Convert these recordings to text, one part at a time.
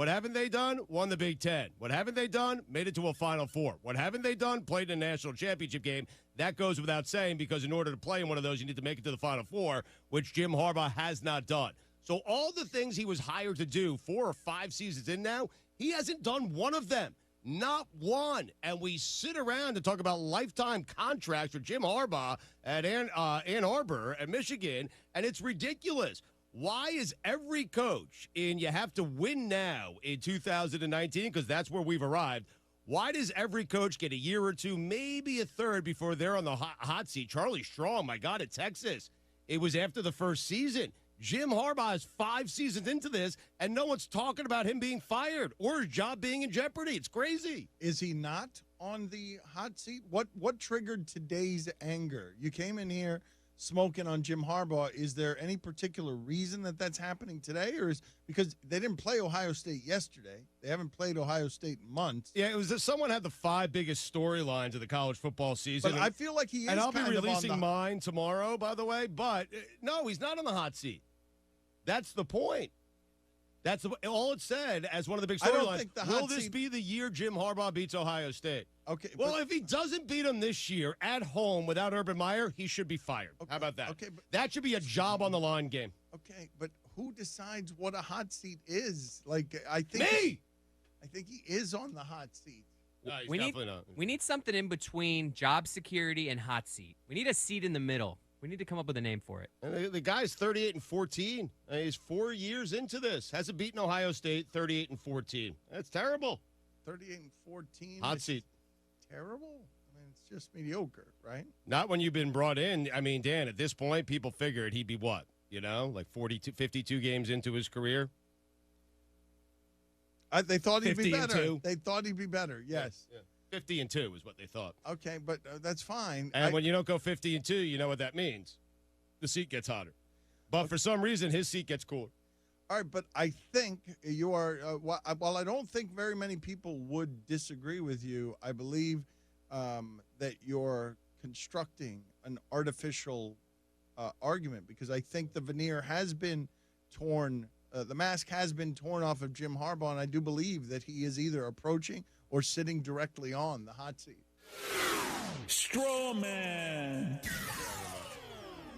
What haven't they done? Won the Big Ten. What haven't they done? Made it to a Final Four. What haven't they done? Played in a national championship game. That goes without saying because in order to play in one of those, you need to make it to the Final Four, which Jim Harbaugh has not done. So all the things he was hired to do 4 or 5 seasons in now, he hasn't done one of them. Not one. And we sit around and talk about lifetime contracts for Jim Harbaugh at Ann Arbor at Michigan, and it's ridiculous. Why is every coach in you have to win now in 2019, because that's where we've arrived, why does every coach get a year or two, maybe a third, before they're on the hot seat? Charlie Strong, my God, at Texas, it was after the first season. Jim Harbaugh is 5 seasons into this, and no one's talking about him being fired or his job being in jeopardy. It's crazy. Is he not on the hot seat? What triggered today's anger? You came in here smoking on Jim Harbaugh. Is there any particular reason that that's happening today, or is because they didn't play Ohio State yesterday? They haven't played Ohio State in months. Yeah, it was that someone had the 5 biggest storylines of the college football season. But I feel like he is. And I'll be kind of releasing on the... mine tomorrow, by the way. But no, he's not on the hot seat. That's the point. That's all it said as one of the big storylines. Will this be the year Jim Harbaugh beats Ohio State? Okay. Well, if he doesn't beat them this year at home without Urban Meyer, he should be fired. Okay, how about that? Okay, that should be a job on the line game. Okay, but who decides what a hot seat is? Like, I think me. I think he is on the hot seat. No, he's definitely not. We need something in between job security and hot seat. We need a seat in the middle. We need to come up with a name for it. And the guy's 38-14. He's 4 years into this. Hasn't beaten Ohio State. 38-14. That's terrible. 38-14. Hot seat. Terrible. I mean, it's just mediocre, right? Not when you've been brought in. I mean, Dan, at this point, people figured he'd be what? You know, like 52 games into his career. They thought he'd be better. They thought he'd be better. Yes. Yeah. 50-2 is what they thought. Okay, but that's fine. And when you don't go 50-2, you know what that means. The seat gets hotter. But for some reason, his seat gets cooler. All right, but I think you are, while I don't think very many people would disagree with you, I believe that you're constructing an artificial argument, because I think the veneer has been torn, the mask has been torn off of Jim Harbaugh, and I do believe that he is either approaching or sitting directly on the hot seat. Straw man.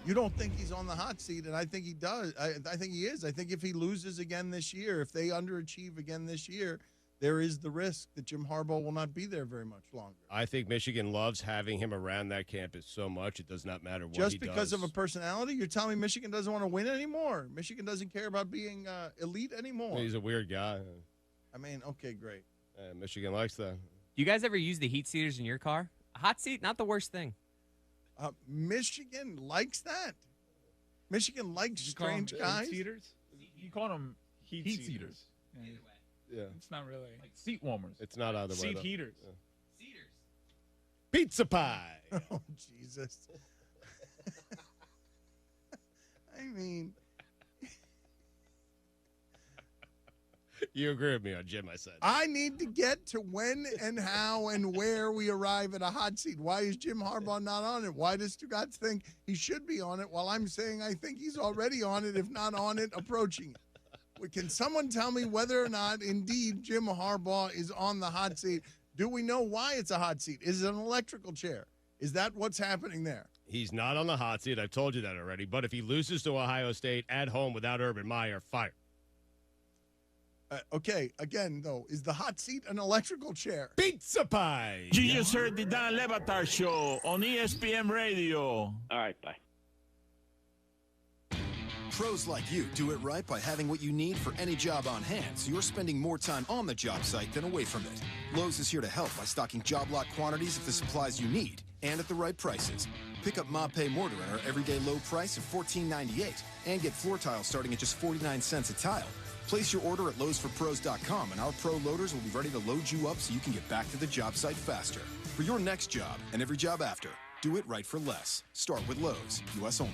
You don't think he's on the hot seat, and I think he does. I think he is. I think if he loses again this year, if they underachieve again this year, there is the risk that Jim Harbaugh will not be there very much longer. I think Michigan loves having him around that campus so much it does not matter what Just he does. because of a personality? You're telling me Michigan doesn't want to win anymore? Michigan doesn't care about being elite anymore? He's a weird guy. I mean, okay, great. Michigan likes that. You guys ever use the heat seaters in your car? A hot seat, not the worst thing. Michigan likes that. Michigan likes strange guys. Seaters? You call them heat seaters. Yeah. It's not really. Like seat warmers. It's not either way. Seat heaters. Yeah. Pizza pie. Oh, Jesus. I mean. You agree with me on Jim, I said. I need to get to when and how and where we arrive at a hot seat. Why is Jim Harbaugh not on it? Why does Stugotz think he should be on it while I'm saying I think he's already on it, if not on it, approaching it? Can someone tell me whether or not, indeed, Jim Harbaugh is on the hot seat? Do we know why it's a hot seat? Is it an electrical chair? Is that what's happening there? He's not on the hot seat. I've told you that already. But if he loses to Ohio State at home without Urban Meyer, fire. Okay, again, though, is the hot seat an electrical chair? Pizza pie! You just heard the Dan Le Batard Show on ESPN Radio. All right, bye. Pros like you do it right by having what you need for any job on hand, so you're spending more time on the job site than away from it. Lowe's is here to help by stocking job lot quantities of the supplies you need and at the right prices. Pick up Mopay Mortar at our everyday low price of $14.98 and get floor tiles starting at just 49 cents a tile. Place your order at lowesforpros.com, and our pro loaders will be ready to load you up so you can get back to the job site faster. For your next job and every job after, do it right for less. Start with Lowe's, U.S. only.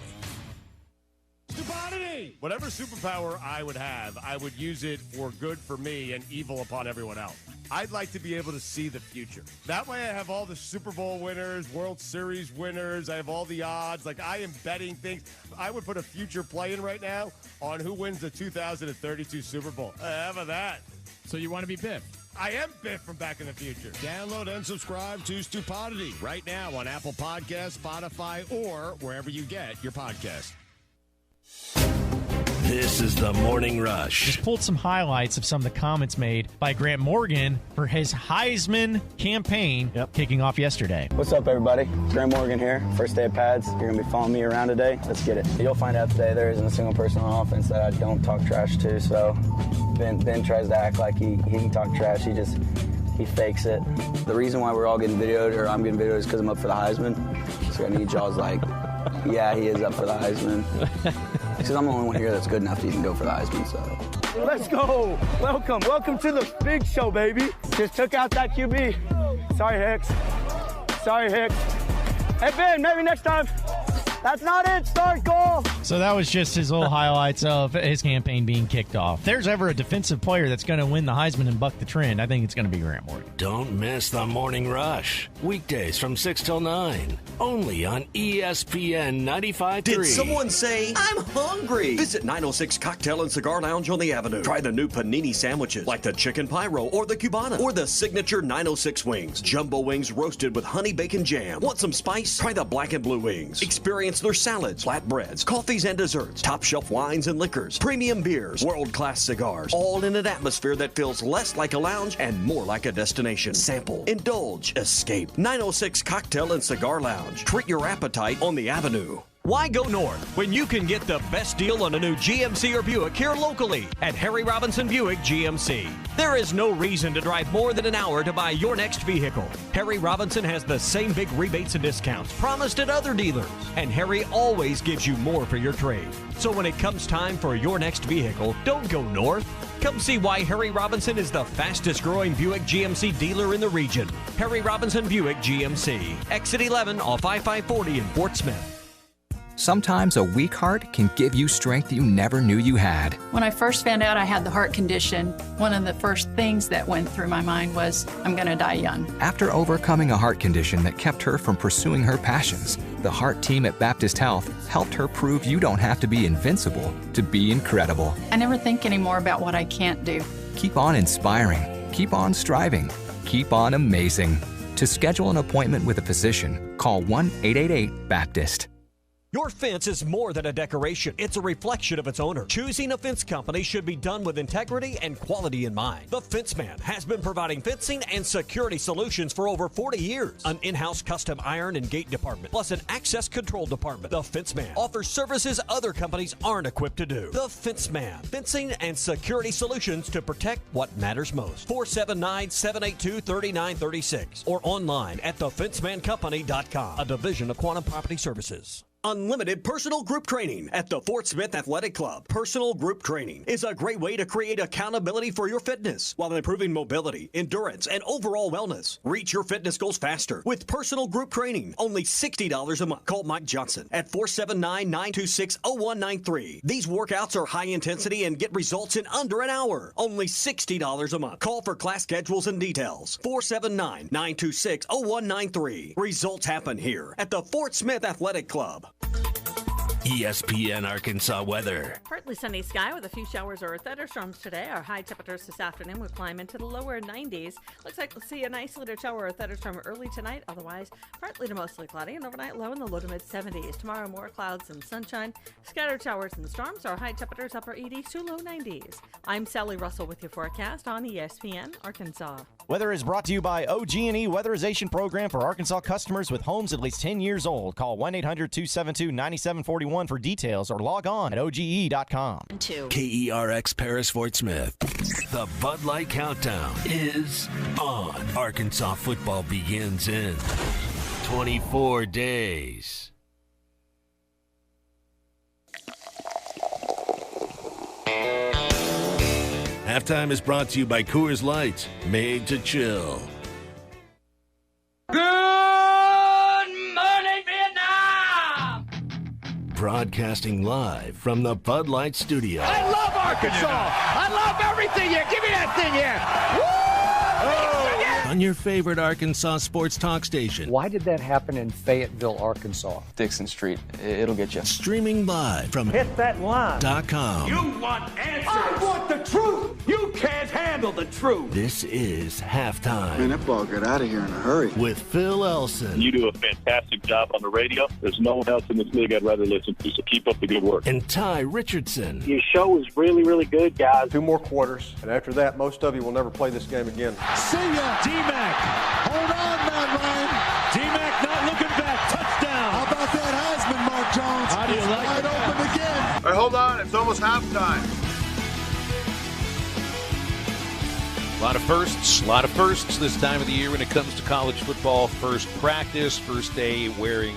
Stupidity! Whatever superpower I would have, I would use it for good for me and evil upon everyone else. I'd like to be able to see the future. That way I have all the Super Bowl winners, World Series winners, I have all the odds. Like, I am betting things. I would put a future play in right now on who wins the 2032 Super Bowl. How about that? So you want to be Biff? I am Biff from Back in the Future. Download and subscribe to Stupidity right now on Apple Podcasts, Spotify, or wherever you get your podcasts. This is the Morning Rush. Just pulled some highlights of some of the comments made by Grant Morgan for his Heisman campaign kicking off yesterday. What's up, everybody? Grant Morgan here. First day of pads. You're going to be following me around today. Let's get it. You'll find out today there isn't a single person on offense that I don't talk trash to. So Ben tries to act like he can talk trash. He fakes it. The reason why we're all getting videoed, or I'm getting videoed, is because I'm up for the Heisman. So I need y'all's like, yeah, he is up for the Heisman. Because I'm the only one here that's good enough to even go for the Heisman, so. Let's go. Welcome to the big show, baby. Just took out that QB. Sorry, Hicks. Hey, Ben, maybe next time. That's not it. Start goal. So that was just his little highlights of his campaign being kicked off. If there's ever a defensive player that's going to win the Heisman and buck the trend, I think it's going to be Grant Morgan. Don't miss the Morning Rush. Weekdays from 6 till 9. Only on ESPN 95.3. Did someone say, I'm hungry? Visit 906 Cocktail and Cigar Lounge on the Avenue. Try the new panini sandwiches like the Chicken Pyro or the Cubana or the signature 906 wings. Jumbo wings roasted with honey bacon jam. Want some spice? Try the black and blue wings. Experience their salads, flatbreads, coffees and desserts, top shelf wines and liquors, premium beers, world-class cigars, all in an atmosphere that feels less like a lounge and more like a destination. Sample, indulge, escape. 906 Cocktail and Cigar Lounge. Treat your appetite on the Avenue. Why go north when you can get the best deal on a new GMC or Buick here locally at Harry Robinson Buick GMC? There is no reason to drive more than an hour to buy your next vehicle. Harry Robinson has the same big rebates and discounts promised at other dealers, and Harry always gives you more for your trade. So when it comes time for your next vehicle, don't go north. Come see why Harry Robinson is the fastest growing Buick GMC dealer in the region. Harry Robinson Buick GMC, exit 11 off I-540 in Fort Smith. Sometimes a weak heart can give you strength you never knew you had. When I first found out I had the heart condition, one of the first things that went through my mind was, I'm going to die young. After overcoming a heart condition that kept her from pursuing her passions, the heart team at Baptist Health helped her prove you don't have to be invincible to be incredible. I never think anymore about what I can't do. Keep on inspiring. Keep on striving. Keep on amazing. To schedule an appointment with a physician, call 1-888-BAPTIST. Your fence is more than a decoration. It's a reflection of its owner. Choosing a fence company should be done with integrity and quality in mind. The Fence Man has been providing fencing and security solutions for over 40 years. An in-house custom iron and gate department, plus an access control department. The Fence Man offers services other companies aren't equipped to do. The Fence Man, fencing and security solutions to protect what matters most. 479-782-3936 or online at thefencemancompany.com, a division of Quantum Property Services. Unlimited personal group training at the Fort Smith Athletic Club. Personal group training is a great way to create accountability for your fitness while improving mobility, endurance, and overall wellness. Reach your fitness goals faster with personal group training. Only $60 a month. Call Mike Johnson at 479-926-0193. These workouts are high intensity and get results in under an hour. Only $60 a month. Call for class schedules and details. 479-926-0193. Results happen here at the Fort Smith Athletic Club. ESPN Arkansas weather. Partly sunny sky with a few showers or thunderstorms today. Our high temperatures this afternoon will climb into the lower 90s. Looks like we'll see an isolated shower or thunderstorm early tonight. Otherwise, partly to mostly cloudy and overnight low in the low to mid 70s. Tomorrow, more clouds and sunshine. Scattered showers and storms. Our high temperatures upper 80s to low 90s. I'm Sally Russell with your forecast on ESPN Arkansas. Weather is brought to you by OG&E Weatherization Program for Arkansas customers with homes at least 10 years old. Call 1-800-272-9741 for details or log on at oge.com. KERX Paris Fort Smith. The Bud Light Countdown is on. Arkansas football begins in 24 days. Halftime is brought to you by Coors Light, made to chill. Good morning, Vietnam! Broadcasting live from the Bud Light Studio. I love Arkansas! I love everything here! Give me that thing here! Woo! on your favorite Arkansas sports talk station. Why did that happen in Fayetteville, Arkansas? Dixon Street. It'll get you. Streaming live from Hit that line. .com. You want answers? I want the truth. You can't handle the truth. This is Halftime. Man, that ball got out of here in a hurry. With Phil Elson. You do a fantastic job on the radio. There's no one else in this league I'd rather listen to, so keep up the good work. And Tye Richardson. Your show is really, really good, guys. 2 more quarters, and after that, most of you will never play this game again. See ya, D-Mac. Hold on, Matt Ryan. D-Mac not looking back. Touchdown. How about that Heisman, Mark Jones? How do you like it? Wide open again. All right, hold on. It's almost halftime. A lot of firsts this time of the year when it comes to college football. First practice, first day wearing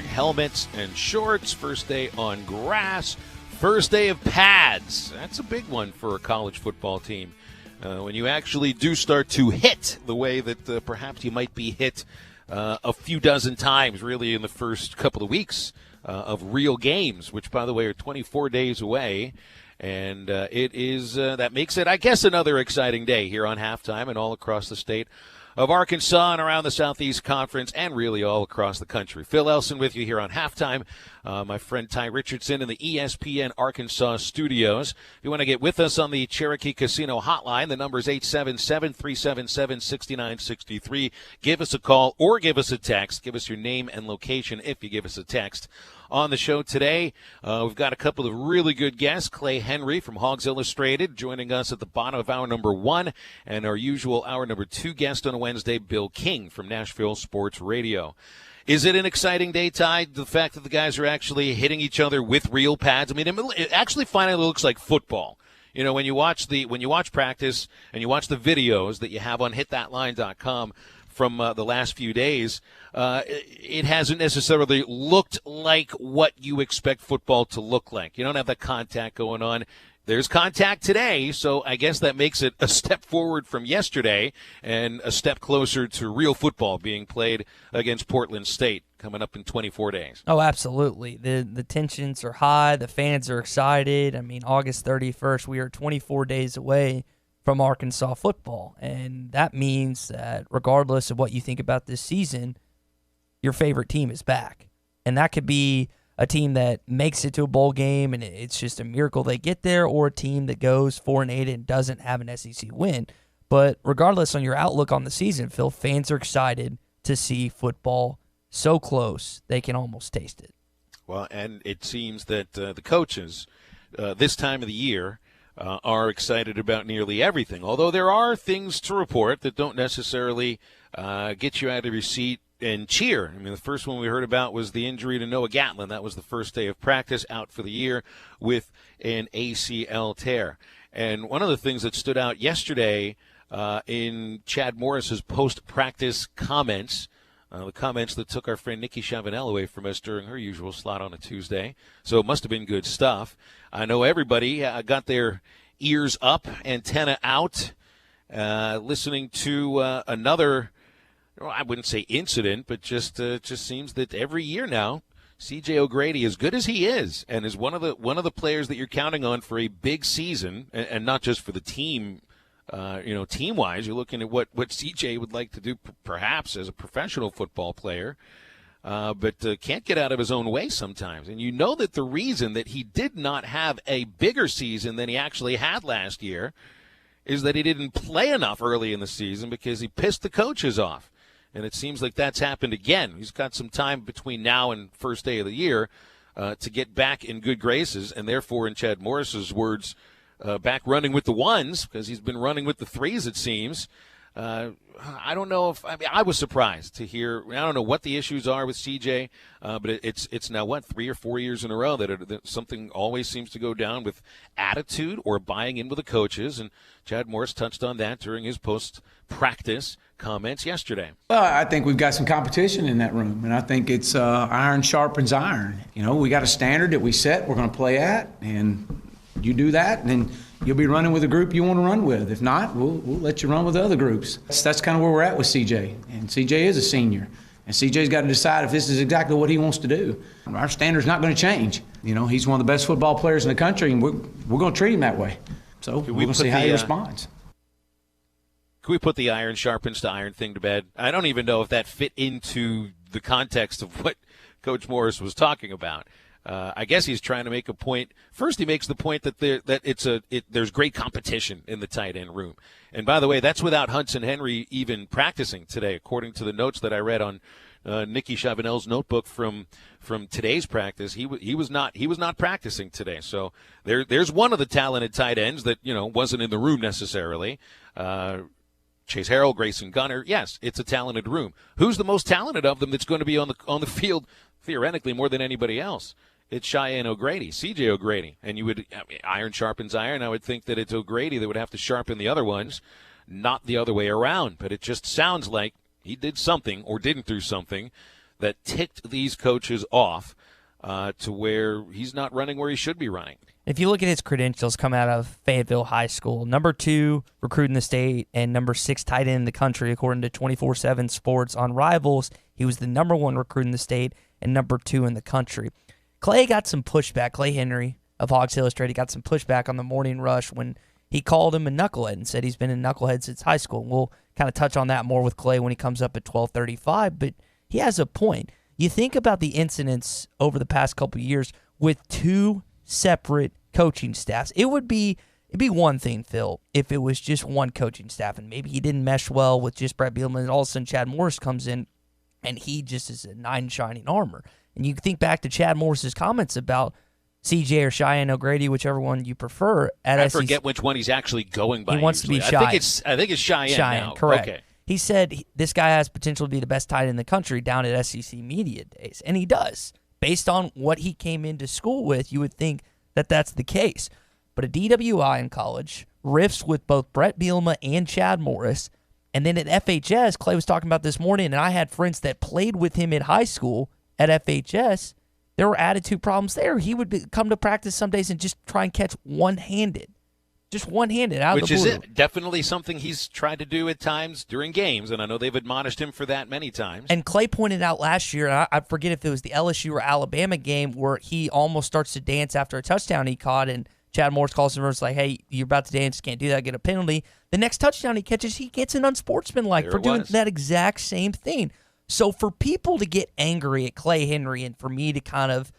helmets and shorts, first day on grass, first day of pads. That's a big one for a college football team. When you actually do start to hit the way that perhaps you might be hit a few dozen times really in the first couple of weeks of real games, which, by the way, are 24 days away. And it is that makes it, I guess, another exciting day here on Halftime and all across the state of Arkansas and around the Southeast Conference and really all across the country. Phil Elson with you here on Halftime. My friend Tye Richardson in the ESPN Arkansas studios. If you want to get with us on the Cherokee Casino hotline, the number is 877-377-6963. Give us a call or give us a text. Give us your name and location if you give us a text. On the show today, we've got a couple of really good guests. Clay Henry from Hogs Illustrated joining us at the bottom of hour number 1, and our usual hour number 2 guest on a Wednesday, Bill King from Nashville Sports Radio. Is it an exciting day, Tye, the fact that the guys are actually hitting each other with real pads? I mean, it actually finally looks like football. You know, when you watch practice and you watch the videos that you have on hitthatline.com from the last few days, it hasn't necessarily looked like what you expect football to look like. You don't have that contact going on. There's contact today, so I guess that makes it a step forward from yesterday and a step closer to real football being played against Portland State coming up in 24 days. Oh, absolutely. The tensions are high. The fans are excited. I mean, August 31st, we are 24 days away from Arkansas football, and that means that regardless of what you think about this season, your favorite team is back. And that could be a team that makes it to a bowl game and it's just a miracle they get there, or a team that goes 4-8 and doesn't have an SEC win. But regardless on your outlook on the season, Phil, fans are excited to see football so close they can almost taste it. Well, and it seems that the coaches this time of the year are excited about nearly everything, although there are things to report that don't necessarily get you out of your seat and cheer. I mean, the first one we heard about was the injury to Noah Gatlin. That was the first day of practice, out for the year with an ACL tear. And one of the things that stood out yesterday in Chad Morris's post-practice comments, the comments that took our friend Nikki Chavanel away from us during her usual slot on a Tuesday. So it must have been good stuff. I know everybody got their ears up, antenna out, listening to another, I wouldn't say incident, but just seems that every year now, C.J. O'Grady, as good as he is, and is one of the players that you're counting on for a big season, and not just for the team, team-wise. You're looking at what C.J. would like to do, perhaps as a professional football player, but can't get out of his own way sometimes. And you know that the reason that he did not have a bigger season than he actually had last year is that he didn't play enough early in the season because he pissed the coaches off. And it seems like that's happened again. He's got some time between now and first day of the year to get back in good graces, and therefore, in Chad Morris's words, back running with the ones, because he's been running with the threes, it seems. I don't know I was surprised to hear. I don't know what the issues are with CJ, but it's now 3 or 4 years in a row that something always seems to go down with attitude or buying in with the coaches. And Chad Morris touched on that during his post-practice comments yesterday. Well, I think we've got some competition in that room, and I think it's iron sharpens iron. You know, we got a standard that we set we're going to play at, and you do that, and then you'll be running with the group you want to run with. If not, we'll let you run with the other groups. That's kind of where we're at with CJ. And CJ is a senior. And CJ's got to decide if this is exactly what he wants to do. Our standard's not going to change. You know, he's one of the best football players in the country, and we're going to treat him that way. So we're going to see how he responds. we put the iron sharpens to iron thing to bed? I don't even know if that fit into the context of what Coach Morris was talking about. I guess he's trying to make a point. First, he makes the point that there's great competition in the tight end room. And by the way, that's without Hudson Henry even practicing today, according to the notes that I read on Nicky Chavanel's notebook from today's practice. He was not practicing today. So there's one of the talented tight ends that wasn't in the room necessarily. Chase Harrell, Grayson Gunner. Yes, it's a talented room. Who's the most talented of them that's going to be on the field theoretically more than anybody else? It's Cheyenne O'Grady, C.J. O'Grady. And iron sharpens iron. I would think that it's O'Grady that would have to sharpen the other ones, not the other way around. But it just sounds like he did something or didn't do something that ticked these coaches off to where he's not running where he should be running. If you look at his credentials come out of Fayetteville High School, number 2 recruit in the state and number 6 tight end in the country, according to 24/7 Sports on Rivals. He was the number 1 recruit in the state and number 2 in the country. Clay got some pushback. Clay Henry of Hogs Illustrated got some pushback on the Morning Rush when he called him a knucklehead and said he's been a knucklehead since high school. We'll kind of touch on that more with Clay when he comes up at 12:35, but he has a point. You think about the incidents over the past couple of years with 2 separate coaching staffs. It'd be one thing, Phil, if it was just one coaching staff and maybe he didn't mesh well with just Brett Bielema and all of a sudden Chad Morris comes in and he just is a knight in shining armor. And you think back to Chad Morris's comments about CJ or Cheyenne O'Grady, whichever one you prefer. I forget which one he's actually going by. He wants usually. to be Cheyenne. I think it's Cheyenne now. Correct. Okay. He said this guy has potential to be the best tight end in the country down at SEC Media Days, and he does. Based on what he came into school with, you would think that that's the case. But a DWI in college, riffs with both Brett Bielema and Chad Morris, and then at FHS, Clay was talking about this morning, and I had friends that played with him in high school at FHS. There were attitude problems there. He would come to practice some days and just try and catch one-handed. Just one-handed out of the blue. Which is definitely something he's tried to do at times during games, and I know they've admonished him for that many times. And Clay pointed out last year, and I forget if it was the LSU or Alabama game, where he almost starts to dance after a touchdown he caught, and Chad Morris calls him and is like, hey, you're about to dance, can't do that, get a penalty. The next touchdown he catches, he gets an unsportsmanlike for doing that exact same thing. So for people to get angry at Clay Henry and for me to kind of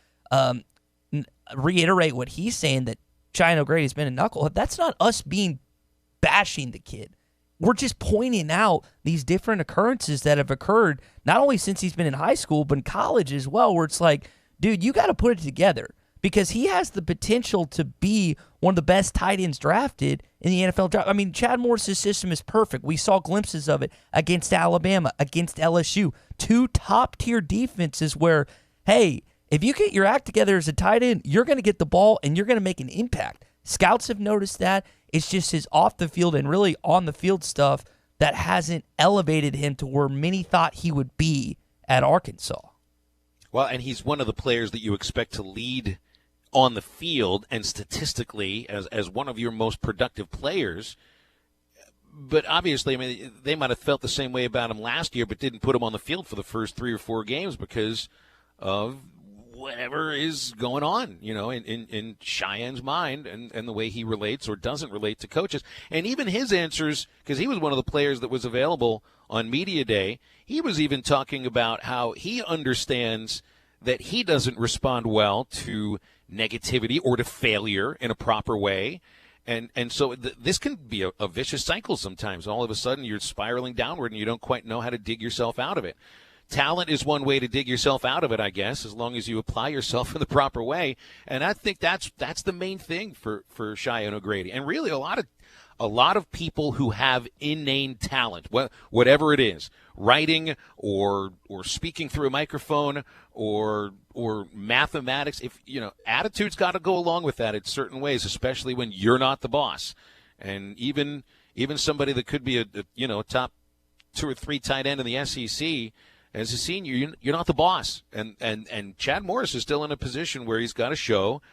reiterate what he's saying, that Cheyenne O'Grady's been a knucklehead, that's not us bashing the kid. We're just pointing out these different occurrences that have occurred, not only since he's been in high school, but in college as well, where it's like, dude, you got to put it together because he has the potential to be one of the best tight ends drafted in the NFL draft. I mean, Chad Morris's system is perfect. We saw glimpses of it against Alabama, against LSU, 2 top-tier defenses where, hey, if you get your act together as a tight end, you're going to get the ball and you're going to make an impact. Scouts have noticed that. It's just his off-the-field and really on-the-field stuff that hasn't elevated him to where many thought he would be at Arkansas. Well, and he's one of the players that you expect to lead on the field and statistically as one of your most productive players. But obviously, I mean, they might have felt the same way about him last year but didn't put him on the field for the first 3 or 4 games because of whatever is going on, in Cheyenne's mind and the way he relates or doesn't relate to coaches. And even his answers, because he was one of the players that was available on Media Day, he was even talking about how he understands that he doesn't respond well to negativity or to failure in a proper way. And so this can be a vicious cycle sometimes. All of a sudden you're spiraling downward and you don't quite know how to dig yourself out of it. Talent is one way to dig yourself out of it, I guess, as long as you apply yourself in the proper way. And I think that's the main thing for Cheyenne O'Grady. And really a lot of people who have inane talent, whatever it is, writing or speaking through a microphone or mathematics, attitude's got to go along with that in certain ways, especially when you're not the boss. And even somebody that could be a top 2 or 3 tight end in the SEC, as a senior, you're not the boss. And Chad Morris is still in a position where he's got to show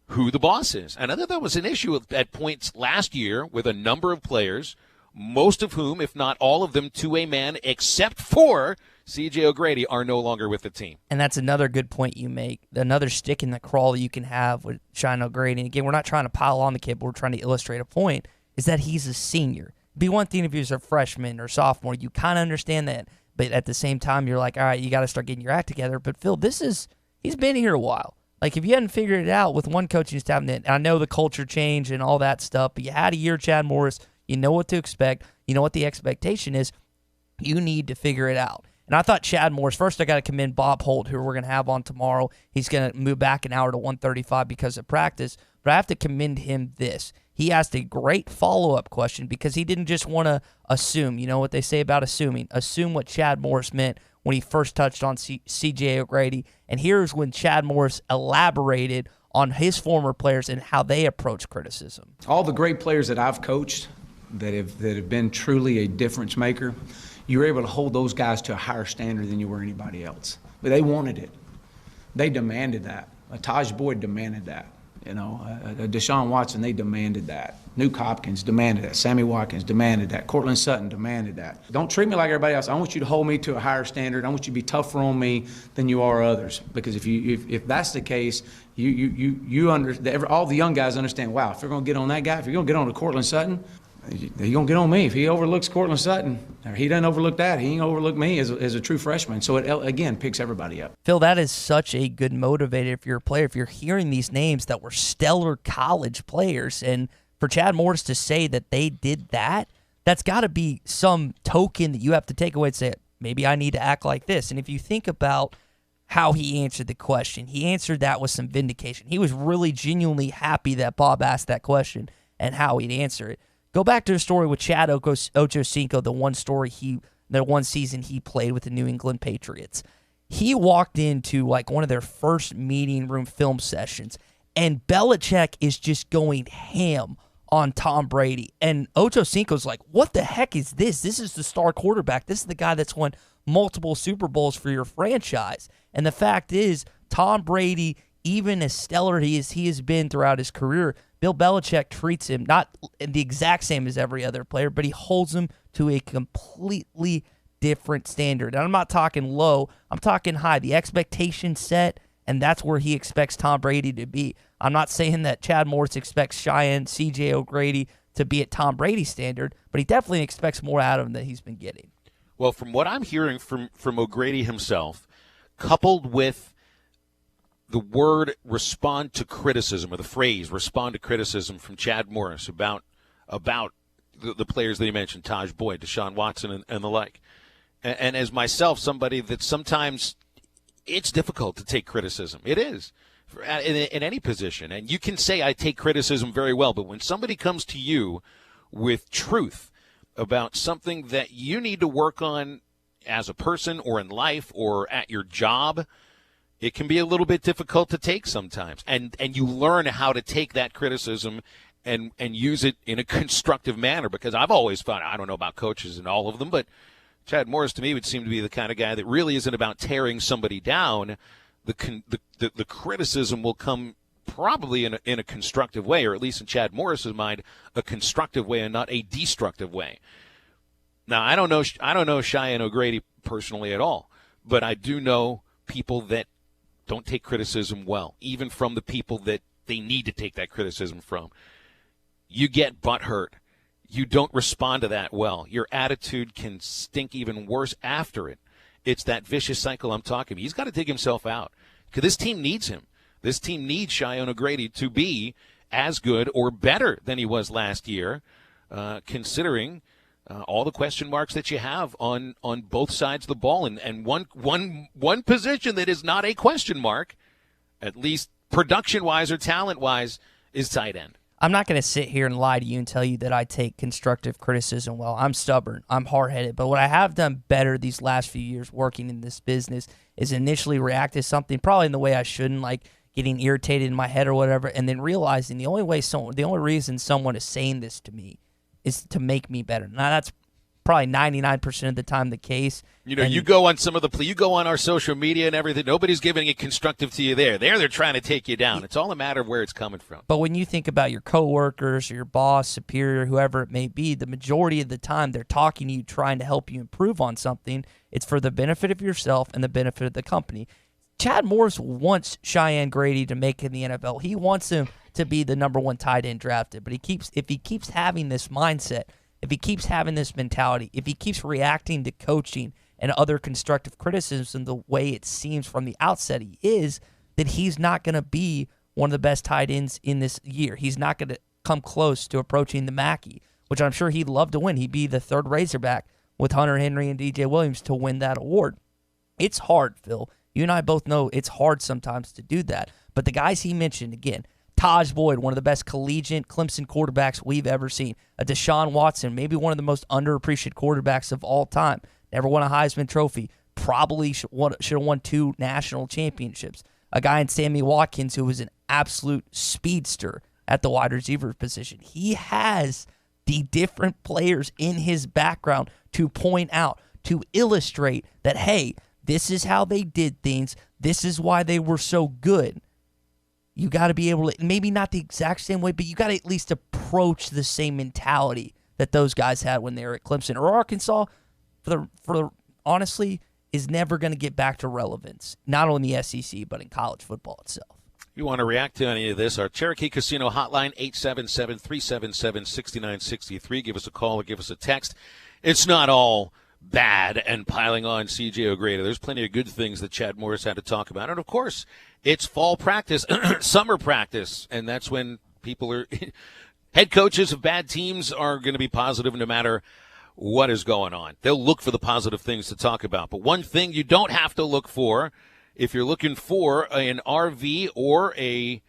who the boss is. And I thought that was an issue at points last year with a number of players, most of whom, if not all of them, to a man, except for C.J. O'Grady, are no longer with the team. And that's another good point you make. Another stick in the crawl you can have with Cheyenne O'Grady. And again, we're not trying to pile on the kid, but we're trying to illustrate a point, is that he's a senior. be one thing if he was a freshman or sophomore. You kind of understand that. But at the same time, you're like, all right, you got to start getting your act together. But Phil, he's been here a while. Like, if you hadn't figured it out with one coaching staff, and I know the culture change and all that stuff, but you had a year, Chad Morris, you know what to expect, you know what the expectation is, you need to figure it out. And I thought Chad Morris, first I got to commend Bob Holt, who we're going to have on tomorrow. He's going to move back an hour to 1:35 because of practice, but I have to commend him this. He asked a great follow-up question because he didn't just want to assume. You know what they say about assuming. Assume what Chad Morris meant when he first touched on C.J. O'Grady. And here's when Chad Morris elaborated on his former players and how they approach criticism. All the great players that I've coached that have been truly a difference maker, you were able to hold those guys to a higher standard than you were anybody else. But they wanted it. They demanded that. Taj Boyd demanded that. Deshaun Watson, they demanded that. Nuke Hopkins demanded that. Sammy Watkins demanded that. Cortland Sutton demanded that. Don't treat me like everybody else. I want you to hold me to a higher standard. I want you to be tougher on me than you are others. Because if that's the case, all the young guys understand, wow, if you're going to get on that guy, if you're going to get on to Cortland Sutton, you're going to get on me. If he overlooks Cortland Sutton, or he doesn't overlook that, he ain't overlook me as a true freshman. So it, again, picks everybody up. Phil, that is such a good motivator if you're a player. If you're hearing these names that were stellar college players, and for Chad Morris to say that they did that, that's got to be some token that you have to take away and say, maybe I need to act like this. And if you think about how he answered the question, he answered that with some vindication. He was really genuinely happy that Bob asked that question and how he'd answer it. Go back to the story with Chad Ochocinco, the one season he played with the New England Patriots. He walked into like one of their first meeting room film sessions, and Belichick is just going ham on Tom Brady. And Ochocinco's like, what the heck is this? This is the star quarterback. This is the guy that's won multiple Super Bowls for your franchise. And the fact is, Tom Brady, even as stellar as he has been throughout his career, Bill Belichick treats him not the exact same as every other player, but he holds him to a completely different standard. And I'm not talking low, I'm talking high. The expectation set, and that's where he expects Tom Brady to be. I'm not saying that Chad Morris expects Cheyenne, C.J. O'Grady to be at Tom Brady's standard, but he definitely expects more out of him than he's been getting. Well, from what I'm hearing from O'Grady himself, coupled with the word respond to criticism, or the phrase respond to criticism from Chad Morris about the players that he mentioned, Taj Boyd, Deshaun Watson, and the like. And as myself, somebody that sometimes it's difficult to take criticism. It is in any position. And you can say I take criticism very well, but when somebody comes to you with truth about something that you need to work on as a person or in life or at your job, it can be a little bit difficult to take sometimes. And you learn how to take that criticism and use it in a constructive manner, because I've always found, I don't know about coaches and all of them, but Chad Morris to me would seem to be the kind of guy that really isn't about tearing somebody down. The criticism will come probably in a constructive way, or at least in Chad Morris's mind, a constructive way and not a destructive way. Now, I don't know Cheyenne O'Grady personally at all, but I do know people that don't take criticism well, even from the people that they need to take that criticism from. You get butthurt. You don't respond to that well. Your attitude can stink even worse after it. It's that vicious cycle I'm talking about. He's got to dig himself out, because this team needs him. This team needs Cheyenne O'Grady to be as good or better than he was last year, considering all the question marks that you have on both sides of the ball. And one position that is not a question mark, at least production-wise or talent-wise, is tight end. I'm not going to sit here and lie to you and tell you that I take constructive criticism well. I'm stubborn. I'm hard-headed. But what I have done better these last few years working in this business is initially react to something probably in the way I shouldn't, like getting irritated in my head or whatever, and then realizing the only reason someone is saying this to me is to make me better. Now, that's probably 99% of the time the case. You know, you go on you go on our social media and everything. Nobody's giving it constructive to you there. They're trying to take you down. It's all a matter of where it's coming from. But when you think about your coworkers or your boss, superior, whoever it may be, the majority of the time they're talking to you, trying to help you improve on something. It's for the benefit of yourself and the benefit of the company. Chad Morris wants Cheyenne Grady to make it in the NFL. He wants him to be the number one tight end drafted. But if he keeps having this mindset, if he keeps having this mentality, if he keeps reacting to coaching and other constructive criticism the way it seems from the outset he is, then he's not going to be one of the best tight ends in this year. He's not going to come close to approaching the Mackey, which I'm sure he'd love to win. He'd be the third Razorback with Hunter Henry and DJ Williams to win that award. It's hard, Phil. You and I both know it's hard sometimes to do that. But the guys he mentioned, again, Taj Boyd, one of the best collegiate Clemson quarterbacks we've ever seen. A Deshaun Watson, maybe one of the most underappreciated quarterbacks of all time. Never won a Heisman Trophy. Probably should have won 2 national championships. A guy in Sammy Watkins who was an absolute speedster at the wide receiver position. He has the different players in his background to point out, to illustrate that, hey, this is how they did things. This is why they were so good. You got to be able to, maybe not the exact same way, but you got to at least approach the same mentality that those guys had when they were at Clemson or Arkansas. Honestly, is never going to get back to relevance, not only in the SEC, but in college football itself. You want to react to any of this, our Cherokee Casino hotline, 877-377-6963. Give us a call or give us a text. It's not all bad and piling on C.J. O'Grady. There's plenty of good things that Chad Morris had to talk about. And, of course, it's fall practice, summer practice, and that's when people are – head coaches of bad teams are going to be positive no matter what is going on. They'll look for the positive things to talk about. But one thing you don't have to look for, if you're looking for an RV or a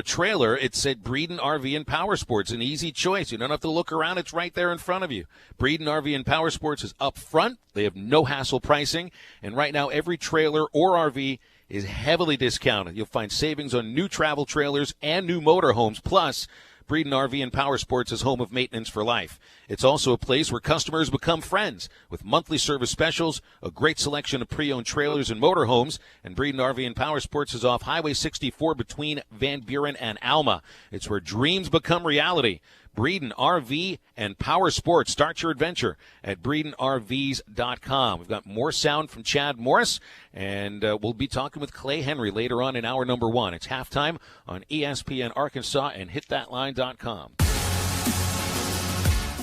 trailer, it said Breeden RV and Power Sports, an easy choice. You don't have to look around. It's right there in front of you. Breeden RV and Power Sports is up front. They have no hassle pricing. And right now, every trailer or RV is heavily discounted. You'll find savings on new travel trailers and new motorhomes. Plus, Breeden RV and Power Sports is home of maintenance for life. It's also a place where customers become friends with monthly service specials, a great selection of pre-owned trailers and motorhomes, and Breeden RV and Power Sports is off Highway 64 between Van Buren and Alma. It's where dreams become reality. Breeden RV and Power Sports. Start your adventure at BreedenRVs.com. We've got more sound from Chad Morris, and we'll be talking with Clay Henry later on in hour number 1. It's halftime on ESPN Arkansas and HitThatLine.com.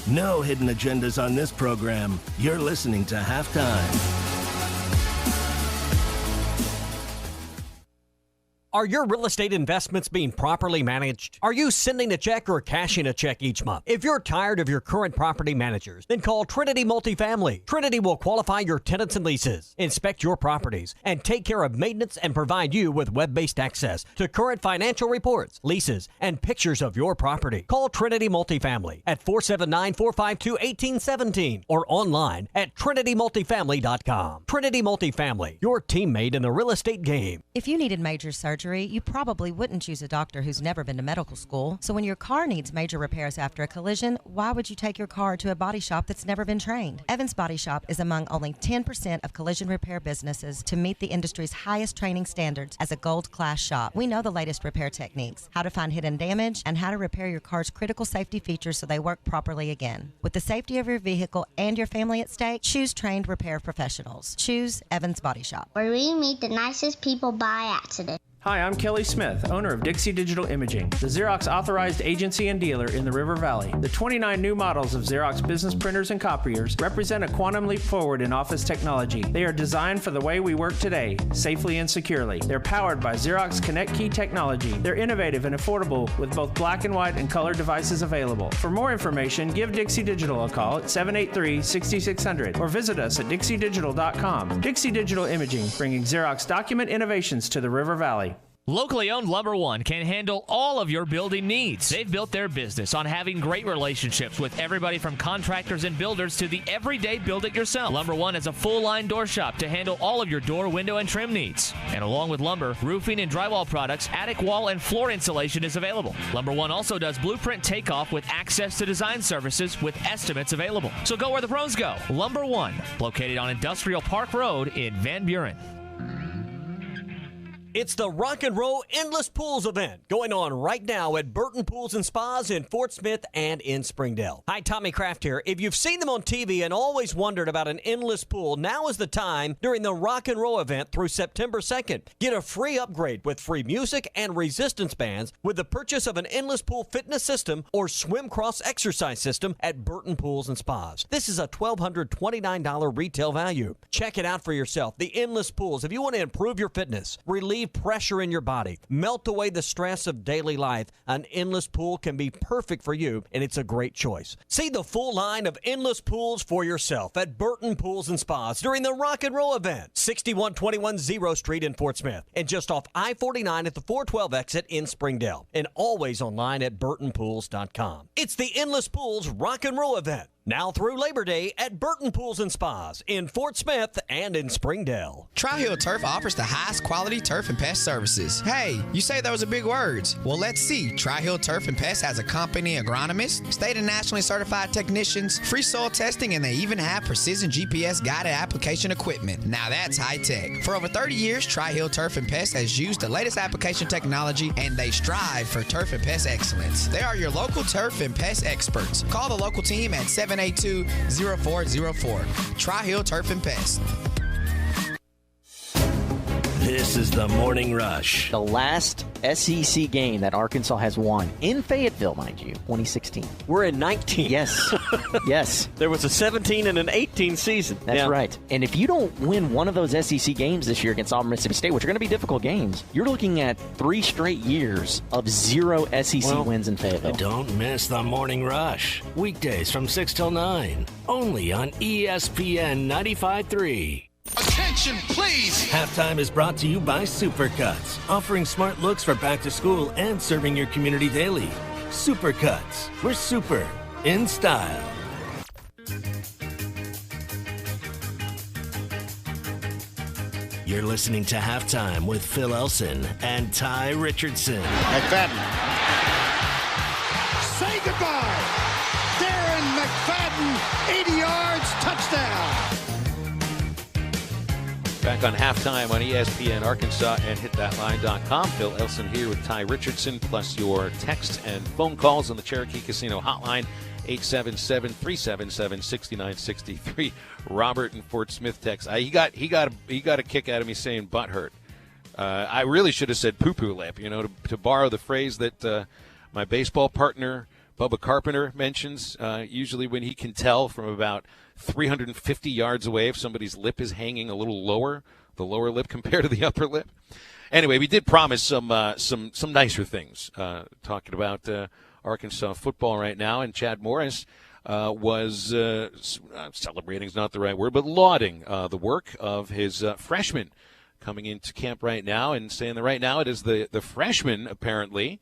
No hidden agendas on this program. You're listening to Halftime. Are your real estate investments being properly managed? Are you sending a check or cashing a check each month? If you're tired of your current property managers, then call Trinity Multifamily. Trinity will qualify your tenants and leases, inspect your properties, and take care of maintenance and provide you with web-based access to current financial reports, leases, and pictures of your property. Call Trinity Multifamily at 479-452-1817 or online at trinitymultifamily.com. Trinity Multifamily, your teammate in the real estate game. If you needed major surgery, you probably wouldn't choose a doctor who's never been to medical school. So when your car needs major repairs after a collision, why would you take your car to a body shop that's never been trained? Evans Body Shop is among only 10% of collision repair businesses to meet the industry's highest training standards as a gold class shop. We know the latest repair techniques, how to find hidden damage, and how to repair your car's critical safety features so they work properly again. With the safety of your vehicle and your family at stake, choose trained repair professionals. Choose Evans Body Shop, where we meet the nicest people by accident. Hi, I'm Kelly Smith, owner of Dixie Digital Imaging, the Xerox authorized agency and dealer in the River Valley. The 29 new models of Xerox business printers and copiers represent a quantum leap forward in office technology. They are designed for the way we work today, safely and securely. They're powered by Xerox Connect Key technology. They're innovative and affordable with both black and white and color devices available. For more information, give Dixie Digital a call at 783-6600 or visit us at dixiedigital.com. Dixie Digital Imaging, bringing Xerox document innovations to the River Valley. Locally owned Lumber One can handle all of your building needs. They've built their business on having great relationships with everybody from contractors and builders to the everyday build-it-yourself. Lumber One is a full-line door shop to handle all of your door, window, and trim needs. And along with lumber, roofing and drywall products, attic wall and floor insulation is available. Lumber One also does blueprint takeoff with access to design services with estimates available. So go where the pros go. Lumber One, located on Industrial Park Road in Van Buren. It's the Rock and Roll Endless Pools event going on right now at Burton Pools and Spas in Fort Smith and in Springdale. Hi, Tommy Kraft here. If you've seen them on TV and always wondered about an endless pool, now is the time during the Rock and Roll event through September 2nd. Get a free upgrade with free music and resistance bands with the purchase of an endless pool fitness system or swim cross exercise system at Burton Pools and Spas. This is a $1,229 retail value. Check it out for yourself. The endless pools. If you want to improve your fitness, relieve pressure in your body, melt away the stress of daily life, an endless pool can be perfect for you, and it's a great choice. See the full line of endless pools for yourself at Burton Pools and Spas during the Rock and Roll event, 6121 0 Street in Fort Smith, and just off I-49 at the 412 exit in Springdale, and always online at burtonpools.com. It's the Endless Pools Rock and Roll event, now through Labor Day at Burton Pools and Spas in Fort Smith and in Springdale. Tri-Hill Turf offers the highest quality turf and pest services. Hey, you say those are big words. Well, let's see. Tri-Hill Turf and Pest has a company agronomist, state and nationally certified technicians, free soil testing, and they even have precision GPS guided application equipment. Now that's high tech. For over 30 years, Tri-Hill Turf and Pest has used the latest application technology, and they strive for turf and pest excellence. They are your local turf and pest experts. Call the local team at 782-0404. Tri-Hill Turf and Pest. This is the Morning Rush. The last SEC game that Arkansas has won in Fayetteville, mind you, 2016. We're in 19. Yes. Yes. There was a 17 and an 18 season. That's right. And if you don't win one of those SEC games this year against Auburn, Mississippi State, which are going to be difficult games, you're looking at 3 straight years of 0 SEC wins in Fayetteville. Don't miss the Morning Rush. Weekdays from 6 till 9. Only on ESPN 95.3. Attention, please! Halftime is brought to you by Supercuts, offering smart looks for back to school and serving your community daily. Supercuts, we're super in style. You're listening to Halftime with Phil Elson and Tye Richardson. McFadden. Say goodbye! Darren McFadden, 80 yards, touchdown! Back on Halftime on ESPN Arkansas and hitthatline.com. Phil Elson here with Tye Richardson, plus your text and phone calls on the Cherokee Casino hotline, 877-377-6963. Robert in Fort Smith text. He got a kick out of me saying butt hurt. I really should have said poo-poo lip, to borrow the phrase that my baseball partner Bubba Carpenter mentions, usually when he can tell from about 350 yards away if somebody's lip is hanging a little lower, the lower lip compared to the upper lip. Anyway, we did promise some nicer things, talking about Arkansas football right now, and Chad Morris was celebrating is not the right word, but lauding the work of his freshmen coming into camp right now, and saying that right now it is the freshmen, apparently,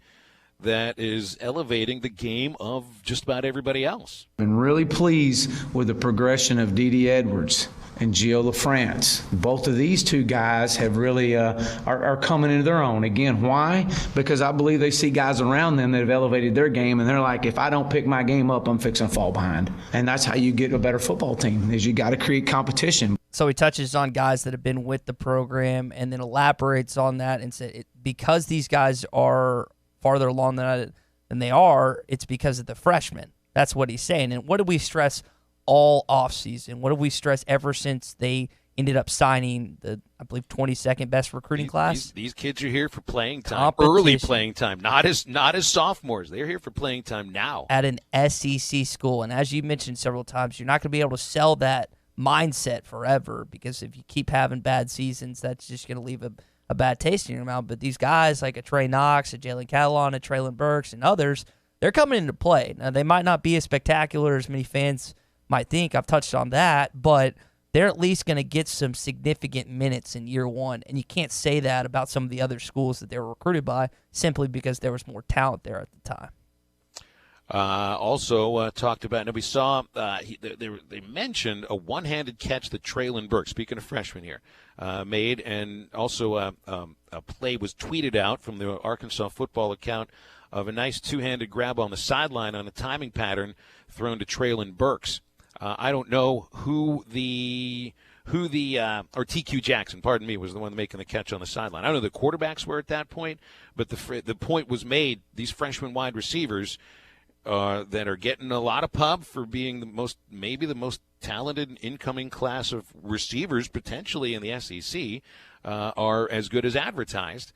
that is elevating the game of just about everybody else. Been really pleased with the progression of D.D. Edwards and Gio LaFrance. Both of these two guys have really are coming into their own. Again, why? Because I believe they see guys around them that have elevated their game, and they're like, if I don't pick my game up, I'm fixing to fall behind. And that's how you get a better football team, is you got to create competition. So he touches on guys that have been with the program and then elaborates on that and said, because these guys are farther along than they are, it's because of the freshmen. That's what he's saying. And what do we stress all offseason? What do we stress ever since they ended up signing the, I believe, 22nd best recruiting class? These kids are here for playing time, early playing time, not as sophomores. They're here for playing time now. At an SEC school. And as you mentioned several times, you're not going to be able to sell that mindset forever, because if you keep having bad seasons, that's just going to leave a bad taste in your mouth. But these guys like a Trey Knox, a Jalen Catalon, a Traylon Burks, and others, they're coming into play. Now, they might not be as spectacular as many fans might think. I've touched on that, but they're at least going to get some significant minutes in year one. And you can't say that about some of the other schools that they were recruited by simply because there was more talent there at the time. Also talked about, and we saw they mentioned a one-handed catch that Traylon Burks, speaking of freshmen here, made, and also a play was tweeted out from the Arkansas football account of a nice two-handed grab on the sideline on a timing pattern thrown to Traylon Burks. I don't know who the who the or TQ Jackson, pardon me, was the one making the catch on the sideline. I don't know the quarterbacks were at that point, but the point was made. These freshman wide receivers that are getting a lot of pub for being maybe the most talented incoming class of receivers potentially in the SEC are as good as advertised,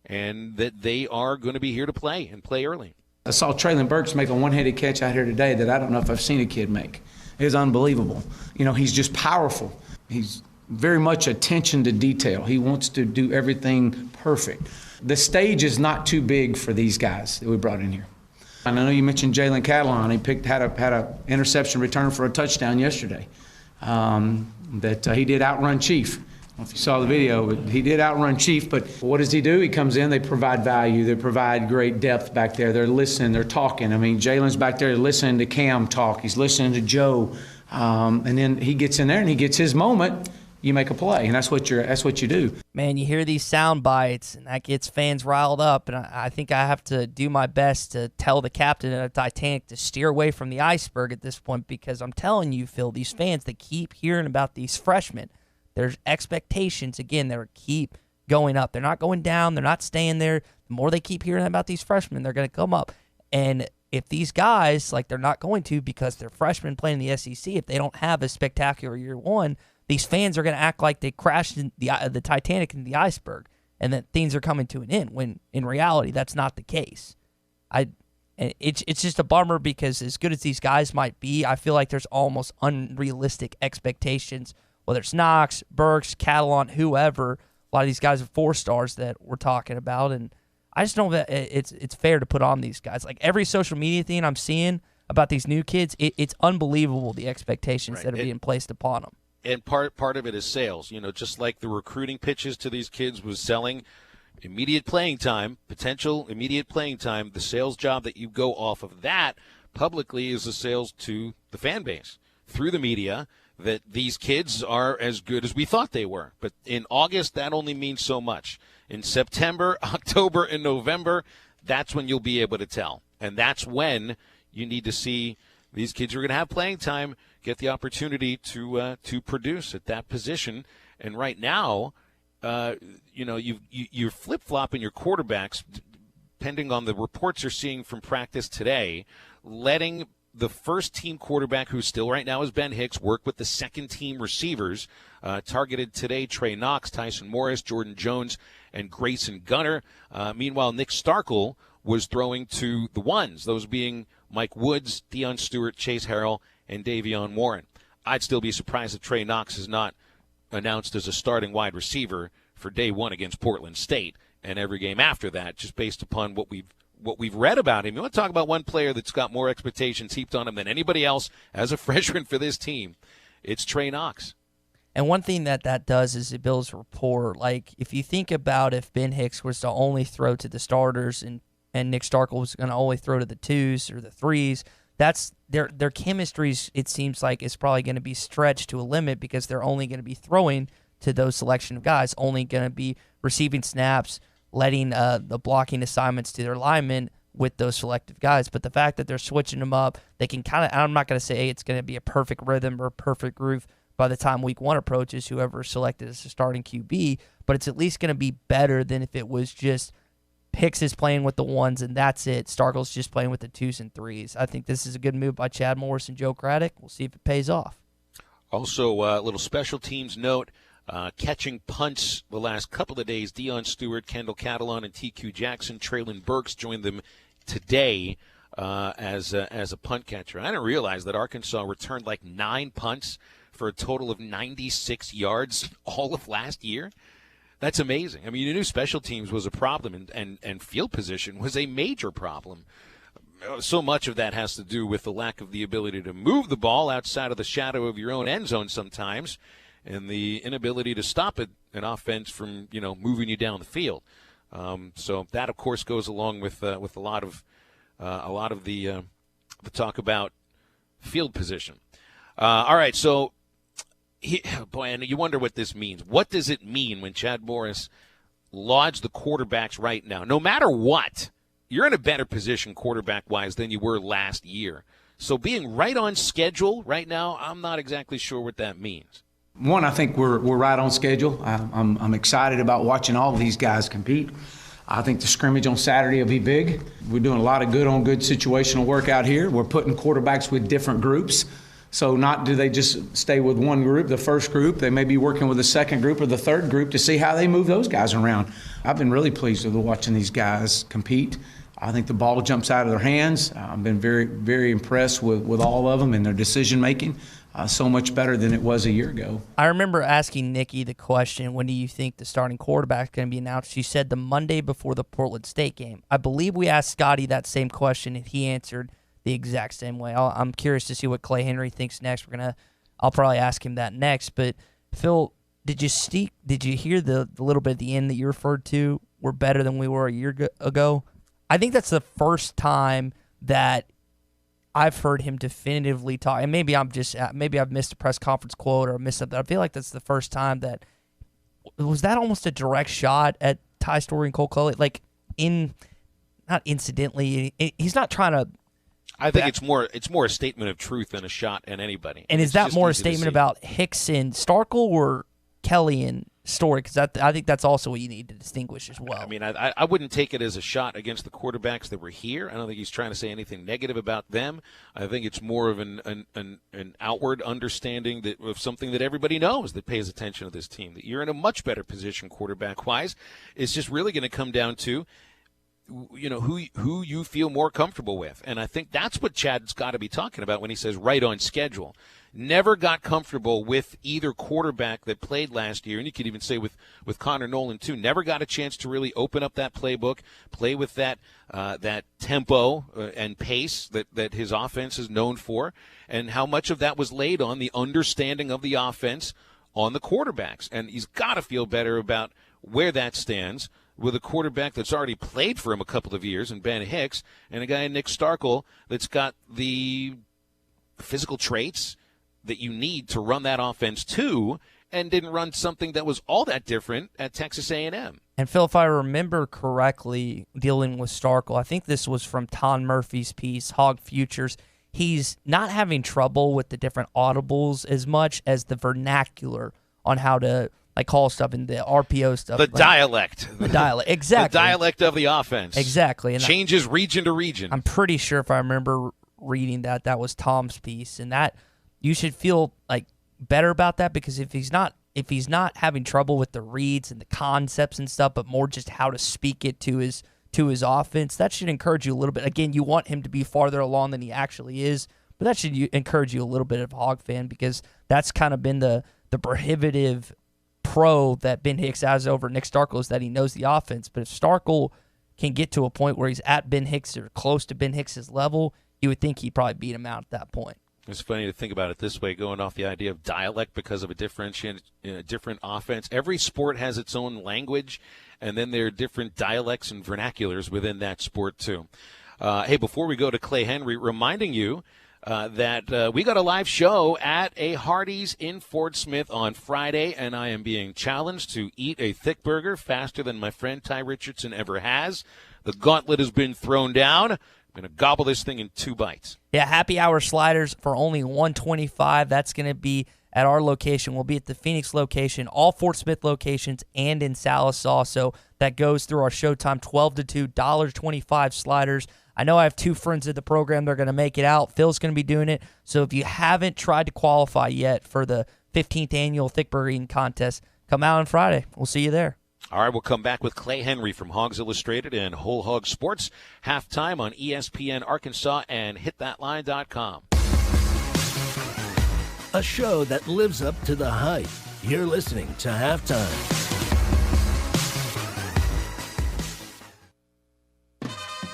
and that they are going to be here to play and play early. I saw Traylon Burks make a one-handed catch out here today that I don't know if I've seen a kid make. It was unbelievable. He's just powerful. He's very much attention to detail. He wants to do everything perfect. The stage is not too big for these guys that we brought in here. And I know you mentioned Jalen Catalon. He had a interception return for a touchdown yesterday. That he did outrun Chief. I don't know if you saw the video, but he did outrun Chief. But what does he do? He comes in, they provide value, they provide great depth back there. They're listening, they're talking. I mean, Jalen's back there listening to Cam talk. He's listening to Joe. And then he gets in there and he gets his moment. You make a play, and that's what you do. Man, you hear these sound bites, and that gets fans riled up. And I think I have to do my best to tell the captain of the Titanic to steer away from the iceberg at this point, because I'm telling you, Phil, these fans that keep hearing about these freshmen, there's expectations, again, that keep going up. They're not going down. They're not staying there. The more they keep hearing about these freshmen, they're going to come up. And if these guys, they're not going to because they're freshmen playing in the SEC, if they don't have a spectacular year one, these fans are going to act like they crashed in the Titanic in the iceberg and that things are coming to an end, when in reality that's not the case. It's just a bummer, because as good as these guys might be, I feel like there's almost unrealistic expectations, whether it's Knox, Burks, Catalon, whoever. A lot of these guys are 4 stars that we're talking about, and I just don't know that it's fair to put on these guys. Every social media thing I'm seeing about these new kids, it's unbelievable, the expectations that are being placed upon them. And part of it is sales. Just like the recruiting pitches to these kids was selling immediate playing time, potential immediate playing time, the sales job that you go off of that publicly is the sales to the fan base through the media, that these kids are as good as we thought they were. But in August, that only means so much. In September, October, and November, that's when you'll be able to tell. And that's when you need to see these kids are going to have playing time, get the opportunity to produce at that position. And right now, you're flip-flopping your quarterbacks, depending on the reports you're seeing from practice today, letting the first-team quarterback, who still right now is Ben Hicks, work with the second-team receivers, targeted today Trey Knox, Tyson Morris, Jordan Jones, and Grayson Gunner. Meanwhile, Nick Starkel was throwing to the ones, those being Mike Woods, Deion Stewart, Chase Harrell, and Davion Warren. I'd still be surprised if Trey Knox is not announced as a starting wide receiver for day one against Portland State and every game after that, just based upon what we've read about him. You want to talk about one player that's got more expectations heaped on him than anybody else as a freshman for this team, it's Trey Knox. And one thing that does is it builds rapport. If you think about if Ben Hicks was to only throw to the starters and Nick Starkel was going to only throw to the 2s or the 3s, that's their chemistries, it seems like, is probably going to be stretched to a limit, because they're only going to be throwing to those selection of guys, only going to be receiving snaps, letting the blocking assignments to their linemen with those selective guys. But the fact that they're switching them up, they can kind of, I'm not going to say it's going to be a perfect rhythm or a perfect groove by the time week 1 approaches, whoever is selected as a starting QB, but it's at least going to be better than if it was just Hicks is playing with the 1s and that's it. Starkel's just playing with the 2s and 3s. I think this is a good move by Chad Morris and Joe Craddock. We'll see if it pays off. Also, a little special teams note, catching punts the last couple of days, Deion Stewart, Kendall Catalon, and TQ Jackson. Traylon Burks joined them today as a punt catcher. I didn't realize that Arkansas returned 9 punts for a total of 96 yards all of last year. That's amazing. I mean, you knew special teams was a problem, and field position was a major problem. So much of that has to do with the lack of the ability to move the ball outside of the shadow of your own end zone sometimes, and the inability to stop an offense from moving you down the field. So that, of course, goes along with a lot of the talk about field position. All right, so. And you wonder what this means. What does it mean when Chad Morris lauds the quarterbacks right now? No matter what, you're in a better position quarterback-wise than you were last year. So being right on schedule right now, I'm not exactly sure what that means. One, I think we're right on schedule. I'm excited about watching all of these guys compete. I think the scrimmage on Saturday will be big. We're doing a lot of good situational work out here. We're putting quarterbacks with different groups. So not do they just stay with one group, the first group. They may be working with the second group or the third group to see how they move those guys around. I've been really pleased with watching these guys compete. I think the ball jumps out of their hands. I've been very, very impressed with all of them and their decision-making. So much better than it was a year ago. I remember asking Nikki the question, when do you think the starting quarterback is going to be announced? She said the Monday before the Portland State game. I believe we asked Scotty that same question, and he answered the exact same way. I'm curious to see what Clay Henry thinks next. I'll probably ask him that next. But Phil, did you hear the little bit at the end that you referred to? We're better than we were a year ago. I think that's the first time that I've heard him definitively talk. And maybe I've missed a press conference quote or missed something. I feel like that's the first time that was that almost a direct shot at Tye Story and Cole Culley. Like not incidentally, he's not trying to. I think it's more a statement of truth than a shot at anybody. And is that more a statement about Hicks and Starkel or Kelly and Story? Because I think that's also what you need to distinguish as well. I mean, I wouldn't take it as a shot against the quarterbacks that were here. I don't think he's trying to say anything negative about them. I think it's more of an outward understanding of something that everybody knows that pays attention to this team, that you're in a much better position quarterback-wise. It's just really going to come down to who you feel more comfortable with. And I think that's what Chad's got to be talking about when he says right on schedule. Never got comfortable with either quarterback that played last year, and you could even say with Connor Nolan too. Never got a chance to really open up that playbook, play with that tempo and pace that his offense is known for, and how much of that was laid on the understanding of the offense on the quarterbacks. And he's got to feel better about where that stands with a quarterback that's already played for him a couple of years in Ben Hicks, and a guy in Nick Starkel that's got the physical traits that you need to run that offense too, and didn't run something that was all that different at Texas A&M. And Phil, if I remember correctly, dealing with Starkel, I think this was from Ton Murphy's piece, Hog Futures. He's not having trouble with the different audibles as much as the vernacular on how to call stuff and the RPO stuff. The dialect. The dialect, exactly. The dialect of the offense. Exactly. And changes region to region. I'm pretty sure if I remember reading that was Tom's piece, and that you should feel better about that, because if he's not having trouble with the reads and the concepts and stuff, but more just how to speak it to his offense, that should encourage you a little bit. Again, you want him to be farther along than he actually is, but that should encourage you a little bit of a Hog fan, because that's kind of been the prohibitive pro that Ben Hicks has over Nick Starkel, is that he knows the offense. But if Starkel can get to a point where he's at Ben Hicks or close to Ben Hicks' level, you would think he'd probably beat him out at that point. It's funny to think about it this way, going off the idea of dialect because of a different offense. Every sport has its own language, and then there are different dialects and vernaculars within that sport too. Hey, before we go to Clay Henry, reminding you that we got a live show at a Hardee's in Fort Smith on Friday, and I am being challenged to eat a thick burger faster than my friend Tye Richardson ever has. The gauntlet has been thrown down. I'm going to gobble this thing in 2 bites. Yeah, happy hour sliders for only $125. That's going to be at our location. We'll be at the Phoenix location, all Fort Smith locations, and in Sallisaw. So that goes through our showtime, 12 to 2, $1.25 sliders. I know I have 2 friends of the program. They're going to make it out. Phil's going to be doing it. So if you haven't tried to qualify yet for the 15th annual Thick Burger Eating Contest, come out on Friday. We'll see you there. All right, we'll come back with Clay Henry from Hogs Illustrated and Whole Hog Sports. Halftime on ESPN Arkansas and hitthatline.com. A show that lives up to the hype. You're listening to Halftime.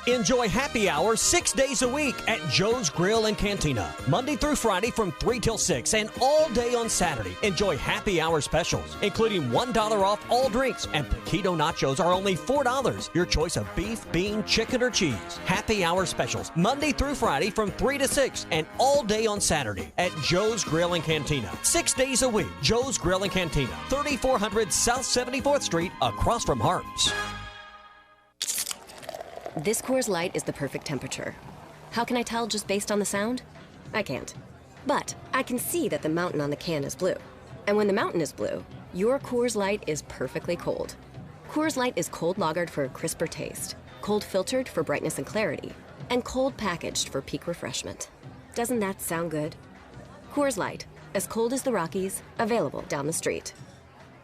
Enjoy happy hour 6 days a week at Joe's Grill and Cantina. Monday through Friday from 3 till 6 and all day on Saturday. Enjoy happy hour specials, including $1 off all drinks, and Paquito nachos are only $4. Your choice of beef, bean, chicken, or cheese. Happy hour specials Monday through Friday from 3 to 6 and all day on Saturday at Joe's Grill and Cantina. 6 days a week, Joe's Grill and Cantina, 3400 South 74th Street, across from Harps. This Coors Light is the perfect temperature. How can I tell just based on the sound? I can't. But I can see that the mountain on the can is blue. And when the mountain is blue, your Coors Light is perfectly cold. Coors Light is cold lagered for a crisper taste, cold filtered for brightness and clarity, and cold packaged for peak refreshment. Doesn't that sound good? Coors Light, as cold as the Rockies, available down the street.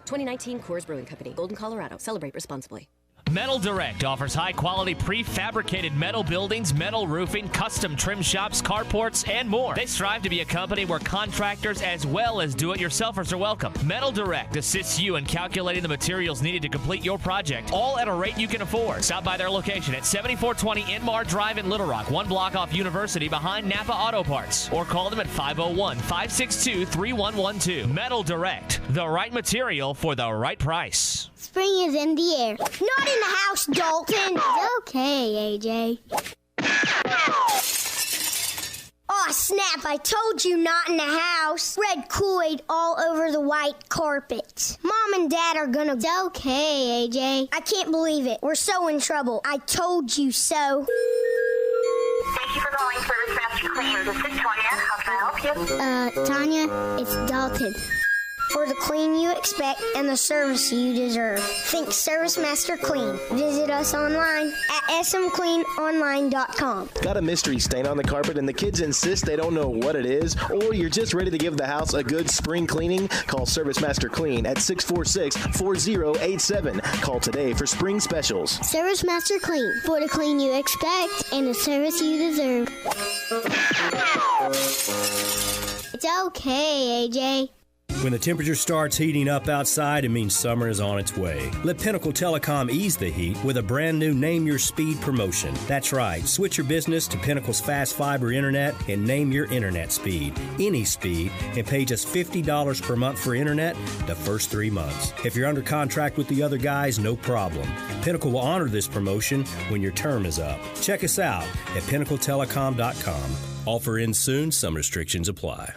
2019 Coors Brewing Company, Golden, Colorado. Celebrate responsibly. Metal Direct offers high-quality prefabricated metal buildings, metal roofing, custom trim shops, carports, and more. They strive to be a company where contractors as well as do-it-yourselfers are welcome. Metal Direct assists you in calculating the materials needed to complete your project, all at a rate you can afford. Stop by their location at 7420 Inmar Drive in Little Rock, 1 block off University behind Napa Auto Parts, or call them at 501-562-3112. Metal Direct, the right material for the right price. Spring is in the air. Not in the house, Dalton. Okay, AJ. Aw, snap, I told you not in the house. Red Kool-Aid all over the white carpet. Mom and Dad are gonna... Okay, AJ. I can't believe it. We're so in trouble. I told you so. Thank you for calling Service Master Clean. This is Tanya. How can I help you? Tanya, it's Dalton. For the clean you expect and the service you deserve. Think Service Master Clean. Visit us online at smcleanonline.com. Got a mystery stain on the carpet and the kids insist they don't know what it is? Or you're just ready to give the house a good spring cleaning? Call Service Master Clean at 646-4087. Call today for spring specials. Service Master Clean. For the clean you expect and the service you deserve. It's okay, AJ. When the temperature starts heating up outside, it means summer is on its way. Let Pinnacle Telecom ease the heat with a brand new Name Your Speed promotion. That's right. Switch your business to Pinnacle's fast fiber internet and name your internet speed. Any speed, and pay just $50 per month for internet the first 3 months. If you're under contract with the other guys, no problem. Pinnacle will honor this promotion when your term is up. Check us out at pinnacletelecom.com. Offer ends soon. Some restrictions apply.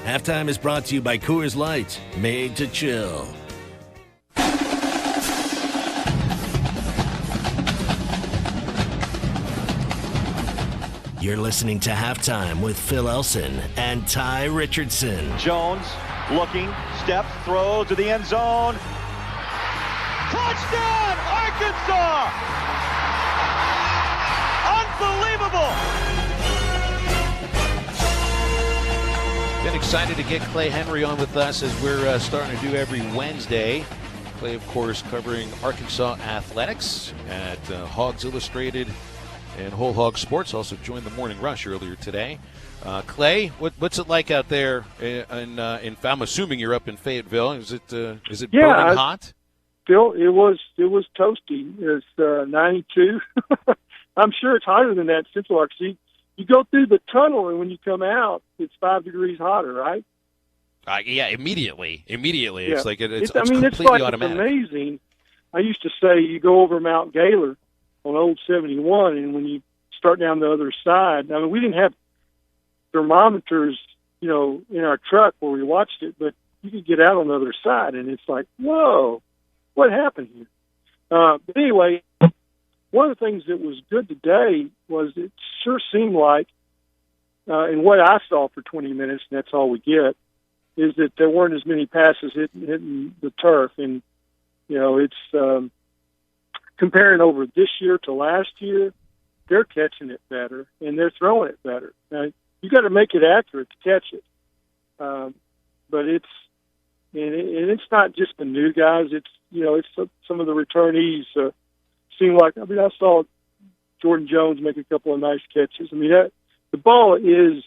Halftime is brought to you by Coors Light, made to chill. You're listening to Halftime with Phil Elson and Tye Richardson. Jones looking, steps, throws to the end zone. Touchdown, Arkansas! Unbelievable! Been excited to get Clay Henry on with us as we're starting to do every Wednesday. Clay, of course, covering Arkansas athletics at Hogs Illustrated and Whole Hog Sports. Also joined the Morning Rush earlier today. Clay, what's it like out there? I'm assuming you're up in Fayetteville. Is it burning hot? Phil, it was toasty. It's 92. I'm sure it's hotter than that in Central Arkansas. You go through the tunnel, and when you come out, it's 5 degrees hotter, right? Yeah, immediately. Yeah. It's like it's completely automatic. It's amazing. I used to say you go over Mount Gaylor on Old 71, and when you start down the other side, I mean, we didn't have thermometers, in our truck where we watched it, but you could get out on the other side, and it's like, whoa, what happened here? But anyway, one of the things that was good today was it sure seemed like, and what I saw for 20 minutes, and that's all we get, is that there weren't as many passes hitting the turf. And, it's comparing over this year to last year, they're catching it better, and they're throwing it better. Now, you got to make it accurate to catch it. But it's not just the new guys. It's some of the returnees seem like, I saw Jordan Jones make a couple of nice catches. The ball is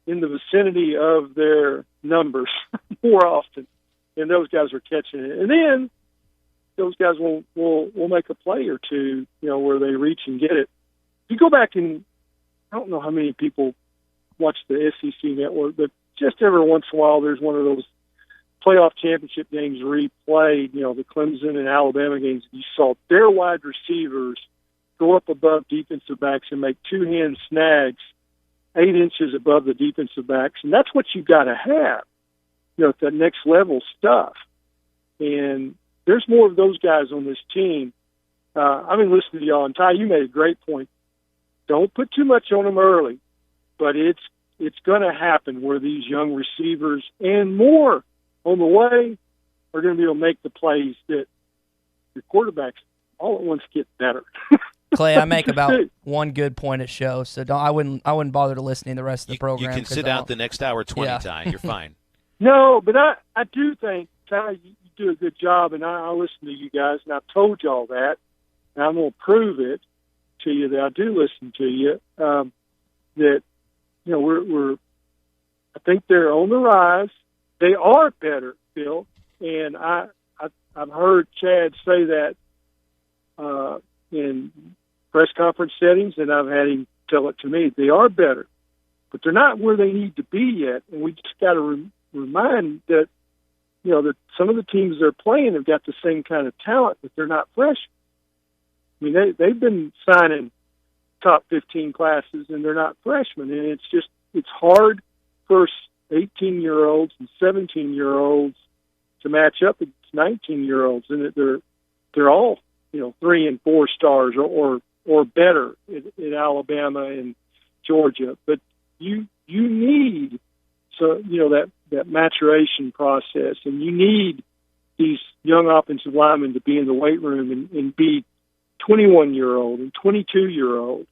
in the vicinity of their numbers more often, and those guys are catching it. And then those guys will make a play or two, where they reach and get it. If you go back and I don't know how many people watch the SEC network, but just every once in a while there's one of those playoff championship games replayed, the Clemson and Alabama games. You saw their wide receivers go up above defensive backs and make two-hand snags 8 inches above the defensive backs. And that's what you got to have, that next level stuff. And there's more of those guys on this team. I've been listening to y'all, and Ty, you made a great point. Don't put too much on them early. but it's going to happen where these young receivers and more on the way are going to be able to make the plays that your quarterbacks all at once get better. Clay, I make about one good point a show, so I wouldn't bother to listen to the rest of the program. You can sit out the next hour 20, Tye. You're fine. No, but I do think, Tye, you do a good job, and I listen to you guys, and I've told you all that, and I'm going to prove it to you that I do listen to you, that, we're I think they're on the rise. They are better, Phil, and I've heard Chad say that in press conference settings, and I've had him tell it to me. They are better, but they're not where they need to be yet, and we just got to remind that, that some of the teams they're playing have got the same kind of talent, but they're not fresh. I mean, they've been signing top 15 classes, and they're not freshmen, and it's hard for 18-year-olds and 17-year-olds to match up against 19-year-olds, and they're all 3 and 4 stars or better in Alabama and Georgia. But you need that maturation process, and you need these young offensive linemen to be in the weight room and be 21-year-old and 22-year-old.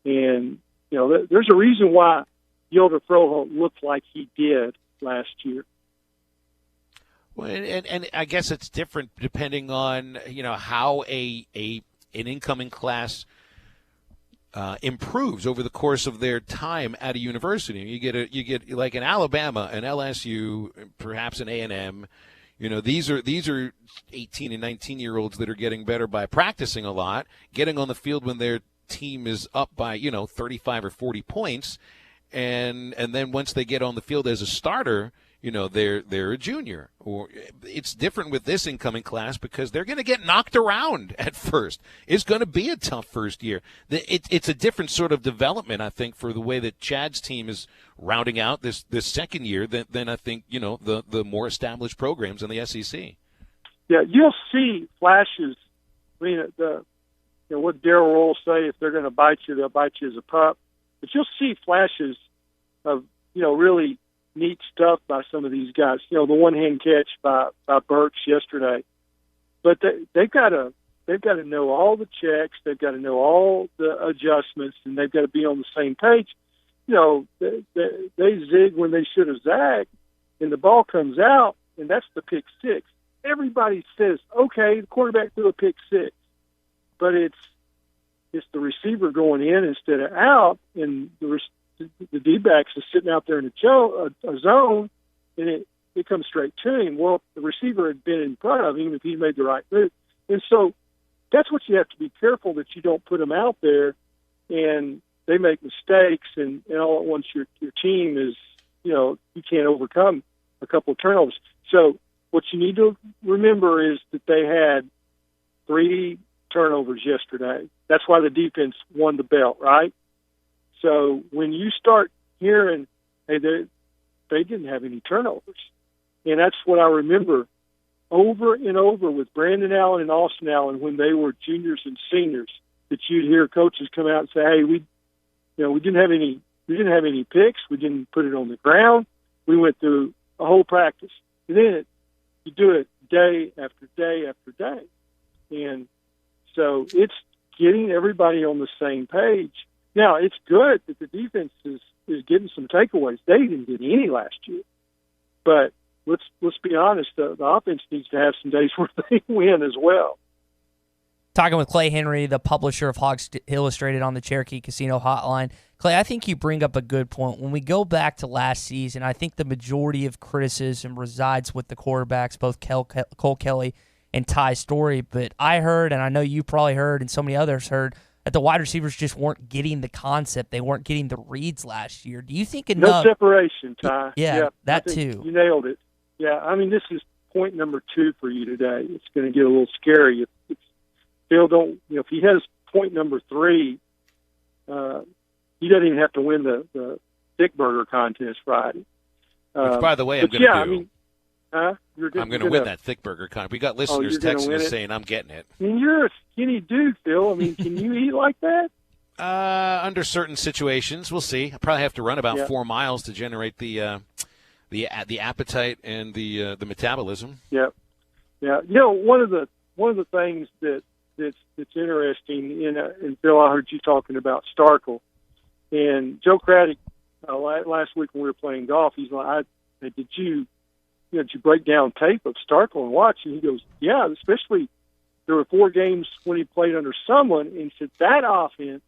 And there's a reason why Yoder Froholt looked like he did last year. Well, and I guess it's different depending on how an incoming class improves over the course of their time at a university. You get like an Alabama, an LSU, perhaps an A&M. These are 18 and 19-year-olds that are getting better by practicing a lot, getting on the field when their team is up by 35 or 40 points, and then once they get on the field as a starter, they're a junior. Or it's different with this incoming class because they're going to get knocked around at first. It's going to be a tough first year. It's a different sort of development, I think, for the way that Chad's team is rounding out this second year than I think the more established programs in the SEC. Yeah, you'll see flashes. I mean, what Darryl will say, if they're going to bite you, they'll bite you as a pup. But you'll see flashes of really neat stuff by some of these guys. The one-hand catch by Burks yesterday. But they've got to know all the checks. They've got to know all the adjustments, and they've got to be on the same page. They zig when they should have zagged, and the ball comes out, and that's the pick six. Everybody says, okay, the quarterback threw a pick six, but it's the receiver going in instead of out, and the D-backs is sitting out there in a zone, and it comes straight to him. Well, the receiver had been in front of him if he made the right move. And so that's what you have to be careful that you don't put them out there and they make mistakes, and all at once your team is, you can't overcome a couple of turnovers. So what you need to remember is that they had 3 turnovers yesterday. That's why the defense won the belt, right? So when you start hearing, hey, they didn't have any turnovers, and that's what I remember over and over with Brandon Allen and Austin Allen when they were juniors and seniors, that you'd hear coaches come out and say, hey, we didn't have any picks, we didn't put it on the ground, we went through a whole practice, and then you do it day after day after day, and so it's getting everybody on the same page. Now, it's good that the defense is getting some takeaways. They didn't get any last year. But let's be honest, the offense needs to have some days where they win as well. Talking with Clay Henry, the publisher of Hogs Illustrated on the Cherokee Casino Hotline. Clay, I think you bring up a good point. When we go back to last season, I think the majority of criticism resides with the quarterbacks, both Cole Kelly and Tye Story. But I heard, and I know you probably heard, and so many others heard, that the wide receivers just weren't getting the concept. They weren't getting the reads last year. Do you think enough? No separation, Tye. Yeah, that too. You nailed it. Yeah, I mean, this is point number 2 for you today. It's going to get a little scary. If Phil if he has point number 3, he doesn't even have to win the Thick Burger contest Friday. Which, by the way, I'm going to do. I mean, I'm going to win that Thick Burger contest. We got listeners texting us saying I'm getting it. I mean, you're a skinny dude, Phil. I mean, can you eat like that? Under certain situations, we'll see. I probably have to run about 4 miles to generate the appetite and the metabolism. Yeah. One of the things that's interesting, and Phil, I heard you talking about Starkle, and Joe Craddock last week when we were playing golf, he's like, "Did you break down tape of Starkle and watch?" And he goes, "Yeah, especially there were 4 games when he played under someone," and said that offense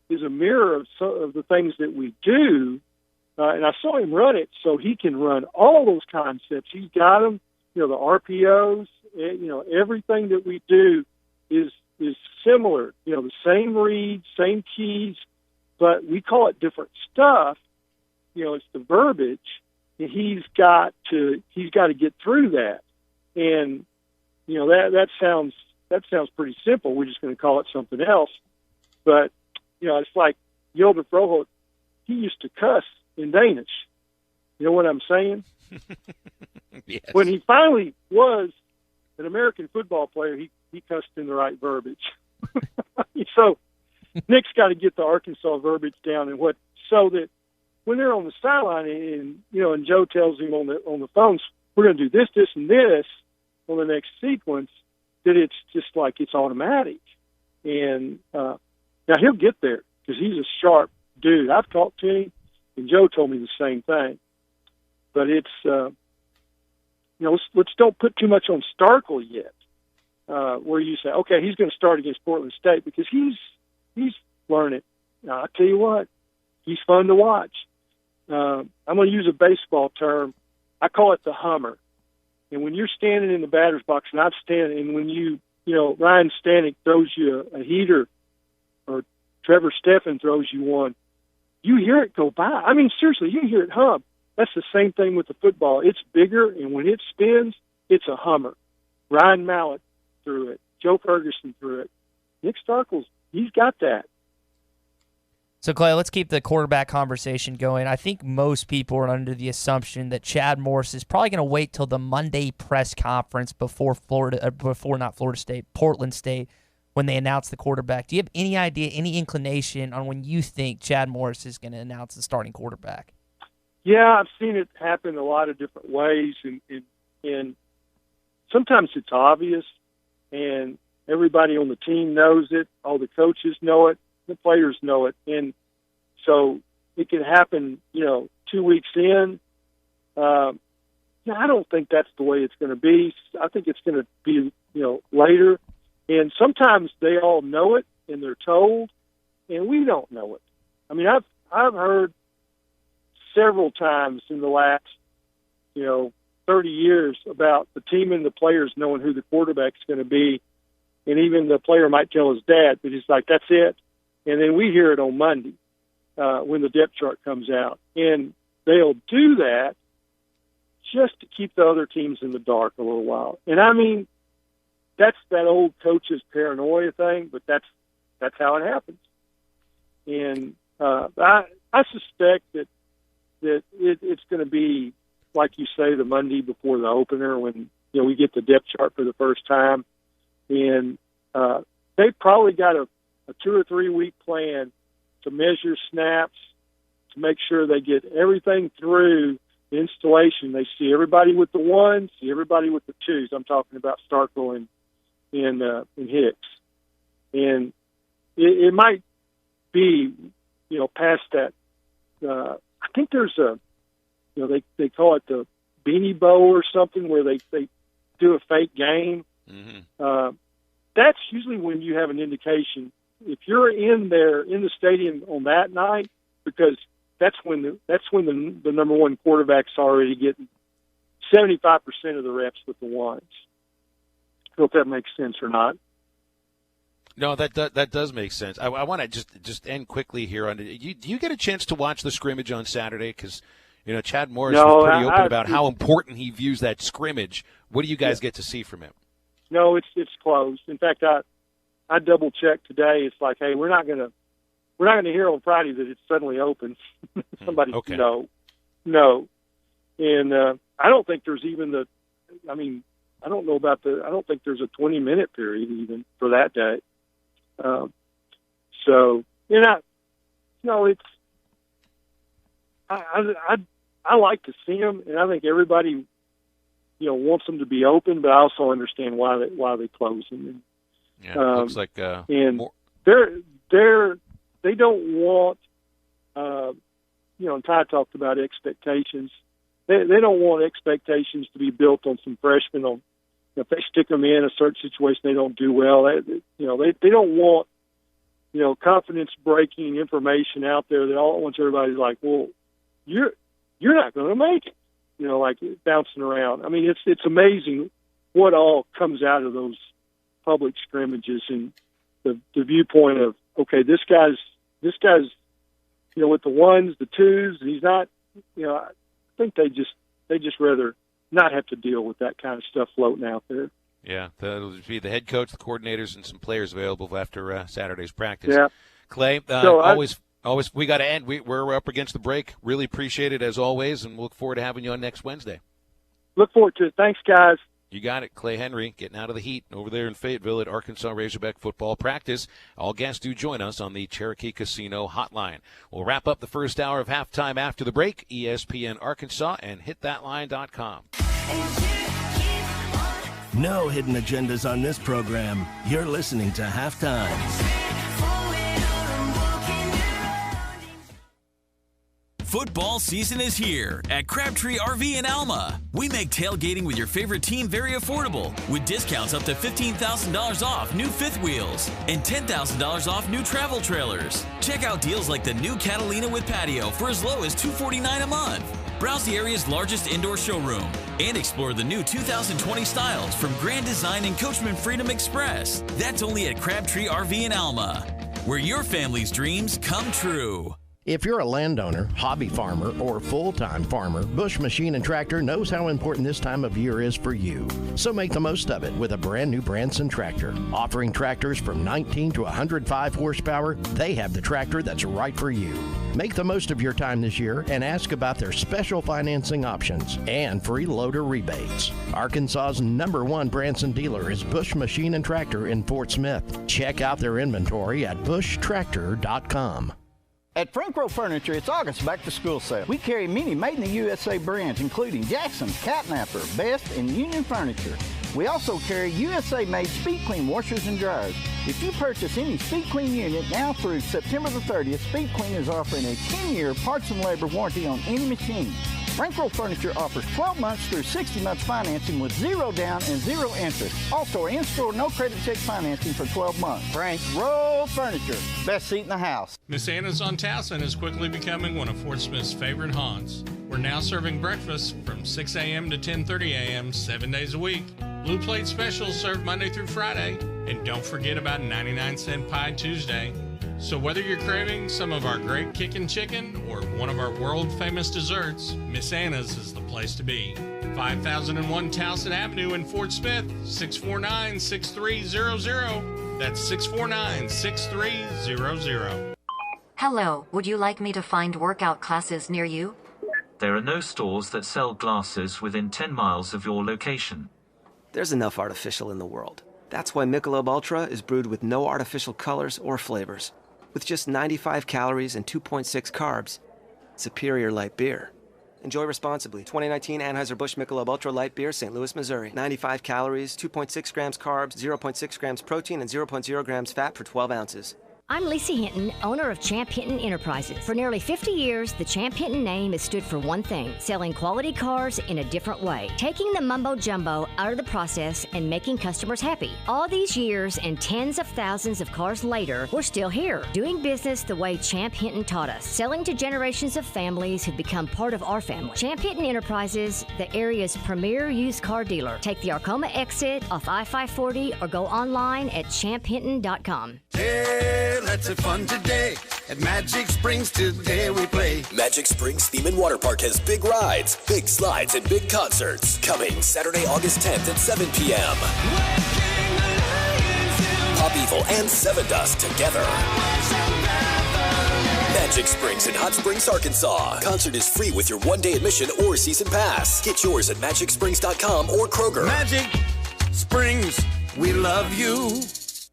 is a mirror of some of the things that we do. And I saw him run it, so he can run all those concepts. He's got them, the RPOs, everything that we do is similar. The same reads, same keys, but we call it different stuff. It's the verbiage, and he's got to get through that. And that sounds pretty simple. We're just going to call it something else, but it's like Gilbert Froholt. He used to cuss in Danish. You know what I'm saying? Yes. When he finally was an American football player, he cussed in the right verbiage. So Nick's got to get the Arkansas verbiage down, and so that when they're on the sideline and Joe tells him on the phones, we're going to do this, this, and this on the next sequence, that it's just like it's automatic. And now he'll get there because he's a sharp dude. I've talked to him, and Joe told me the same thing. But it's let's don't put too much on Starkle yet, where you say, okay, he's going to start against Portland State because he's learning. Now, I tell you what, he's fun to watch. I'm going to use a baseball term. I call it the Hummer. And when you're standing in the batter's box, and I'm standing, and when Ryan Stanek throws you a heater, or Trevor Steffen throws you one, you hear it go by. I mean, seriously, you hear it hum. That's the same thing with the football. It's bigger, and when it spins, it's a Hummer. Ryan Mallett threw it. Joe Ferguson threw it. Nick Starkle's, he's got that. So, Clay, let's keep the quarterback conversation going. I think most people are under the assumption that Chad Morris is probably going to wait till the Monday press conference before Portland State, when they announce the quarterback. Do you have any idea, any inclination on when you think Chad Morris is going to announce the starting quarterback? Yeah, I've seen it happen a lot of different ways, and sometimes it's obvious, and everybody on the team knows it. All the coaches know it. The players know it. And so it can happen, 2 weeks in. I don't think that's the way it's going to be. I think it's going to be, later. And sometimes they all know it and they're told, and we don't know it. I mean, I've heard several times in the last, 30 years about the team and the players knowing who the quarterback's going to be. And even the player might tell his dad, but he's like, that's it. And then we hear it on Monday when the depth chart comes out. And they'll do that just to keep the other teams in the dark a little while. And, I mean, that's that old coach's paranoia thing, but that's how it happens. And I suspect that it's going to be, like you say, the Monday before the opener when we get the depth chart for the first time. And they've probably got a 2 or 3 week plan to measure snaps, to make sure they get everything through the installation. They see everybody with the ones, see everybody with the twos. I'm talking about Starkle and Hicks. And it might be, past that. I think there's they call it the Beanie Bowl or something where they do a fake game. Mm-hmm. That's usually when you have an indication. If you're in there in the stadium on that night, because that's when the number one quarterback's already getting 75% of the reps with the ones. I hope that makes sense or not. No, that does make sense. I want to just end quickly here on it. Do you get a chance to watch the scrimmage on Saturday? Because Chad Morris was pretty open about how important he views that scrimmage. What do you guys get to see from him? No, it's closed. In fact, I double checked today. It's like, hey, we're not gonna hear on Friday that it's suddenly open. Somebody, okay. No, and I don't think there's even I don't think there's a 20-minute period even for that day. So it's I like to see them, and I think everybody, wants them to be open, but I also understand why they close them. Yeah, looks like and they don't want, and Tye talked about expectations. They don't want expectations to be built on some freshmen. If they stick them in a certain situation, they don't do well. They don't want, confidence breaking information out there that all at once everybody's like, well, you're not going to make it. Like bouncing around. I mean, it's amazing what all comes out of those public scrimmages and the viewpoint of, okay, this guy's with the ones, the twos, and he's not. I think they just rather not have to deal with that kind of stuff floating out there. Yeah, that'll be the head coach, the coordinators, and some players available after Saturday's practice. Yeah, Clay, always, we got to end. We're up against the break. Really appreciate it as always, and look forward to having you on next Wednesday. Look forward to it. Thanks, guys. You got it. Clay Henry getting out of the heat over there in Fayetteville at Arkansas Razorback football practice. All guests do join us on the Cherokee Casino hotline. We'll wrap up the first hour of halftime after the break. ESPN Arkansas and hitthatline.com. No hidden agendas on this program. You're listening to Halftime. Football season is here at Crabtree RV in Alma. We make tailgating with your favorite team very affordable, with discounts up to $15,000 off new fifth wheels and $10,000 off new travel trailers. Check out deals like the new Catalina with patio for as low as $249 a month. Browse the area's largest indoor showroom and explore the new 2020 styles from Grand Design and Coachman Freedom Express. That's only at Crabtree RV in Alma, where your family's dreams come true. If you're a landowner, hobby farmer, or full-time farmer, Bush Machine and Tractor knows how important this time of year is for you. So make the most of it with a brand new Branson tractor. Offering tractors from 19 to 105 horsepower, they have the tractor that's right for you. Make the most of your time this year and ask about their special financing options and free loader rebates. Arkansas's #1 Branson dealer is Bush Machine and Tractor in Fort Smith. Check out their inventory at bushtractor.com. At Frank Rowe Furniture, it's August back-to-school sale. We carry many made-in-the-USA brands, including Jackson, Catnapper, Best, and Union Furniture. We also carry USA-made Speed Clean washers and dryers. If you purchase any Speed Clean unit now through September the 30th, Speed Clean is offering a 10-year parts and labor warranty on any machine. Frank Rowe Furniture offers 12 months through 60 months financing with 0 down and 0 interest. Also, in-store no credit check financing for 12 months. Frank Rowe Furniture, best seat in the house. Miss Anna's on Towson is quickly becoming one of Fort Smith's favorite haunts. We're now serving breakfast from 6 a.m. to 10:30 a.m. 7 days a week. Blue Plate specials served Monday through Friday. And don't forget about 99-cent Pie Tuesday. So whether you're craving some of our great kickin' chicken or one of our world-famous desserts, Miss Anna's is the place to be. 5001 Towson Avenue in Fort Smith, 649-6300. That's 649-6300. Hello, would you like me to find workout classes near you? There are no stores that sell glasses within 10 miles of your location. There's enough artificial in the world. That's why Michelob Ultra is brewed with no artificial colors or flavors. With just 95 calories and 2.6 carbs, superior light beer. Enjoy responsibly. 2019 Anheuser-Busch Michelob Ultra Light Beer, St. Louis, Missouri. 95 calories, 2.6 grams carbs, 0.6 grams protein, and 0.0 grams fat for 12 ounces. I'm Lisa Hinton, owner of Champ Hinton Enterprises. For nearly 50 years, the Champ Hinton name has stood for one thing: selling quality cars in a different way. Taking the mumbo jumbo out of the process and making customers happy. All these years and tens of thousands of cars later, we're still here, doing business the way Champ Hinton taught us. Selling to generations of families who've become part of our family. Champ Hinton Enterprises, the area's premier used car dealer. Take the Arcoma exit off I-540 or go online at champhinton.com. Yeah, let's have fun today. At Magic Springs today we play. Magic Springs Theme and Water Park has big rides, big slides, and big concerts. Coming Saturday, August 10th at 7 p.m. Pop Evil and Seven Dust together. Magic Springs in Hot Springs, Arkansas. Concert is free with your one-day admission or season pass. Get yours at magicsprings.com or Kroger. Magic Springs, we love you.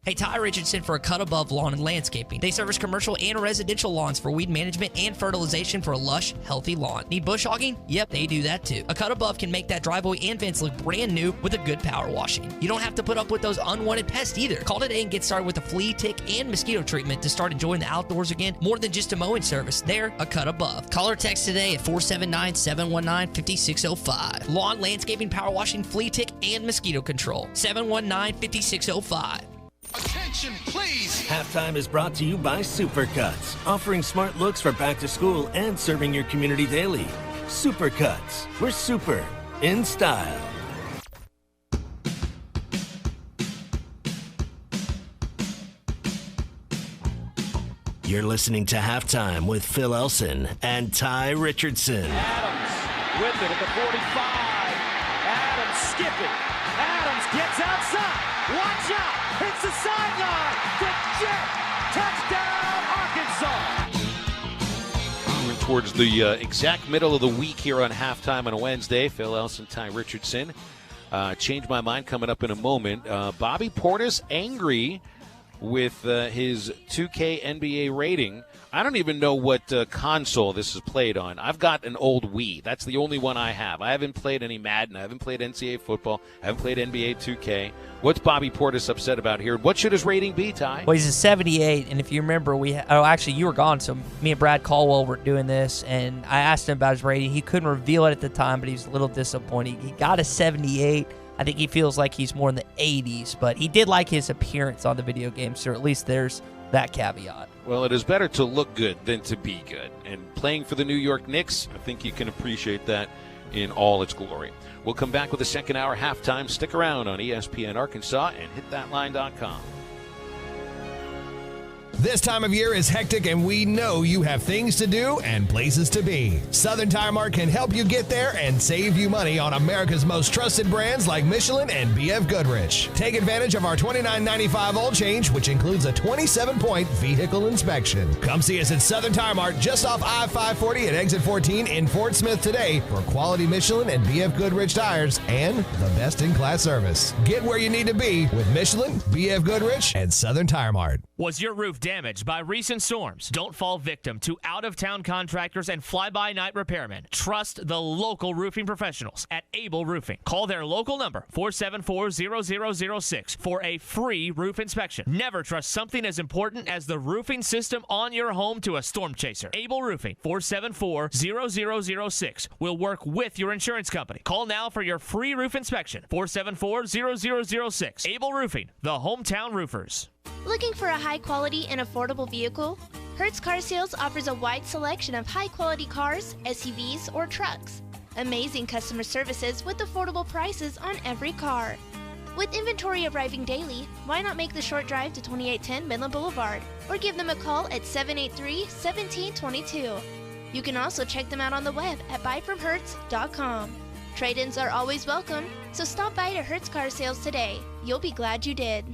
Hey, Tye Richardson for A Cut Above Lawn and Landscaping. They service commercial and residential lawns for weed management and fertilization for a lush, healthy lawn. Need bush hogging? Yep, they do that too. A Cut Above can make that driveway and fence look brand new with a good power washing. You don't have to put up with those unwanted pests either. Call today and get started with a flea, tick, and mosquito treatment to start enjoying the outdoors again. More than just a mowing service. They're A Cut Above. Call or text today at 479-719-5605. Lawn, landscaping, power washing, flea, tick, and mosquito control. 719-5605. Attention, please. Halftime is brought to you by Supercuts, offering smart looks for back to school and serving your community daily. Supercuts, we're super in style. You're listening to Halftime with Phil Elson and Tye Richardson. Adams with it at the 45. Adams skipping. Adams gets outside. Watch out. Hits the sideline. To Jet. Touchdown, Arkansas. We're towards the exact middle of the week here on Halftime on a Wednesday. Phil Elson, Tye Richardson. Change my mind coming up in a moment. Bobby Portis angry with his 2K NBA rating. I don't even know what console this is played on. I've got an old Wii. That's the only one I have. I haven't played any Madden. I haven't played NCAA football. I haven't played NBA 2K. What's Bobby Portis upset about here? What should his rating be, Ty? Well, he's a 78, and if you remember, actually, you were gone, so me and Brad Caldwell were doing this, and I asked him about his rating. He couldn't reveal it at the time, but he was a little disappointed. He got a 78. I think he feels like he's more in the 80s, but he did like his appearance on the video game, so at least there's that caveat. Well, it is better to look good than to be good. And playing for the New York Knicks, I think you can appreciate that in all its glory. We'll come back with a second hour halftime. Stick around on ESPN Arkansas and hitthatline.com. This time of year is hectic, and we know you have things to do and places to be. Southern Tire Mart can help you get there and save you money on America's most trusted brands like Michelin and BF Goodrich. Take advantage of our $29.95 oil change, which includes a 27-point vehicle inspection. Come see us at Southern Tire Mart just off I-540 at exit 14 in Fort Smith today for quality Michelin and BF Goodrich tires and the best-in-class service. Get where you need to be with Michelin, BF Goodrich, and Southern Tire Mart. Was your roof damaged by recent storms? Don't fall victim to out-of-town contractors and fly-by-night repairmen. Trust the local roofing professionals at Able Roofing. Call their local number, 474-0006, for a free roof inspection. Never trust something as important as the roofing system on your home to a storm chaser. Able Roofing, 474-0006, will work with your insurance company. Call now for your free roof inspection, 474-0006. Able Roofing, the hometown roofers. Looking for a high-quality and affordable vehicle? Hertz Car Sales offers a wide selection of high-quality cars, SUVs, or trucks. Amazing customer services with affordable prices on every car. With inventory arriving daily, why not make the short drive to 2810 Midland Boulevard or give them a call at 783-1722. You can also check them out on the web at buyfromhertz.com. Trade-ins are always welcome, so stop by to Hertz Car Sales today. You'll be glad you did.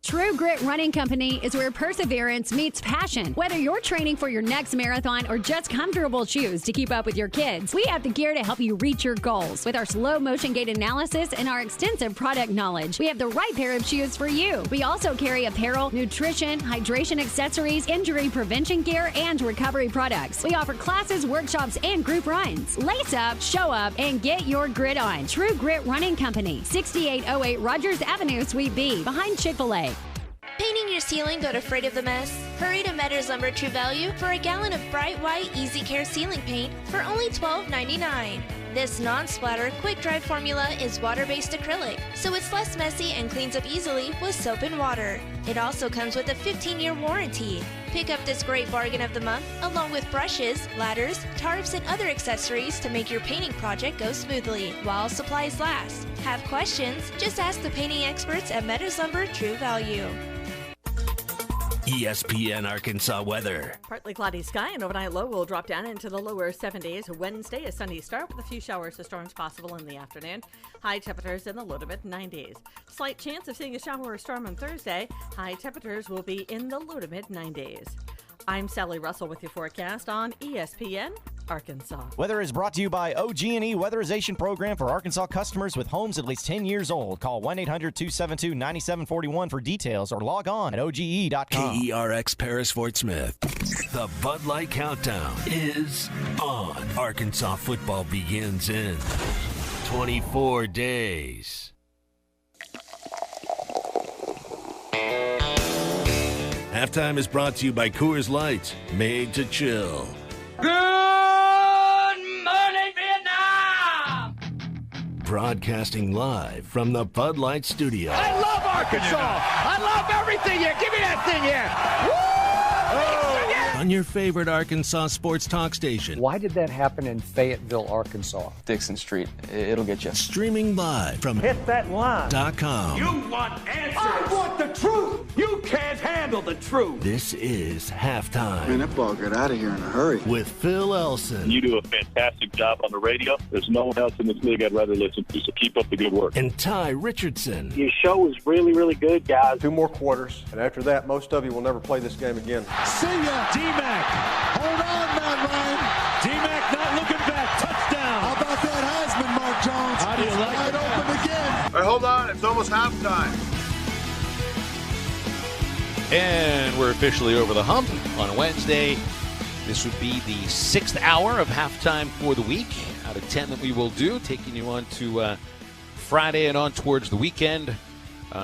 True Grit Running Company is where perseverance meets passion. Whether you're training for your next marathon or just comfortable shoes to keep up with your kids, we have the gear to help you reach your goals. With our slow motion gait analysis and our extensive product knowledge, we have the right pair of shoes for you. We also carry apparel, nutrition, hydration accessories, injury prevention gear, and recovery products. We offer classes, workshops, and group runs. Lace up, show up, and get your grit on. True Grit Running Company, 6808 Rogers Avenue, Suite B, behind Chick-fil-A. Painting your ceiling but afraid of the mess? Hurry to Metters Lumber True Value for a gallon of bright white Easy Care ceiling paint for only $12.99. This non-splatter, quick-dry formula is water-based acrylic, so it's less messy and cleans up easily with soap and water. It also comes with a 15-year warranty. Pick up this great bargain of the month, along with brushes, ladders, tarps, and other accessories to make your painting project go smoothly while supplies last. Have questions? Just ask the painting experts at Metters Lumber True Value. ESPN Arkansas weather. Partly cloudy sky, and overnight low will drop down into the lower 70s. Wednesday, a sunny start with a few showers or storms possible in the afternoon. High temperatures in the low to mid 90s. Slight chance of seeing a shower or storm on Thursday. High temperatures will be in the low to mid 90s. I'm Sally Russell with your forecast on ESPN Arkansas. Weather is brought to you by OG&E Weatherization Program for Arkansas customers with homes at least 10 years old. Call 1-800-272-9741 for details or log on at OGE.com. KERX Paris Fort Smith. The Bud Light Countdown is on. Arkansas football begins in 24 days. Halftime is brought to you by Coors Light, made to chill. Good morning, Vietnam! Broadcasting live from the Bud Light Studio. I love Arkansas! I love everything here! Give me that thing here! Woo! On your favorite Arkansas sports talk station. Why did that happen in Fayetteville, Arkansas? Dixon Street. It'll get you. Streaming live from Hit that line. .com. You want answers! I want the truth! You can't handle the truth! This is Halftime. Man, that ball got out of here in a hurry. With Phil Elson. You do a fantastic job on the radio. There's no one else in this league I'd rather listen to, so keep up the good work. And Tye Richardson. Your show is really, really good, guys. 2 more quarters, and after that, most of you will never play this game again. See ya, D-Mac. Hold on, Matt Ryan. D-Mac not looking back. Touchdown. How about that Heisman, Mark Jones? How do you like wide that? Open again. All right, hold on. It's almost halftime. And we're officially over the hump on a Wednesday. This would be the 6th hour of halftime for the week out of 10 that we will do, taking you on to Friday and on towards the weekend.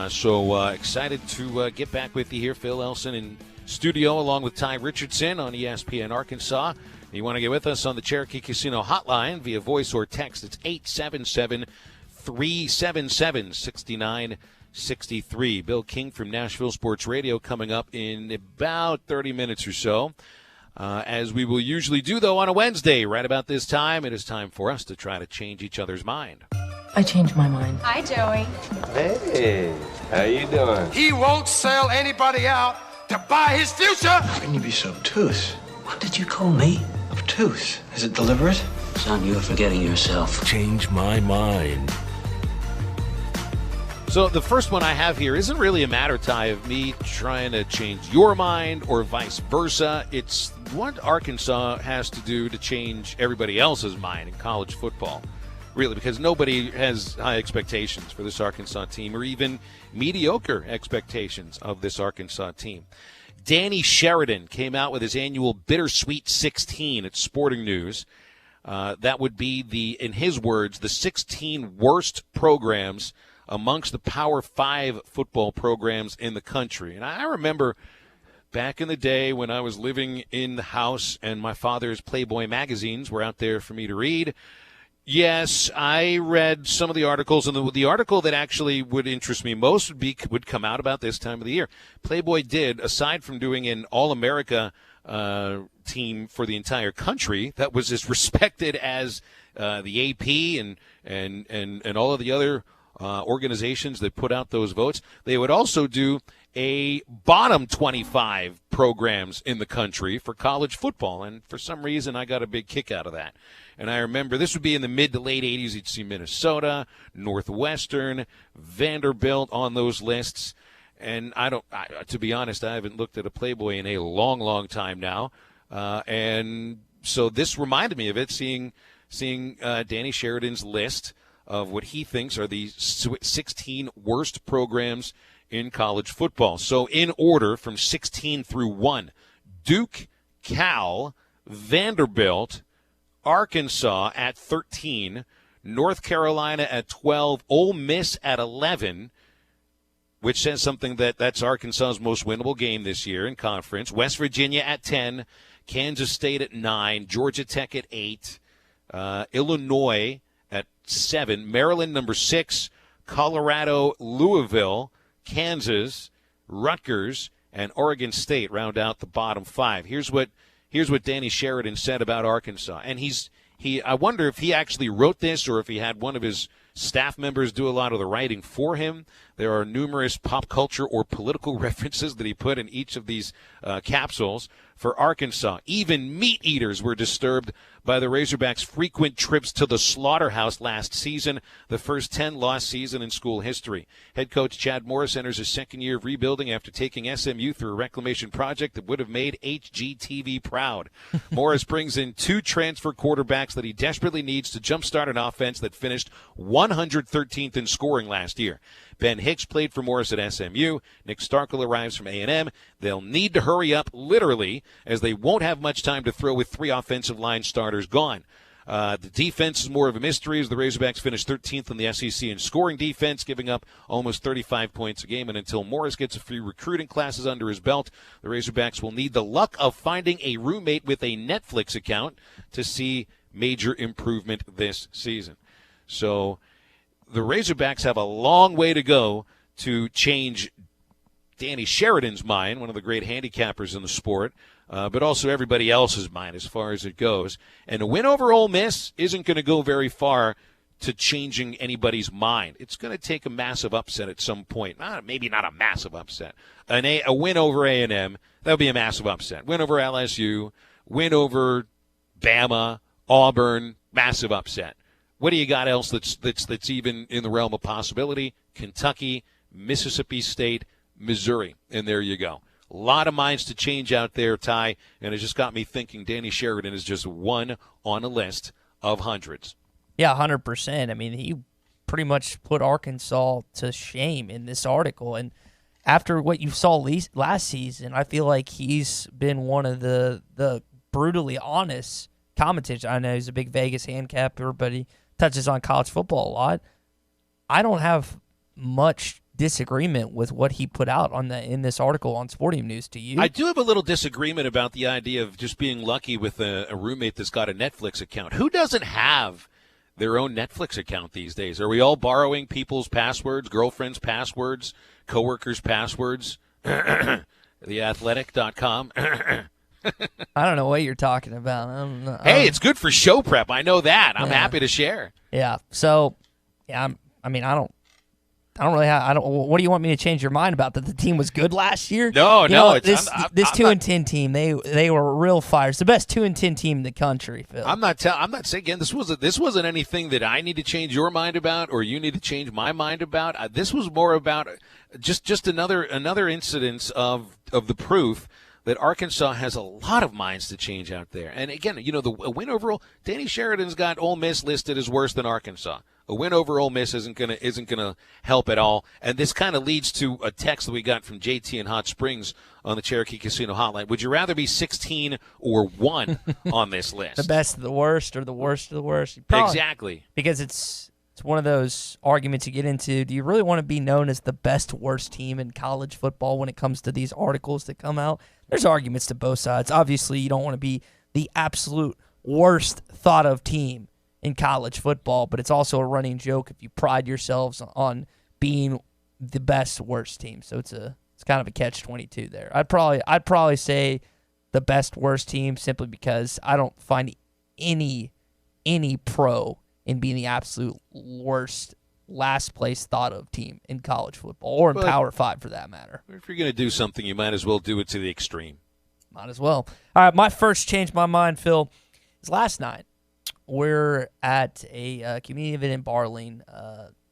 So excited to get back with you here, Phil Elson in studio, along with Tye Richardson on ESPN Arkansas. You want to get with us on the Cherokee Casino hotline via voice or text. It's 877-377-6963. Bill King from Nashville Sports Radio coming up in about 30 minutes or so. As we will usually do, though, on a Wednesday, right about this time, it is time for us to try to change each other's mind. I changed my mind. Hi, Joey. Hey, how you doing? He won't sell anybody out to buy his future. How can you be so obtuse? What did you call me? Obtuse? Is it deliberate? Son, you're forgetting yourself. Change my mind. So the first one I have here isn't really a matter, Tye, of me trying to change your mind or vice versa. It's what Arkansas has to do to change everybody else's mind in college football. Really, because nobody has high expectations for this Arkansas team or even mediocre expectations of this Arkansas team. Danny Sheridan came out with his annual Bittersweet 16 at Sporting News. That would be, in his words, the 16 worst programs amongst the Power 5 football programs in the country. And I remember back in the day when I was living in the house and my father's Playboy magazines were out there for me to read. Yes, I read some of the articles, and the article that actually would interest me most would come out about this time of the year. Playboy did, aside from doing an All-America team for the entire country that was as respected as the AP and all of the other organizations that put out those votes, they would also do a bottom 25 programs in the country for college football, and for some reason I got a big kick out of that. And I remember this would be in the mid to late 80s. You'd see Minnesota, Northwestern, Vanderbilt on those lists. And to be honest, I haven't looked at a Playboy in a long, long time now. And so this reminded me of it, seeing Danny Sheridan's list of what he thinks are the 16 worst programs in college football. So in order from 16 through 1, Duke, Cal, Vanderbilt, Arkansas at 13, North Carolina at 12, Ole Miss at 11, which says something that's Arkansas's most winnable game this year in conference, West Virginia at 10, Kansas State at 9, Georgia Tech at 8, Illinois at 7, Maryland number 6, Colorado, Louisville, Kansas, Rutgers, and Oregon State round out the bottom 5. Here's what Danny Sheridan said about Arkansas. And I wonder if he actually wrote this or if he had one of his staff members do a lot of the writing for him. There are numerous pop culture or political references that he put in each of these capsules for Arkansas. Even meat eaters were disturbed by the Razorbacks' frequent trips to the slaughterhouse last season, the first 10-loss season in school history. Head coach Chad Morris enters his second year of rebuilding after taking SMU through a reclamation project that would have made HGTV proud. Morris brings in 2 transfer quarterbacks that he desperately needs to jumpstart an offense that finished 113th in scoring last year. Ben Hicks played for Morris at SMU. Nick Starkel arrives from A&M. They'll need to hurry up, literally, as they won't have much time to throw with 3 offensive line starters gone. The defense is more of a mystery as the Razorbacks finished 13th in the SEC in scoring defense, giving up almost 35 points a game. And until Morris gets a few recruiting classes under his belt, the Razorbacks will need the luck of finding a roommate with a Netflix account to see major improvement this season. So the Razorbacks have a long way to go to change Danny Sheridan's mind, one of the great handicappers in the sport, but also everybody else's mind as far as it goes. And a win over Ole Miss isn't going to go very far to changing anybody's mind. It's going to take a massive upset at some point. Maybe not a massive upset. A win over A&M, that would be a massive upset. Win over LSU, win over Bama, Auburn, massive upset. What do you got else that's even in the realm of possibility? Kentucky, Mississippi State, Missouri, and there you go. A lot of minds to change out there, Ty, and it just got me thinking Danny Sheridan is just one on a list of hundreds. Yeah, 100%. I mean, he pretty much put Arkansas to shame in this article, and after what you saw last season, I feel like he's been one of the brutally honest commentators. I know he's a big Vegas handicapper, but he touches on college football a lot. I don't have much disagreement with what he put out in this article on Sporting News. Do you? I do have a little disagreement about the idea of just being lucky with a roommate that's got a Netflix account. Who doesn't have their own Netflix account these days? Are we all borrowing people's passwords, girlfriends' passwords, coworkers' passwords? TheAthletic.com. I don't know what you're talking about. Hey, it's good for show prep. I know that. I'm happy to share. Yeah. So, yeah. I mean, I don't really have. What do you want me to change your mind about? That the team was good last year? No. This 2-10 team, they were real fires. The best 2-10 team in the country, Phil. I'm not saying again. This wasn't anything that I need to change your mind about, or you need to change my mind about. This was more about just another incidence of the proof that Arkansas has a lot of minds to change out there. And again, the win overall, Danny Sheridan's got Ole Miss listed as worse than Arkansas. A win over Ole Miss isn't gonna help at all. And this kind of leads to a text that we got from JT in Hot Springs on the Cherokee Casino Hotline. Would you rather be 16 or 1 on this list? The best of the worst, or the worst of the worst? Exactly. Because it's one of those arguments you get into. Do you really want to be known as the best worst team in college football when it comes to these articles that come out? There's arguments to both sides. Obviously, you don't want to be the absolute worst thought of team in college football, but it's also a running joke if you pride yourselves on being the best worst team. So it's kind of a catch-22 there. I'd probably say the best worst team simply because I don't find any pro in being the absolute worst last place thought of team in college football, or in Power 5 for that matter. If you're going to do something, you might as well do it to the extreme. Might as well. All right, my first change my mind, Phil, is last night. We're at a community event in Barling.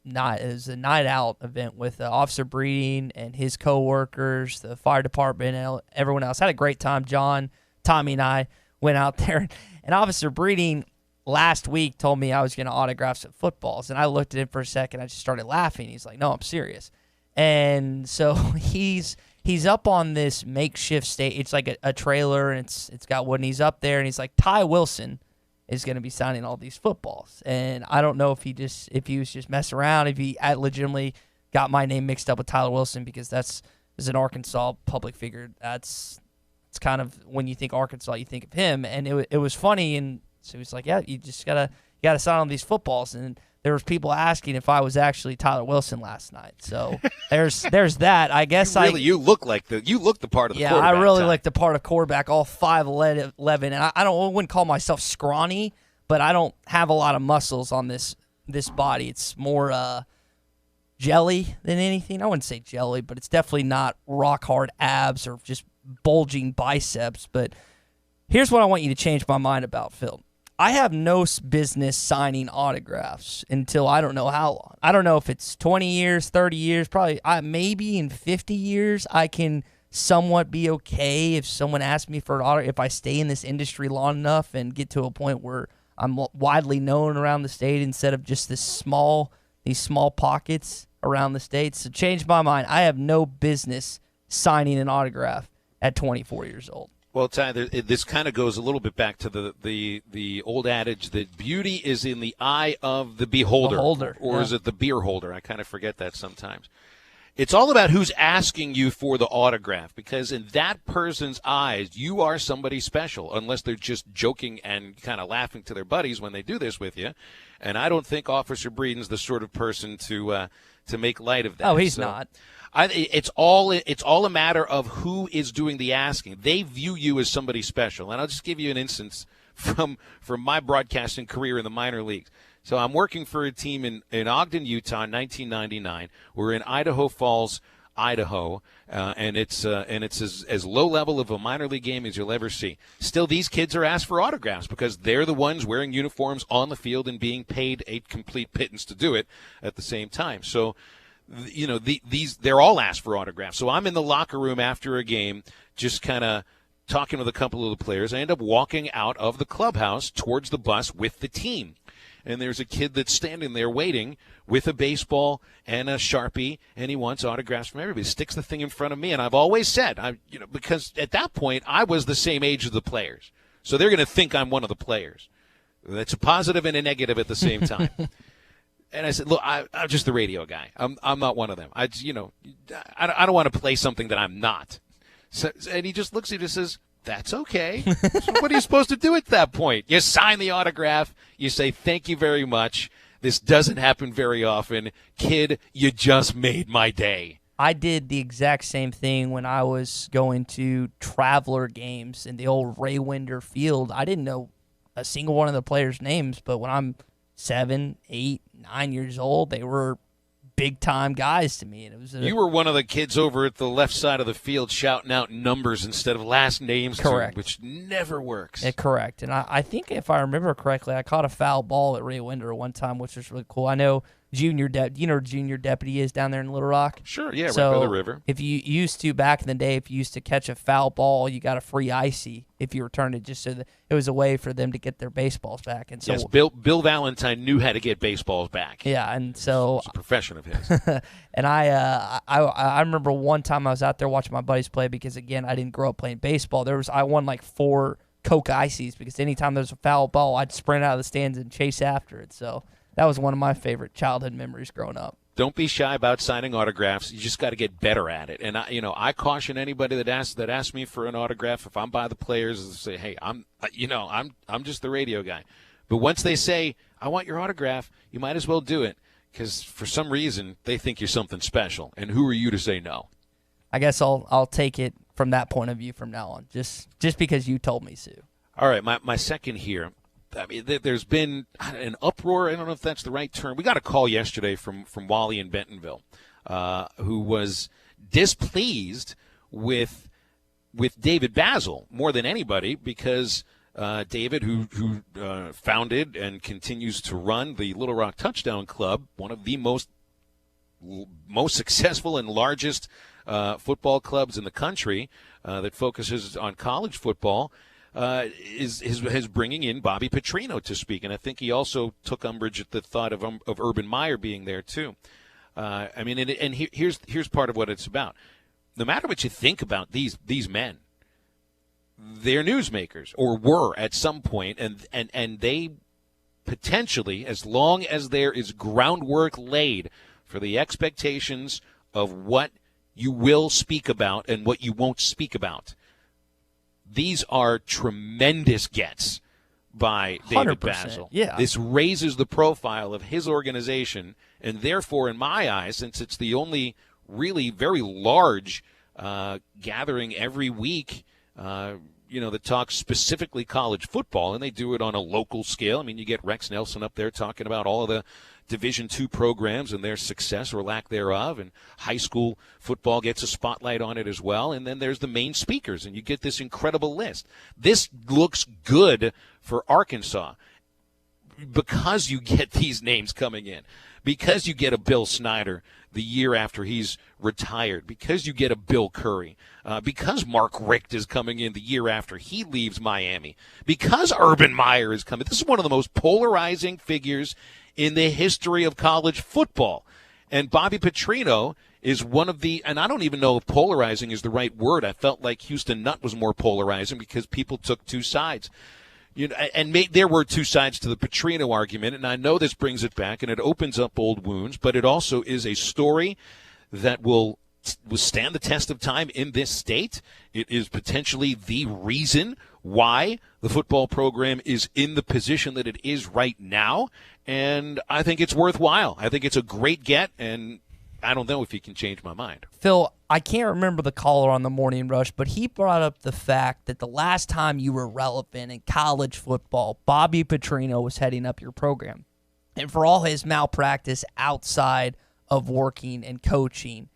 It was a night out event with Officer Breeding and his coworkers, the fire department, and everyone else. Had a great time. John, Tommy, and I went out there. And Officer Breeding last week told me I was going to autograph some footballs. And I looked at him for a second. I just started laughing. He's like, no, I'm serious. And so he's up on this makeshift stage. It's like a trailer, and it's got wood. And he's up there, and he's like, Tye Wilson is going to be signing all these footballs. And I don't know if he was just messing around, if he legitimately got my name mixed up with Tyler Wilson, because that's as an Arkansas public figure. It's kind of, when you think Arkansas, you think of him. And it was funny, and so he's like, yeah, you gotta sign on these footballs. And there was people asking if I was actually Tyler Wilson last night. So there's that. I guess you look the part of the quarterback. Yeah, I really like the part of quarterback, all 5'11", and I wouldn't call myself scrawny, but I don't have a lot of muscles on this body. It's more jelly than anything. I wouldn't say jelly, but it's definitely not rock hard abs or just bulging biceps. But here's what I want you to change my mind about, Phil. I have no business signing autographs until I don't know how long. I don't know if it's 20 years, 30 years, probably maybe in 50 years I can somewhat be okay if someone asks me for an autograph, if I stay in this industry long enough and get to a point where I'm widely known around the state instead of just these small pockets around the state. So change my mind. I have no business signing an autograph at 24 years old. Well, Ty, this kind of goes a little bit back to the old adage that beauty is in the eye of the beholder. Or is it the beer holder? I kind of forget that sometimes. It's all about who's asking you for the autograph, because in that person's eyes, you are somebody special, unless they're just joking and kind of laughing to their buddies when they do this with you. And I don't think Officer Breeden's the sort of person to make light of that. Oh, he's not. It's all a matter of who is doing the asking. They view you as somebody special. And I'll just give you an instance from my broadcasting career in the minor leagues. So I'm working for a team in Ogden, Utah, in 1999. We're in Idaho Falls, Idaho, and it's as low level of a minor league game as you'll ever see. Still, these kids are asked for autographs because they're the ones wearing uniforms on the field and being paid a complete pittance to do it at the same time. So, you know, they're all asked for autographs. So I'm in the locker room after a game, just kind of talking with a couple of the players. I end up walking out of the clubhouse towards the bus with the team. And there's a kid that's standing there waiting with a baseball and a Sharpie, and he wants autographs from everybody. He sticks the thing in front of me, and I've always said, because at that point I was the same age as the players, so they're going to think I'm one of the players. That's a positive and a negative at the same time. And I said, look, I'm just the radio guy. I'm not one of them. I don't want to play something that I'm not. So, and he just looks at me and says, that's okay. So what are you supposed to do at that point? You sign the autograph. You say, thank you very much. This doesn't happen very often. Kid, you just made my day. I did the exact same thing when I was going to Traveler games in the old Ray Winder field. I didn't know a single one of the players' names, but when I'm 7, 8, 9 years old, they were big-time guys to me. And it was you were one of the kids over at the left side of the field shouting out numbers instead of last names, correct, which never works. Correct. And I think if I remember correctly, I caught a foul ball at Ray Winder one time, which was really cool. I know Junior Deputy is down there in Little Rock? Sure, yeah, so right by the river. If you used to, back in the day, if you used to catch a foul ball, you got a free icy if you returned it, just so that it was a way for them to get their baseballs back. And so, yes, Bill Valentine knew how to get baseballs back. Yeah, and so it's a profession of his. And I remember one time I was out there watching my buddies play because, again, I didn't grow up playing baseball. I won like 4 Coke Ices because anytime there was a foul ball, I'd sprint out of the stands and chase after it. So that was one of my favorite childhood memories growing up. Don't be shy about signing autographs. You just got to get better at it. And I caution anybody that asks me for an autograph. If I'm by the players, I say, hey, I'm just the radio guy. But once they say, I want your autograph, you might as well do it, because for some reason they think you're something special. And who are you to say no? I guess I'll take it from that point of view from now on, just because you told me to. All right, my second here. I mean, there's been an uproar. I don't know if that's the right term. We got a call yesterday from Wally in Bentonville, who was displeased with David Basil more than anybody, because David, who founded and continues to run the Little Rock Touchdown Club, one of the most successful and largest football clubs in the country that focuses on college football, is bringing in Bobby Petrino to speak, and I think he also took umbrage at the thought of Urban Meyer being there too. I mean, and here's part of what it's about. No matter what you think about these men, they're newsmakers, or were at some point, and they potentially, as long as there is groundwork laid for the expectations of what you will speak about and what you won't speak about. These are tremendous gets by David Basil. Yeah. This raises the profile of his organization, and therefore, in my eyes, since it's the only really very large gathering every week, that talks specifically college football, and they do it on a local scale. I mean, you get Rex Nelson up there talking about all of the Division II programs and their success or lack thereof, and high school football gets a spotlight on it as well, and then there's the main speakers, and you get this incredible list. This looks good for Arkansas because you get these names coming in, because you get a Bill Snyder the year after he's retired, because you get a Bill Curry, because Mark Richt is coming in the year after he leaves Miami, because Urban Meyer is coming. This is one of the most polarizing figures in the history of college football. And Bobby Petrino is one of the, and I don't even know if polarizing is the right word. I felt like Houston Nutt was more polarizing because people took two sides. You know, and there were two sides to the Petrino argument, and I know this brings it back, and it opens up old wounds, but it also is a story that will stand the test of time in this state. It is potentially the reason why the football program is in the position that it is right now, and I think it's worthwhile. I think it's a great get, and I don't know if he can change my mind. Phil, I can't remember the caller on the Morning Rush, but he brought up the fact that the last time you were relevant in college football, Bobby Petrino was heading up your program. And for all his malpractice outside of working and coaching,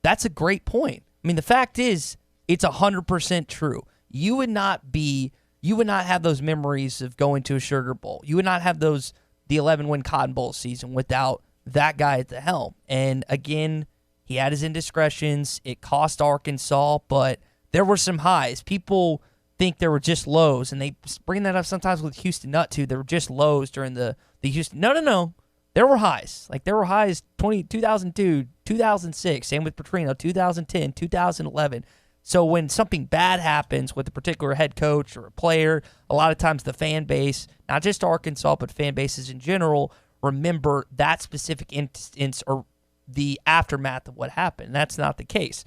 that's a great point. I mean, the fact is, it's 100% true. You would not have those memories of going to a Sugar Bowl. You would not have the 11-win Cotton Bowl season without that guy at the helm. And again, he had his indiscretions. It cost Arkansas, but there were some highs. People think there were just lows, and they bring that up sometimes with Houston Nutt too. There were just lows during the Houston. No. There were highs. Like there were highs 2002, 2006, same with Petrino, 2010, 2011. So when something bad happens with a particular head coach or a player, a lot of times the fan base, not just Arkansas, but fan bases in general, remember that specific instance or the aftermath of what happened. That's not the case.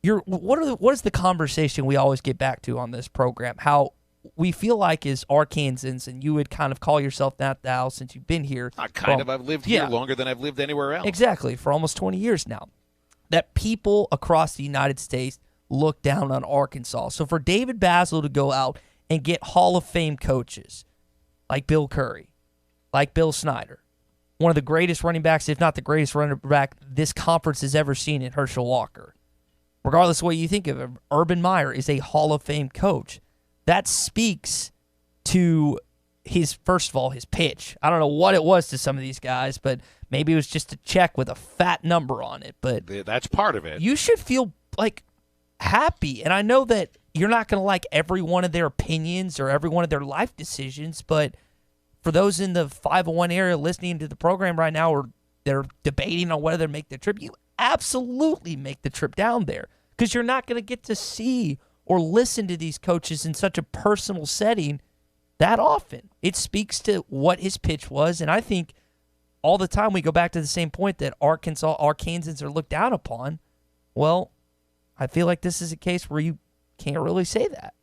What is the conversation we always get back to on this program? How we feel like as Arkansans, and you would kind of call yourself that now since you've been here. I've lived here longer than I've lived anywhere else. Exactly, for almost 20 years now. That people across the United States look down on Arkansas. So for David Basil to go out and get Hall of Fame coaches like Bill Curry, like Bill Snyder, one of the greatest running backs, if not the greatest running back this conference has ever seen in Herschel Walker. Regardless of what you think of him, Urban Meyer is a Hall of Fame coach. That speaks to his pitch. I don't know what it was to some of these guys, but maybe it was just a check with a fat number on it. But that's part of it. You should feel like happy. And I know that you're not going to like every one of their opinions or every one of their life decisions, but for those in the 501 area listening to the program right now, or they're debating on whether to make the trip, you absolutely make the trip down there because you're not going to get to see or listen to these coaches in such a personal setting that often. It speaks to what his pitch was, and I think all the time we go back to the same point that Arkansans are looked down upon. Well, I feel like this is a case where you can't really say that.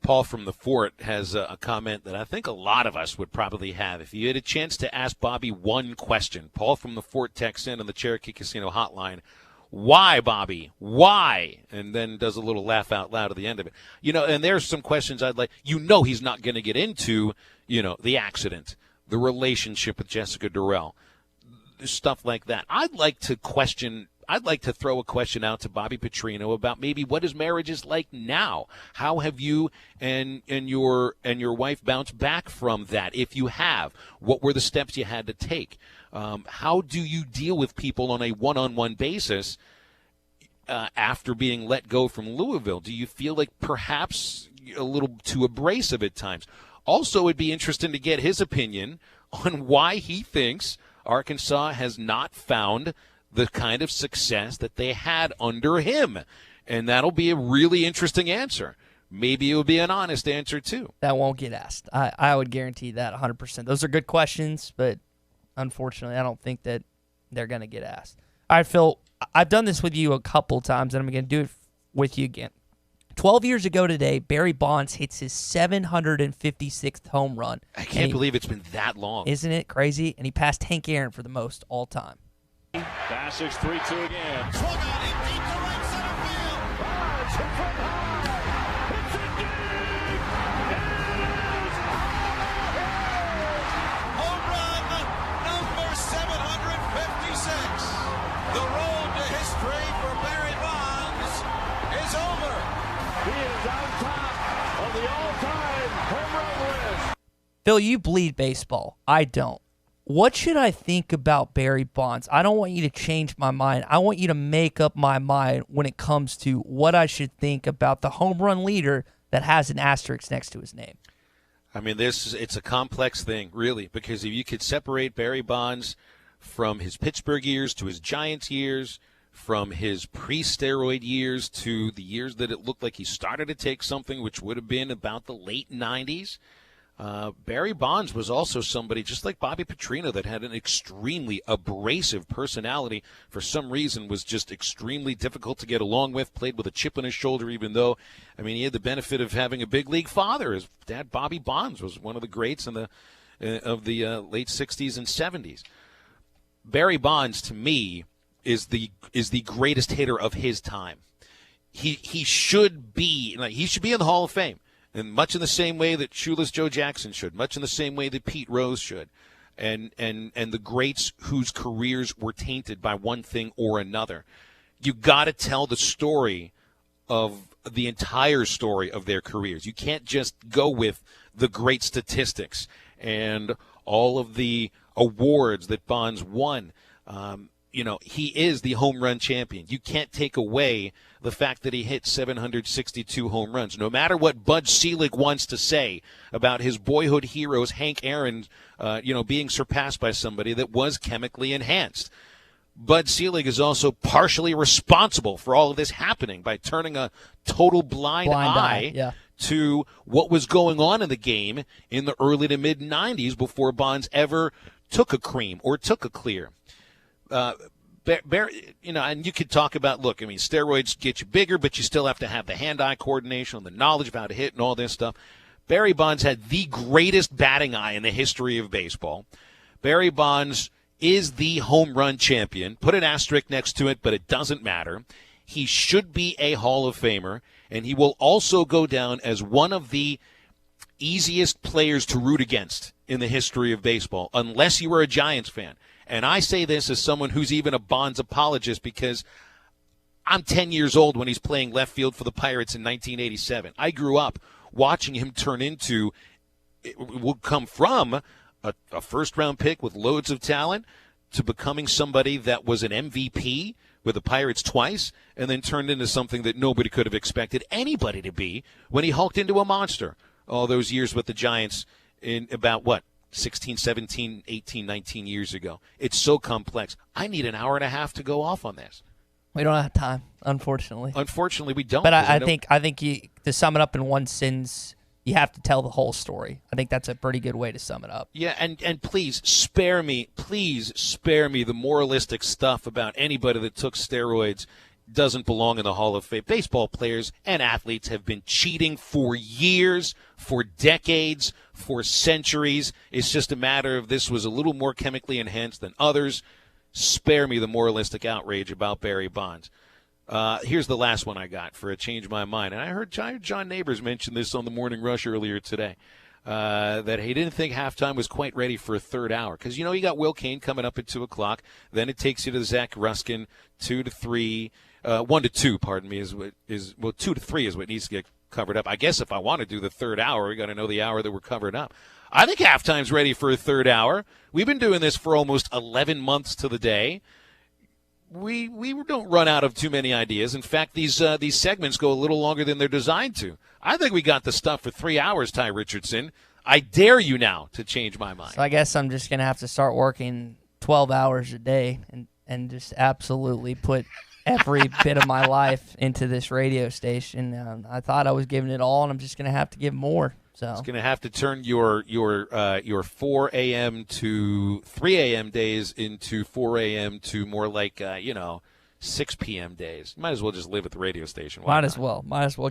Paul from the Fort has a comment that I think a lot of us would probably have. If you had a chance to ask Bobby one question, Paul from the Fort texts in on the Cherokee Casino hotline, why, Bobby? Why? And then does a little laugh out loud at the end of it. And there's some questions I'd like. He's not going to get into, the accident, the relationship with Jessica Durrell, stuff like that. I'd like to throw a question out to Bobby Petrino about maybe what his marriage is like now. How have you and your wife bounced back from that? If you have, what were the steps you had to take? How do you deal with people on a one-on-one basis after being let go from Louisville? Do you feel like perhaps a little too abrasive at times? Also, it'd be interesting to get his opinion on why he thinks Arkansas has not found the kind of success that they had under him. And that'll be a really interesting answer. Maybe it will be an honest answer, too. That won't get asked. I would guarantee that 100%. Those are good questions, but unfortunately, I don't think that they're going to get asked. All right, Phil, I've done this with you a couple times, and I'm going to do it with you again. 12 years ago today, Barry Bonds hits his 756th home run. I can't believe it's been that long. Isn't it crazy? And he passed Hank Aaron for the most all time. Passage 3-2 again. Swung on in deep to right center field. Bonds hit from high. It's a deep. It is home run Phil, you bleed baseball. I don't. What should I think about Barry Bonds? I don't want you to change my mind. I want you to make up my mind when it comes to what I should think about the home run leader that has an asterisk next to his name. I mean, it's a complex thing, really, because if you could separate Barry Bonds from his Pittsburgh years to his Giants years, from his pre-steroid years to the years that it looked like he started to take something, which would have been about the late 90s, Barry Bonds was also somebody, just like Bobby Petrino, that had an extremely abrasive personality. For some reason, was just extremely difficult to get along with, played with a chip on his shoulder, even though, I mean, he had the benefit of having a big league father. His dad, Bobby Bonds, was one of the greats of the late 60s and 70s. Barry Bonds, to me, is the greatest hitter of his time. He should be in the Hall of Fame. And much in the same way that Shoeless Joe Jackson should, much in the same way that Pete Rose should, and the greats whose careers were tainted by one thing or another. You got to tell the story of the entire story of their careers. You can't just go with the great statistics and all of the awards that Bonds won. He is the home run champion. You can't take away the fact that he hit 762 home runs. No matter what Bud Selig wants to say about his boyhood heroes, Hank Aaron, being surpassed by somebody that was chemically enhanced. Bud Selig is also partially responsible for all of this happening by turning a total blind eye to what was going on in the game in the early to mid 90s before Bonds ever took a cream or took a clear. And you could talk about, look, I mean, steroids get you bigger, but you still have to have the hand-eye coordination, the knowledge of how to hit and all this stuff. Barry Bonds had the greatest batting eye in the history of baseball. Barry Bonds is the home run champion. Put an asterisk next to it, but it doesn't matter. He should be a Hall of Famer, and he will also go down as one of the easiest players to root against in the history of baseball, unless you were a Giants fan. And I say this as someone who's even a Bonds apologist because I'm 10 years old when he's playing left field for the Pirates in 1987. I grew up watching him turn into, it will come from a first-round pick with loads of talent to becoming somebody that was an MVP with the Pirates twice and then turned into something that nobody could have expected anybody to be when he hulked into a monster all those years with the Giants in about, 16, 17, 18, 19 years ago. It's so complex. I need an hour and a half to go off on this. We don't have time, unfortunately. Unfortunately, we don't. But I think you, to sum it up in one sentence, you have to tell the whole story. I think that's a pretty good way to sum it up. Yeah, and please spare me the moralistic stuff about anybody that took steroids doesn't belong in the Hall of Fame. Baseball players and athletes have been cheating for years, for decades, for centuries. It's just a matter of this was a little more chemically enhanced than others. Spare me the moralistic outrage about Barry Bonds. Here's the last one I got for a change my mind. And I heard John Neighbors mention this on the Morning Rush earlier today, that he didn't think halftime was quite ready for a third hour. Because, you got Will Cain coming up at 2 o'clock. Then it takes you to Zach Ruskin, 2 to 3. 1 to 2, pardon me, 2 to 3 is what needs to get covered up. I guess if I want to do the third hour, we got to know the hour that we're covered up. I think halftime's ready for a third hour. We've been doing this for almost 11 months to the day. We don't run out of too many ideas. In fact, these segments go a little longer than they're designed to. I think we got the stuff for 3 hours, Tye Richardson. I dare you now to change my mind. So I guess I'm just going to have to start working 12 hours a day and just absolutely put every bit of my life into this radio station. I thought I was giving it all, and I'm just going to have to give more. So it's going to have to turn your 4 a.m. to 3 a.m. days into 4 a.m. to more like 6 p.m. days. Might as well just live at the radio station. Might as well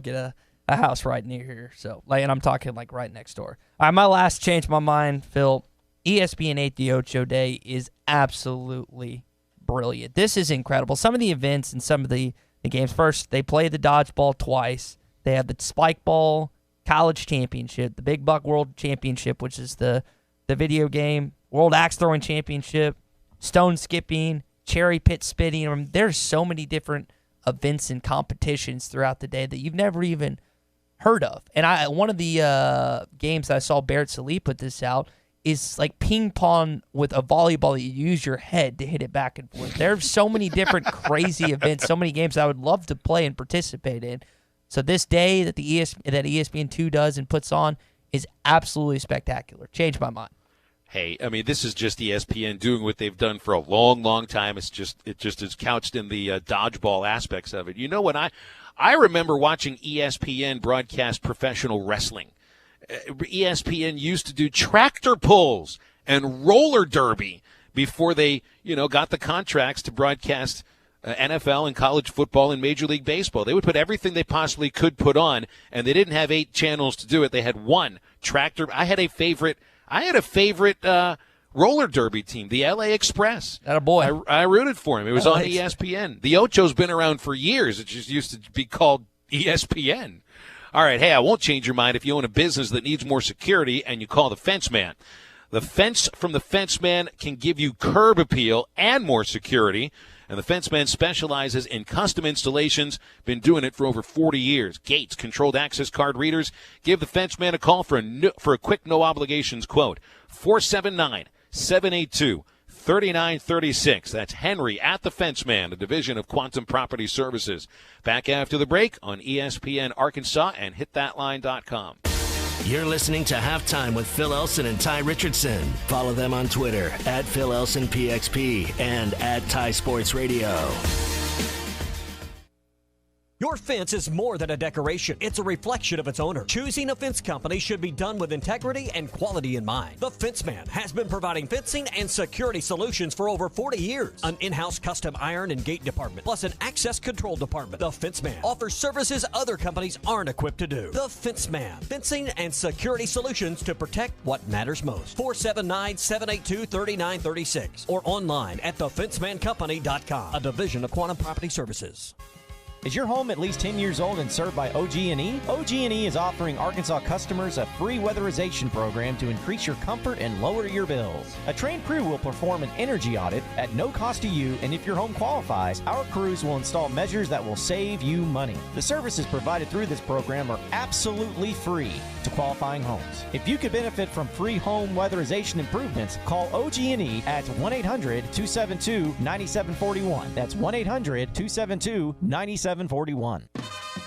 get a house right near here. So, and I'm talking like right next door. All right, my last change my mind, Phil. ESPN 8 the Ocho Day is absolutely brilliant. This is incredible. Some of the events and some of the games. First, they play the dodgeball twice. They have the spike ball college championship, the Big Buck World Championship, which is the video game, World Axe Throwing Championship, stone skipping, cherry pit spitting. I mean, there's so many different events and competitions throughout the day that you've never even heard of. And one of the games that I saw Barrett Sallee put this out is like ping pong with a volleyball that you use your head to hit it back and forth. There's so many different crazy events, so many games I would love to play and participate in. So this day that that ESPN2 does and puts on is absolutely spectacular. Changed my mind. Hey, I mean, this is just ESPN doing what they've done for a long, long time. It just is couched in the dodgeball aspects of it. You know, when I remember watching ESPN broadcast professional wrestling. ESPN used to do tractor pulls and roller derby before they, got the contracts to broadcast NFL and college football and Major League Baseball. They would put everything they possibly could put on, and they didn't have 8 channels to do it. They had one tractor. I had a favorite roller derby team, the LA Express. Attaboy. I rooted for him. It was on ESPN. The Ocho's been around for years. It just used to be called ESPN. All right, hey, I won't change your mind if you own a business that needs more security and you call the Fence Man. The fence from the Fence Man can give you curb appeal and more security, and the Fence Man specializes in custom installations, been doing it for over 40 years. Gates, controlled access card readers. Give the Fence Man a call for a quick no-obligations quote, 479-782-3936. That's Henry at the Fence Man, a division of Quantum Property Services. Back after the break on ESPN Arkansas and hitthatline.com. You're listening to Halftime with Phil Elson and Tye Richardson. Follow them on Twitter at Phil Elson PXP and at Tye Sports Radio. Your fence is more than a decoration. It's a reflection of its owner. Choosing a fence company should be done with integrity and quality in mind. The Fence Man has been providing fencing and security solutions for over 40 years. An in-house custom iron and gate department, plus an access control department. The Fence Man offers services other companies aren't equipped to do. The Fence Man, fencing and security solutions to protect what matters most. 479-782-3936 or online at thefencemancompany.com, a division of Quantum Property Services. Is your home at least 10 years old and served by OG&E? OG&E is offering Arkansas customers a free weatherization program to increase your comfort and lower your bills. A trained crew will perform an energy audit at no cost to you, and if your home qualifies, our crews will install measures that will save you money. The services provided through this program are absolutely free to qualifying homes. If you could benefit from free home weatherization improvements, call OG&E at 1-800-272-9741. That's 1-800-272-9741.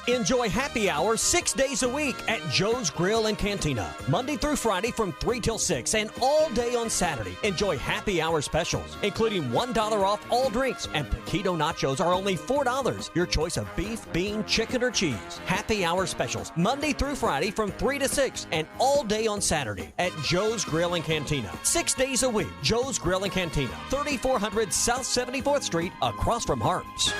Enjoy happy hour 6 days a week at Joe's Grill and Cantina. Monday through Friday from 3 till 6 and all day on Saturday. Enjoy happy hour specials, including $1 off all drinks, and Paquito nachos are only $4. Your choice of beef, bean, chicken, or cheese. Happy hour specials Monday through Friday from 3 to 6 and all day on Saturday at Joe's Grill and Cantina. 6 days a week. Joe's Grill and Cantina, 3400 South 74th Street, across from Harps.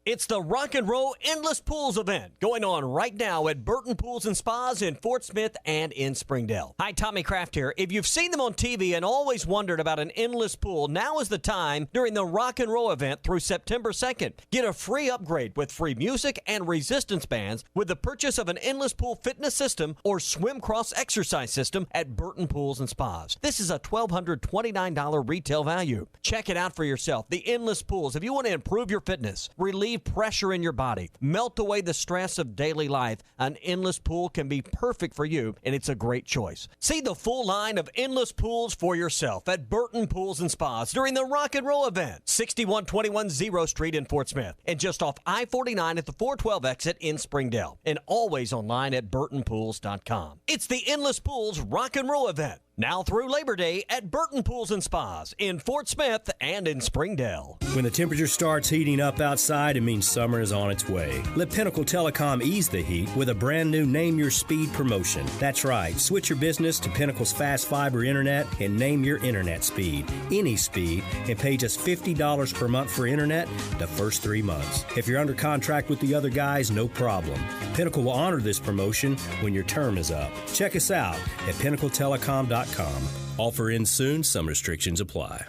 It's the Rock and Roll Endless Pools event going on right now at Burton Pools and Spas in Fort Smith and in Springdale. Hi, Tommy Kraft here. If you've seen them on TV and always wondered about an endless pool, now is the time during the Rock and Roll event through September 2nd. Get a free upgrade with free music and resistance bands with the purchase of an endless pool fitness system or swim cross exercise system at Burton Pools and Spas. This is a $1,229 retail value. Check it out for yourself. The endless pools, if you want to improve your fitness, relieve pressure in your body, melt away the stress of daily life, an endless pool can be perfect for you, and it's a great choice. See the full line of endless pools for yourself at Burton Pools and Spas during the Rock and Roll event, 6121 Zero Street in Fort Smith, and just off I-49 at the 412 exit in Springdale, and always online at burtonpools.com. It's the Endless Pools Rock and Roll event, now through Labor Day at Burton Pools and Spas in Fort Smith and in Springdale. When the temperature starts heating up outside, it means summer is on its way. Let Pinnacle Telecom ease the heat with a brand new Name Your Speed promotion. That's right. Switch your business to Pinnacle's fast fiber internet and name your internet speed. Any speed, and pay just $50 per month for internet the first 3 months. If you're under contract with the other guys, no problem. Pinnacle will honor this promotion when your term is up. Check us out at pinnacletelecom.com. Offer ends soon. Some restrictions apply.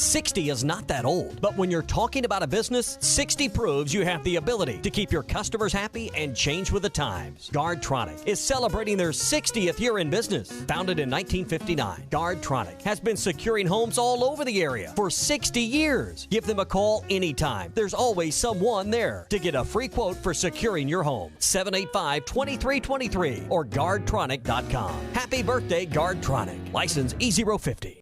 60 is not that old. But when you're talking about a business, 60 proves you have the ability to keep your customers happy and change with the times. Guardtronic is celebrating their 60th year in business. Founded in 1959, Guardtronic has been securing homes all over the area for 60 years. Give them a call anytime. There's always someone there to get a free quote for securing your home. 785-2323 or guardtronic.com. Happy birthday, Guardtronic. License E050.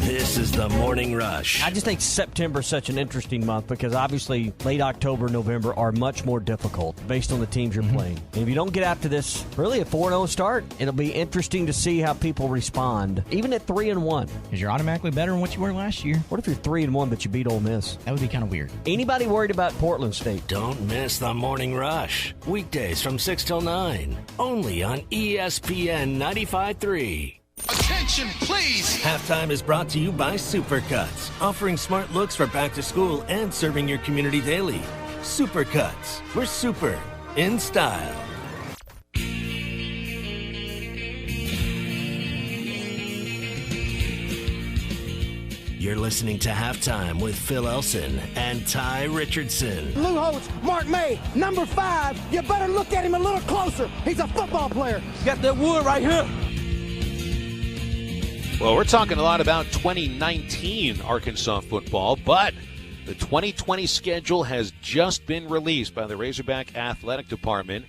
This is the Morning Rush. I just think September is such an interesting month because obviously late October, November are much more difficult based on the teams you're playing. And if you don't get after this really a 4-0 start, it'll be interesting to see how people respond, even at 3-1. Because you're automatically better than what you were last year. What if you're 3-1 but you beat Ole Miss? That would be kind of weird. Anybody worried about Portland State? Don't miss the Morning Rush. Weekdays from 6 till 9. Only on ESPN 95.3. Attention, please! Halftime is brought to you by Supercuts, offering smart looks for back to school and serving your community daily. Supercuts, we're super in style. You're listening to Halftime with Phil Elson and Tye Richardson. Lou Holtz, Mark May, number 5. You better look at him a little closer. He's a football player. Got that wood right here. Well, we're talking a lot about 2019 Arkansas football, but the 2020 schedule has just been released by the Razorback Athletic Department,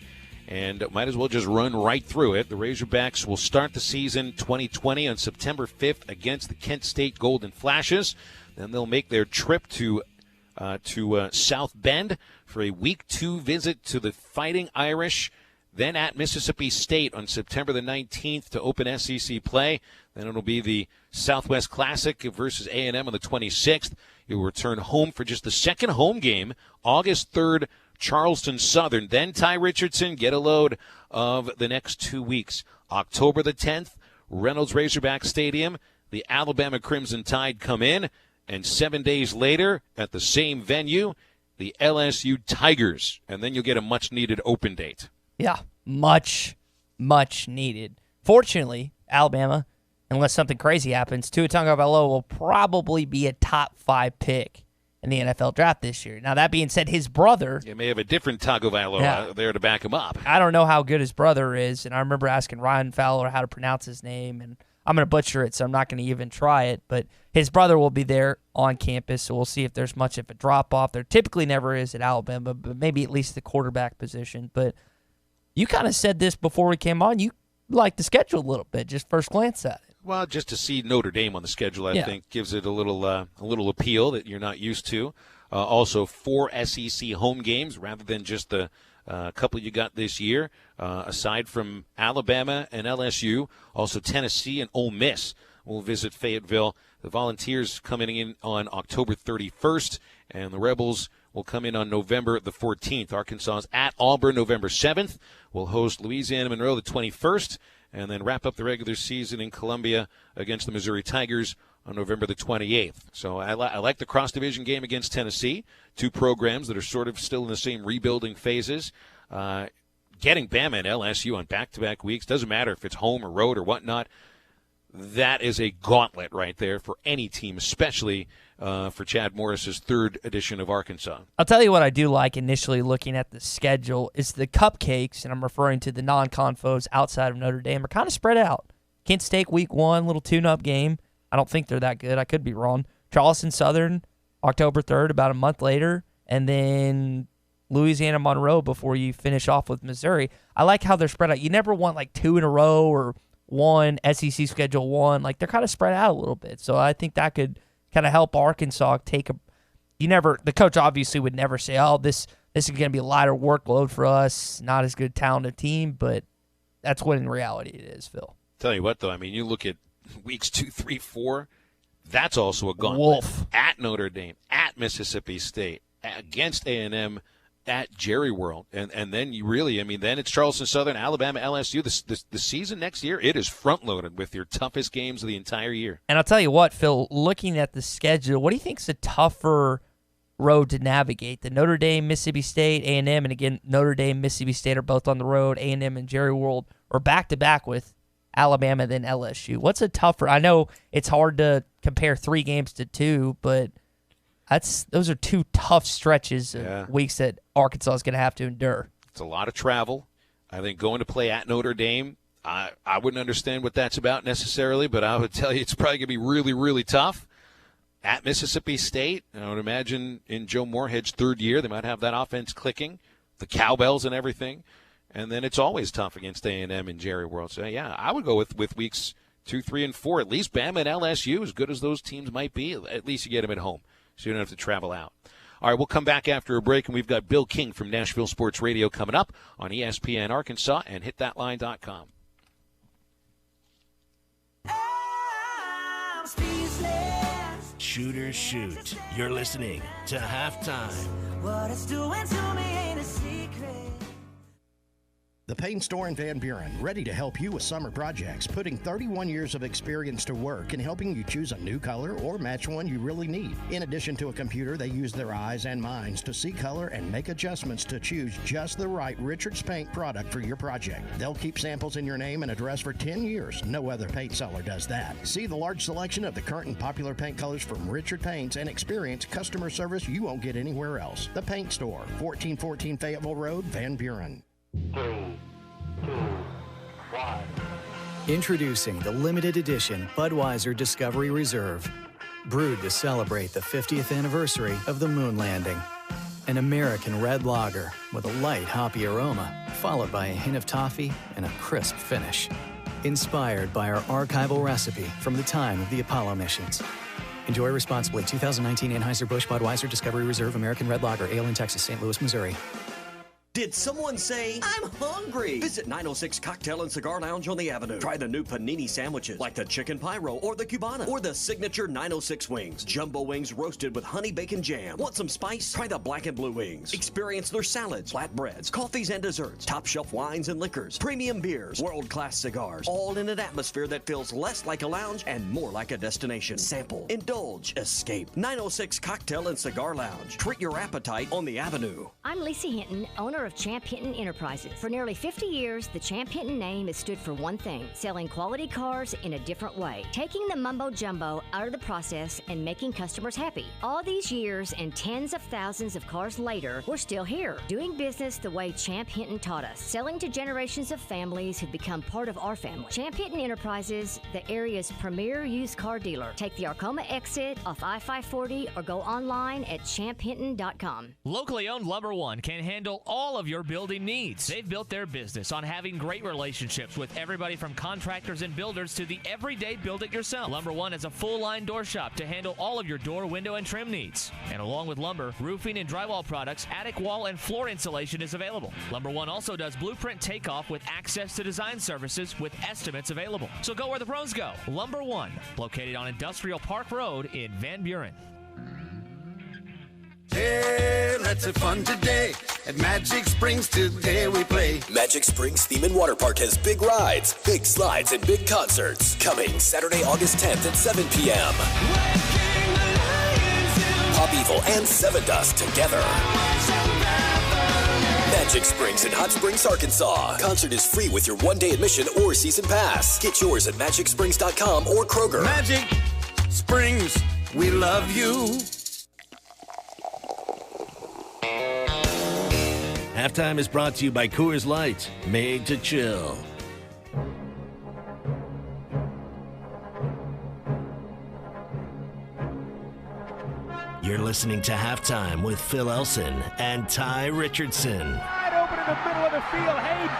and might as well just run right through it. The Razorbacks will start the season 2020 on September 5th against the Kent State Golden Flashes. Then they'll make their trip to South Bend for a Week 2 visit to the Fighting Irish. Then at Mississippi State on September the 19th to open SEC play. Then it'll be the Southwest Classic versus A&M on the 26th. You'll return home for just the second home game, August 3rd, Charleston Southern. Then Tye Richardson, get a load of the next 2 weeks. October the 10th, Reynolds Razorback Stadium. The Alabama Crimson Tide come in. And 7 days later, at the same venue, the LSU Tigers. And then you'll get a much-needed open date. Yeah, much needed. Fortunately, Alabama, unless something crazy happens, Tua Tagovailoa will probably be a top 5 pick in the NFL draft this year. Now, that being said, his brother... You may have a different Tagovailoa there to back him up. I don't know how good his brother is, and I remember asking Ryan Fowler how to pronounce his name, and I'm going to butcher it, so I'm not going to even try it, but his brother will be there on campus, so we'll see if there's much of a drop-off. There typically never is at Alabama, but maybe at least the quarterback position, but... You kind of said this before we came on. You like the schedule a little bit, just first glance at it. Well, just to see Notre Dame on the schedule, I think, gives it a little appeal that you're not used to. Also, 4 SEC home games rather than just the couple you got this year. Aside from Alabama and LSU, also Tennessee and Ole Miss will visit Fayetteville. The Volunteers coming in on October 31st, and the Rebels will come in on November the 14th. Arkansas's at Auburn November 7th. We'll host Louisiana Monroe the 21st, and then wrap up the regular season in Columbia against the Missouri Tigers on November the 28th. So I like the cross-division game against Tennessee, 2 programs that are sort of still in the same rebuilding phases. Getting Bama and LSU on back-to-back weeks, doesn't matter if it's home or road or whatnot, that is a gauntlet right there for any team, especially for Chad Morris's 3rd edition of Arkansas. I'll tell you what I do like initially looking at the schedule is the cupcakes, and I'm referring to the non-confos outside of Notre Dame, are kind of spread out. Kent State week 1, little tune-up game. I don't think they're that good. I could be wrong. Charleston Southern, October 3rd, about a month later, and then Louisiana Monroe before you finish off with Missouri. I like how they're spread out. You never want like 2 in a row or 1 SEC schedule 1. Like they're kind of spread out a little bit. So I think that could kind of help Arkansas take a. The coach obviously would never say, "Oh, this is going to be a lighter workload for us, not as good talented team," but that's what in reality it is, Phil. Tell you what, though, I mean, you look at weeks 2, 3, 4. That's also a gauntlet. Wolf at Notre Dame, at Mississippi State, against A&M. At Jerry World, and then you really, I mean, then it's Charleston Southern, Alabama, LSU. The season next year, it is front-loaded with your toughest games of the entire year. And I'll tell you what, Phil, looking at the schedule, what do you think is a tougher road to navigate? The Notre Dame, Mississippi State, A&M, and again, Notre Dame, Mississippi State are both on the road. A&M and Jerry World are back-to-back with Alabama, then LSU. What's a tougher? I know it's hard to compare 3 games to 2, but those are 2 tough stretches of weeks that Arkansas is going to have to endure. It's a lot of travel. I think going to play at Notre Dame, I wouldn't understand what that's about necessarily, but I would tell you it's probably going to be really, really tough. At Mississippi State, I would imagine in Joe Moorhead's 3rd year, they might have that offense clicking, the cowbells and everything. And then it's always tough against A&M and Jerry World. So, yeah, I would go with weeks 2, 3, and 4. At least Bama and LSU, as good as those teams might be, at least you get them at home, so you don't have to travel out. All right, we'll come back after a break, and we've got Bill King from Nashville Sports Radio coming up on ESPN Arkansas and hitthatline.com. Shooters shoot. You're listening to Halftime. What it's doing to me ain't a secret. The Paint Store in Van Buren, ready to help you with summer projects, putting 31 years of experience to work and helping you choose a new color or match one you really need. In addition to a computer, they use their eyes and minds to see color and make adjustments to choose just the right Richards Paint product for your project. They'll keep samples in your name and address for 10 years. No other paint seller does that. See the large selection of the current and popular paint colors from Richard Paints and experience customer service you won't get anywhere else. The Paint Store, 1414 Fayetteville Road, Van Buren. 3, 2, 1. Introducing the limited edition Budweiser Discovery Reserve, brewed to celebrate the 50th anniversary of the moon landing. An American red lager with a light hoppy aroma, followed by a hint of toffee and a crisp finish. Inspired by our archival recipe from the time of the Apollo missions. Enjoy responsibly. 2019 Anheuser-Busch Budweiser Discovery Reserve American Red Lager, Ale in Texas, St. Louis, Missouri. Did someone say, I'm hungry? Visit 906 Cocktail and Cigar Lounge on the Avenue. Try the new panini sandwiches like the Chicken Pyro or the Cubana or the signature 906 wings. Jumbo wings roasted with honey bacon jam. Want some spice? Try the black and blue wings. Experience their salads, flatbreads, coffees and desserts, top shelf wines and liquors, premium beers, world-class cigars, all in an atmosphere that feels less like a lounge and more like a destination. Sample, indulge, escape. 906 Cocktail and Cigar Lounge. Treat your appetite on the Avenue. I'm Lisa Hinton, owner of Champ Hinton Enterprises. For nearly 50 years, the Champ Hinton name has stood for one thing: selling quality cars in a different way, taking the mumbo jumbo out of the process and making customers happy. All these years and tens of thousands of cars later, we're still here, doing business the way Champ Hinton taught us, selling to generations of families who've become part of our family. Champ Hinton Enterprises, the area's premier used car dealer. Take the Arcoma exit off I-540 or go online at champhinton.com. Locally owned Lumber One can handle all of your building needs. They've built their business on having great relationships with everybody from contractors and builders to the everyday build-it-yourself. Lumber One has a full-line door shop to handle all of your door, window, and trim needs. And along with lumber, roofing and drywall products, attic wall and floor insulation is available. Lumber One also does blueprint takeoff with access to design services with estimates available. So go where the pros go. Lumber One, located on Industrial Park Road in Van Buren. Hey, let's have fun today. At Magic Springs today we play. Magic Springs Theme and Water Park has big rides, big slides, and big concerts. Coming Saturday, August 10th at 7 p.m. Pop Evil and Seven Dust together. Magic Springs in Hot Springs, Arkansas. Concert is free with your one-day admission or season pass. Get yours at MagicSprings.com or Kroger. Magic Springs, we love you. Halftime is brought to you by Coors Light, made to chill. You're listening to Halftime with Phil Elson and Tye Richardson. Wide open in the middle of the field. Hayden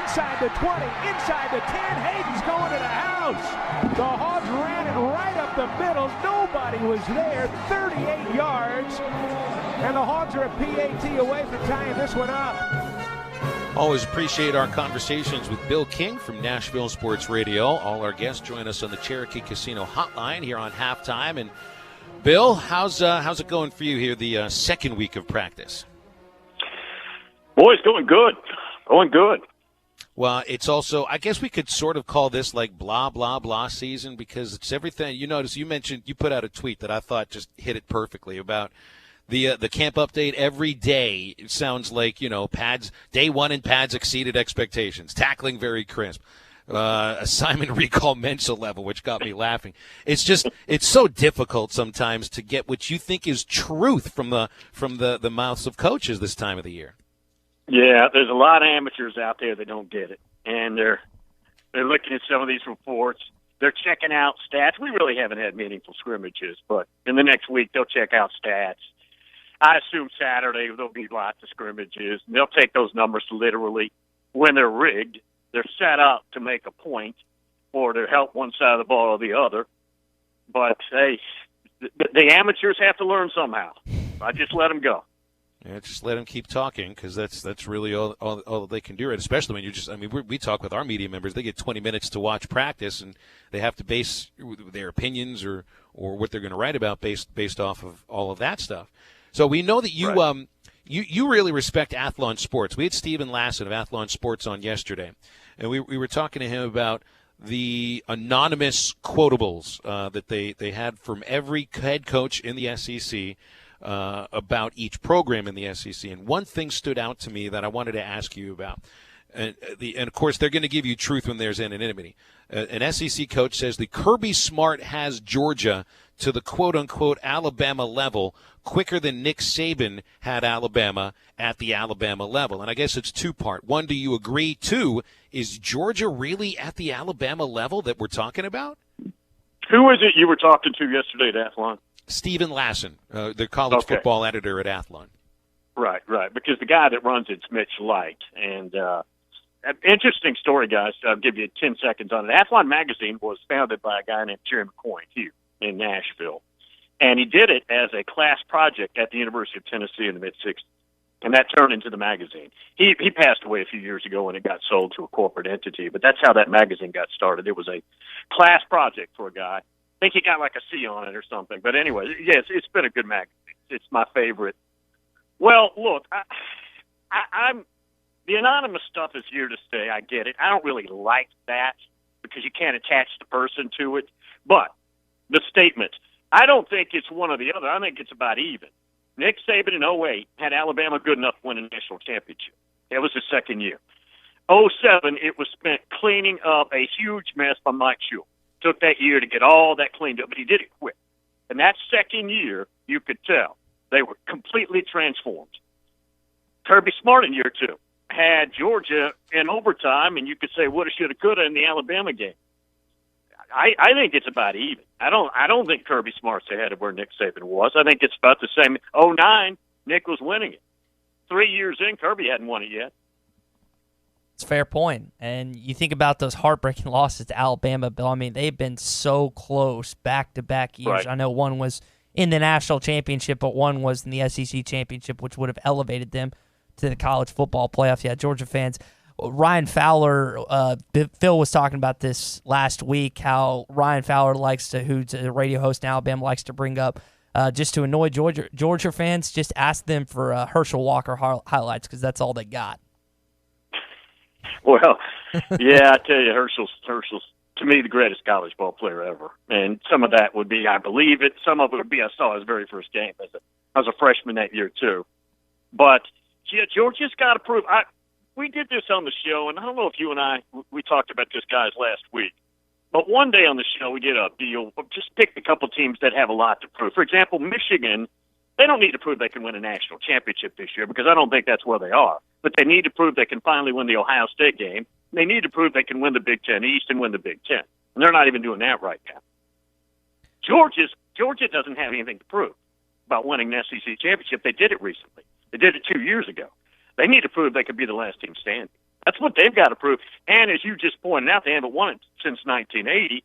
inside the 20, inside the 10. Hayden's going to the house. The Hogs ran it right up the middle. Nobody was there. 38 yards. And the Hogs are a PAT away from tying this one up. Always appreciate our conversations with Bill King from Nashville Sports Radio. All our guests join us on the Cherokee Casino Hotline here on Halftime. And Bill, how's it going for you here, the second week of practice? Boy, it's going good. Going good. Well, it's also, I guess we could sort of call this like blah, blah, blah season because it's everything. You notice you put out a tweet that I thought just hit it perfectly about the camp update every day. It sounds like, pads, day one and pads exceeded expectations, tackling very crisp. assignment recall Mensa level, which got me laughing. It's so difficult sometimes to get what you think is truth from the mouths of coaches this time of the year. Yeah, there's a lot of amateurs out there that don't get it, and they're looking at some of these reports. They're checking out stats. We really haven't had meaningful scrimmages, but in the next week they'll check out stats. I assume Saturday there'll be lots of scrimmages. They'll take those numbers literally. When they're rigged, they're set up to make a point or to help one side of the ball or the other. But, hey, the amateurs have to learn somehow. I just let them go. Yeah, just let them keep talking, because that's really all they can do, right? Especially when we talk with our media members. They get 20 minutes to watch practice, and they have to base their opinions or what they're going to write about based off of all of that stuff. So we know that you right. You really respect Athlon Sports. We had Stephen Lassen of Athlon Sports on yesterday, and we were talking to him about the anonymous quotables that they had from every head coach in the SEC about each program in the SEC. And one thing stood out to me that I wanted to ask you about. And of course, they're going to give you truth when there's anonymity. An SEC coach says the Kirby Smart has Georgia to the quote-unquote Alabama level quicker than Nick Saban had Alabama at the Alabama level. And I guess it's two-part. One, do you agree? Two, is Georgia really at the Alabama level that we're talking about? Who is it you were talking to yesterday at Athlon? Stephen Lassen, the college football editor at Athlon. Right. Because the guy that runs it's Mitch Light. And interesting story, guys. I'll give you 10 seconds on it. Athlon Magazine was founded by a guy named Jerry McCoy here in Nashville. And he did it as a class project at the University of Tennessee in the mid-'60s. And that turned into the magazine. He passed away a few years ago when it got sold to a corporate entity, but that's how that magazine got started. It was a class project for a guy. I think he got like a C on it or something. But anyway, yes, it's been a good magazine. It's my favorite. Well, look, I'm the anonymous stuff is here to stay. I get it. I don't really like that because you can't attach the person to it. But the statement, I don't think it's one or the other. I think it's about even. Nick Saban in 2008 had Alabama good enough to win a national championship. It was his second year. 2007, it was spent cleaning up a huge mess by Mike Shule. Took that year to get all that cleaned up, but he did it quick. And that second year, you could tell they were completely transformed. Kirby Smart in year two had Georgia in overtime, and you could say woulda, shoulda, coulda in the Alabama game. I think it's about even. I don't think Kirby Smart's ahead of where Nick Saban was. I think it's about the same. 2009, Nick was winning it. 3 years in, Kirby hadn't won it yet. It's a fair point. And you think about those heartbreaking losses to Alabama, Bill. I mean, they've been so close back-to-back years. Right. I know one was in the national championship, but one was in the SEC championship, which would have elevated them to the college football playoff. Yeah, Georgia fans. Ryan Fowler, Phil was talking about this last week, how Ryan Fowler who's a radio host in Alabama, likes to bring up, just to annoy Georgia fans, just ask them for Herschel Walker highlights because that's all they got. Well, yeah, I tell you, Herschel's to me the greatest college ball player ever, and some of that would be I believe it. Some of it would be I saw his very first game as a freshman that year too. But yeah, Georgia's got to prove. We did this on the show, and I don't know if you and I we talked about this guys last week. But one day on the show, we did a deal. Just pick a couple teams that have a lot to prove. For example, Michigan. They don't need to prove they can win a national championship this year because I don't think that's where they are. But they need to prove they can finally win the Ohio State game. They need to prove they can win the Big Ten East and win the Big Ten. And they're not even doing that right now. Georgia doesn't have anything to prove about winning an SEC championship. They did it recently. They did it 2 years ago. They need to prove they could be the last team standing. That's what they've got to prove. And as you just pointed out, they haven't won it since 1980,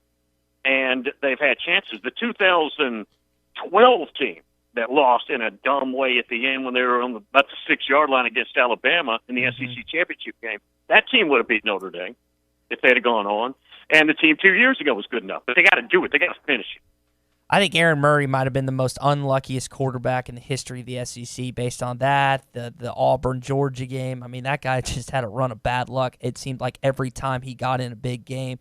and they've had chances. The 2012 team that lost in a dumb way at the end when they were on about the 6-yard line against Alabama in the SEC championship game. That team would have beat Notre Dame if they'd have gone on. And the team 2 years ago was good enough. But they got to do it. They got to finish it. I think Aaron Murray might have been the most unluckiest quarterback in the history of the SEC based on that, the Auburn-Georgia game. I mean, that guy just had a run of bad luck. It seemed like every time he got in a big game.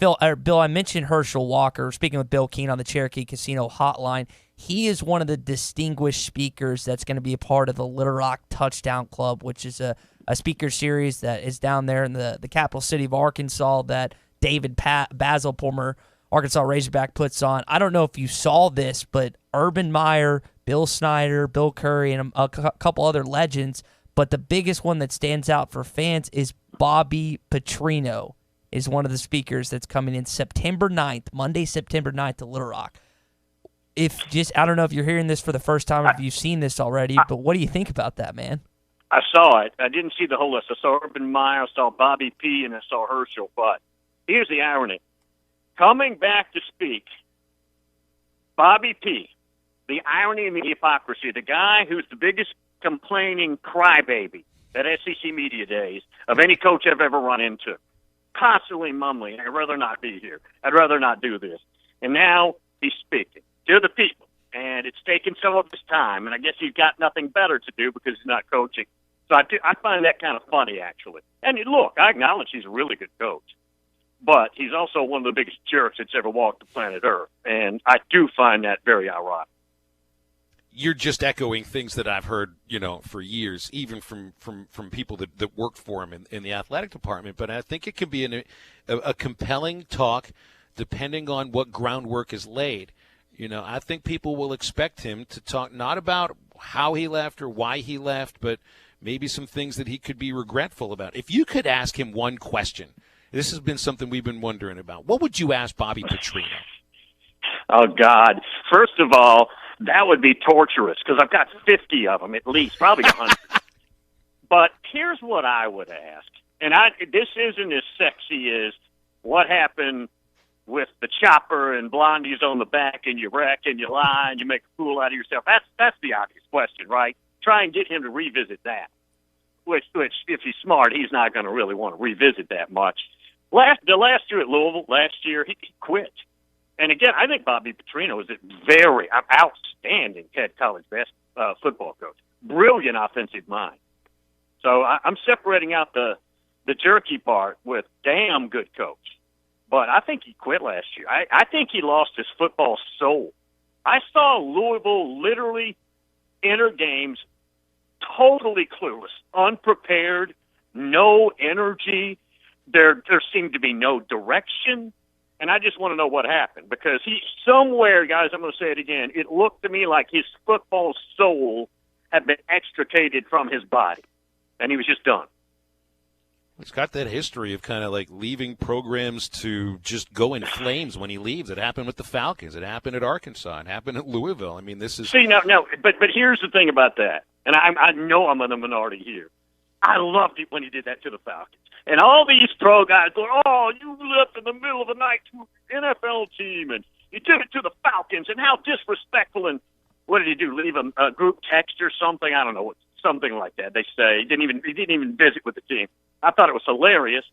Bill, I mentioned Herschel Walker. Speaking with Bill Keane on the Cherokee Casino Hotline, he is one of the distinguished speakers that's going to be a part of the Little Rock Touchdown Club, which is a speaker series that is down there in the capital city of Arkansas that David Basil, former Arkansas Razorback, puts on. I don't know if you saw this, but Urban Meyer, Bill Snyder, Bill Curry, and a couple other legends, but the biggest one that stands out for fans is Bobby Petrino is one of the speakers that's coming in September 9th, Monday, September 9th to Little Rock. I don't know if you're hearing this for the first time or if you've seen this already, but what do you think about that, man? I saw it. I didn't see the whole list. I saw Urban Meyer, I saw Bobby P., and I saw Herschel. But here's the irony. Coming back to speak, Bobby P., the irony and the hypocrisy, the guy who's the biggest complaining crybaby at SEC Media Days of any coach I've ever run into. Constantly mumbling, I'd rather not be here. I'd rather not do this. And now he's speaking to the people. And it's taken some of his time. And I guess he's got nothing better to do because he's not coaching. So I find that kind of funny, actually. And look, I acknowledge he's a really good coach. But he's also one of the biggest jerks that's ever walked the planet Earth. And I do find that very ironic. You're just echoing things that I've heard, for years, even from people that worked for him in the athletic department. But I think it can be a compelling talk depending on what groundwork is laid. I think people will expect him to talk not about how he left or why he left, but maybe some things that he could be regretful about. If you could ask him one question, this has been something we've been wondering about, what would you ask Bobby Petrino? Oh, God. First of all, that would be torturous because I've got 50 of them at least, probably 100. But here's what I would ask, and this isn't as sexy as what happened with the chopper and Blondie's on the back and you wreck and you lie and you make a fool out of yourself. That's the obvious question, right? Try and get him to revisit that, which if he's smart, he's not going to really want to revisit that much. The last year at Louisville, he quit. And again, I think Bobby Petrino is a very outstanding head college football coach. Brilliant offensive mind. So I'm separating out the jerky part with damn good coach. But I think he quit last year. I think he lost his football soul. I saw Louisville literally enter games totally clueless, unprepared, no energy. There seemed to be no direction. And I just want to know what happened because somewhere, guys, I'm going to say it again, it looked to me like his football soul had been extricated from his body, and he was just done. It's got that history of kind of like leaving programs to just go in flames when he leaves. It happened with the Falcons. It happened at Arkansas. It happened at Louisville. I mean, this is... See, no, but here's the thing about that, and I know I'm in the minority here. I loved it when he did that to the Falcons. And all these pro guys go, oh, you left in the middle of the night to an NFL team, and you did it to the Falcons, and how disrespectful. And what did he do, leave a group text or something? I don't know, something like that. They say he didn't even visit with the team. I thought it was hilarious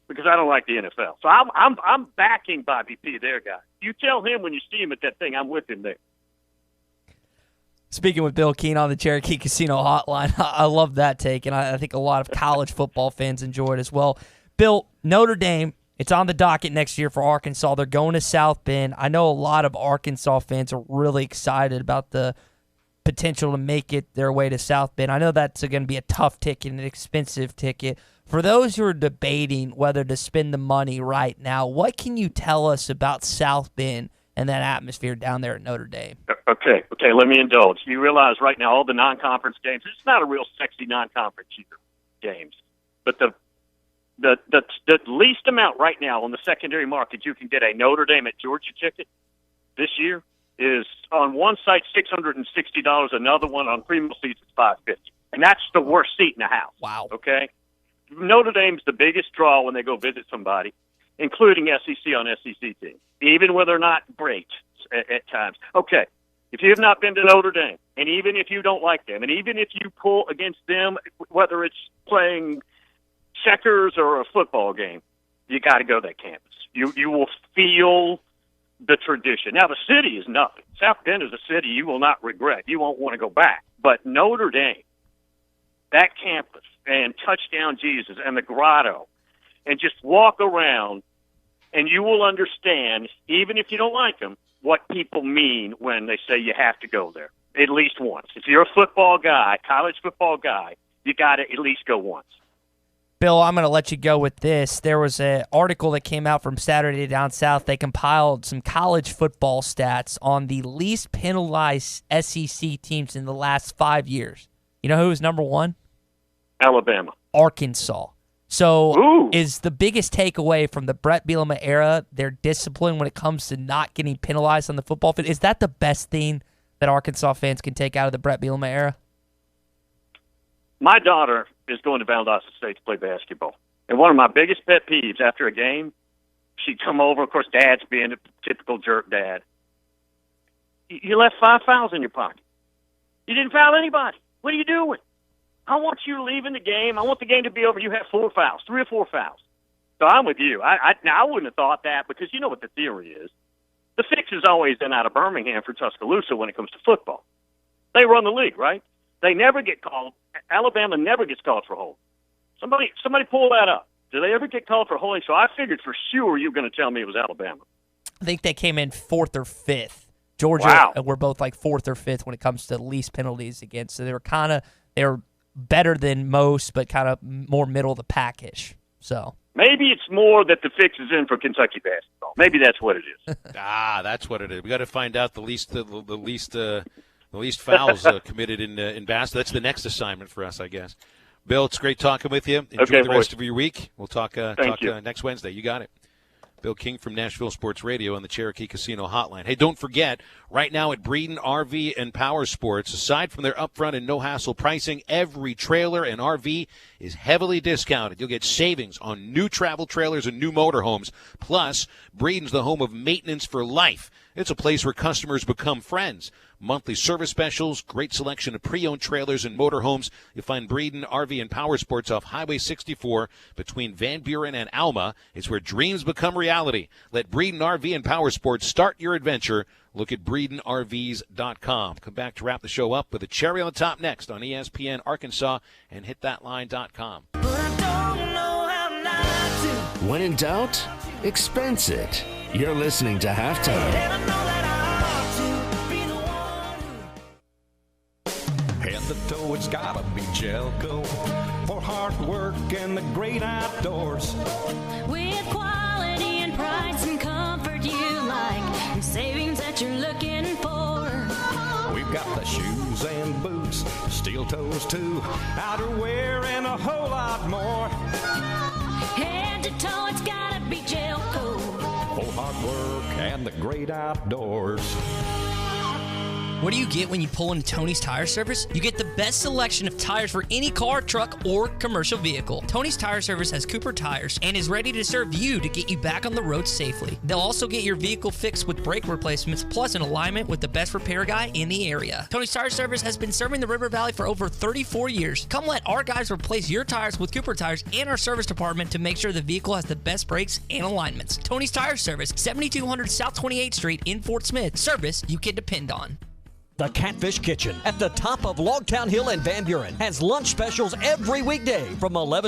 because I don't like the NFL. So I'm backing Bobby P. there, guys. You tell him when you see him at that thing, I'm with him there. Speaking with Bill Keene on the Cherokee Casino Hotline, I love that take, and I think a lot of college football fans enjoy it as well. Bill, Notre Dame, it's on the docket next year for Arkansas. They're going to South Bend. I know a lot of Arkansas fans are really excited about the potential to make it their way to South Bend. I know that's going to be a tough ticket, an expensive ticket. For those who are debating whether to spend the money right now, what can you tell us about South Bend and that atmosphere down there at Notre Dame? Okay, let me indulge. You realize right now all the non-conference games, it's not a real sexy non-conference games, but the least amount right now on the secondary market you can get a Notre Dame at Georgia ticket this year is on one site $660, another one on premium seats is $550, and that's the worst seat in the house. Wow. Okay, Notre Dame's the biggest draw when they go visit somebody, including SEC on SEC teams, even when they're not great at times. Okay, if you have not been to Notre Dame, and even if you don't like them, and even if you pull against them, whether it's playing checkers or a football game, you got to go to that campus. You will feel the tradition. Now, the city is nothing. South Bend is a city you will not regret. You won't want to go back. But Notre Dame, that campus, and Touchdown Jesus, and the Grotto, and just walk around, and you will understand, even if you don't like them, what people mean when they say you have to go there at least once. If you're a football guy, college football guy, you got to at least go once. Bill, I'm going to let you go with this. There was an article that came out from Saturday Down South. They compiled some college football stats on the least penalized SEC teams in the last 5 years. You know who was number one? Alabama. Arkansas. So is the biggest takeaway from the Brett Bielema era their discipline when it comes to not getting penalized on the football field? Is that the best thing that Arkansas fans can take out of the Brett Bielema era? My daughter is going to Valdosta State to play basketball. And one of my biggest pet peeves after a game, she'd come over. Of course, Dad's being a typical jerk dad. You left 5 fouls in your pocket. You didn't foul anybody. What are you doing? I want you leaving the game. I want the game to be over. You have 4 fouls, 3 or 4 fouls. So I'm with you. I wouldn't have thought that because you know what the theory is. The fix has always been out of Birmingham for Tuscaloosa when it comes to football. They run the league, right? They never get called. Alabama never gets called for holding. Somebody pull that up. Do they ever get called for holding? So I figured for sure you were going to tell me it was Alabama. I think they came in 4th or 5th. Georgia were both like 4th or 5th when it comes to least penalties against. So they were better than most, but kind of more middle of the pack-ish. So maybe it's more that the fix is in for Kentucky basketball. Maybe that's what it is. That's what it is. We got to find out the least fouls committed in basketball. That's the next assignment for us, I guess. Bill, it's great talking with you. Enjoy the rest of your week. We'll talk next Wednesday. You got it. Bill King from Nashville Sports Radio on the Cherokee Casino Hotline. Hey, don't forget, right now at Breeden RV and Power Sports, aside from their upfront and no-hassle pricing, every trailer and RV is heavily discounted. You'll get savings on new travel trailers and new motorhomes. Plus, Breeden's the home of maintenance for life. It's a place where customers become friends. Monthly service specials, great selection of pre-owned trailers and motorhomes. You'll find Breeden RV and Power Sports off Highway 64 between Van Buren and Alma. It's where dreams become reality. Let Breeden RV and Power Sports start your adventure. Look at BreedenRVs.com. Come back to wrap the show up with a cherry on the top next on ESPN Arkansas and HitThatLine.com. When in doubt, expense it. You're listening to Halftime. Head to toe, it's gotta be Jelco for hard work and the great outdoors. With quality and price and comfort you like, and savings that you're looking for. We've got the shoes and boots, steel toes too, outerwear and a whole lot more. Head to toe, it's gotta be Jelco for hard work and the great outdoors. What do you get when you pull into Tony's Tire Service? You get the best selection of tires for any car, truck, or commercial vehicle. Tony's Tire Service has Cooper tires and is ready to serve you to get you back on the road safely. They'll also get your vehicle fixed with brake replacements plus an alignment with the best repair guy in the area. Tony's Tire Service has been serving the River Valley for over 34 years. Come let our guys replace your tires with Cooper tires and our service department to make sure the vehicle has the best brakes and alignments. Tony's Tire Service, 7200 South 28th Street in Fort Smith. Service you can depend on. The Catfish Kitchen at the top of Logtown Hill in Van Buren has lunch specials every weekday from 11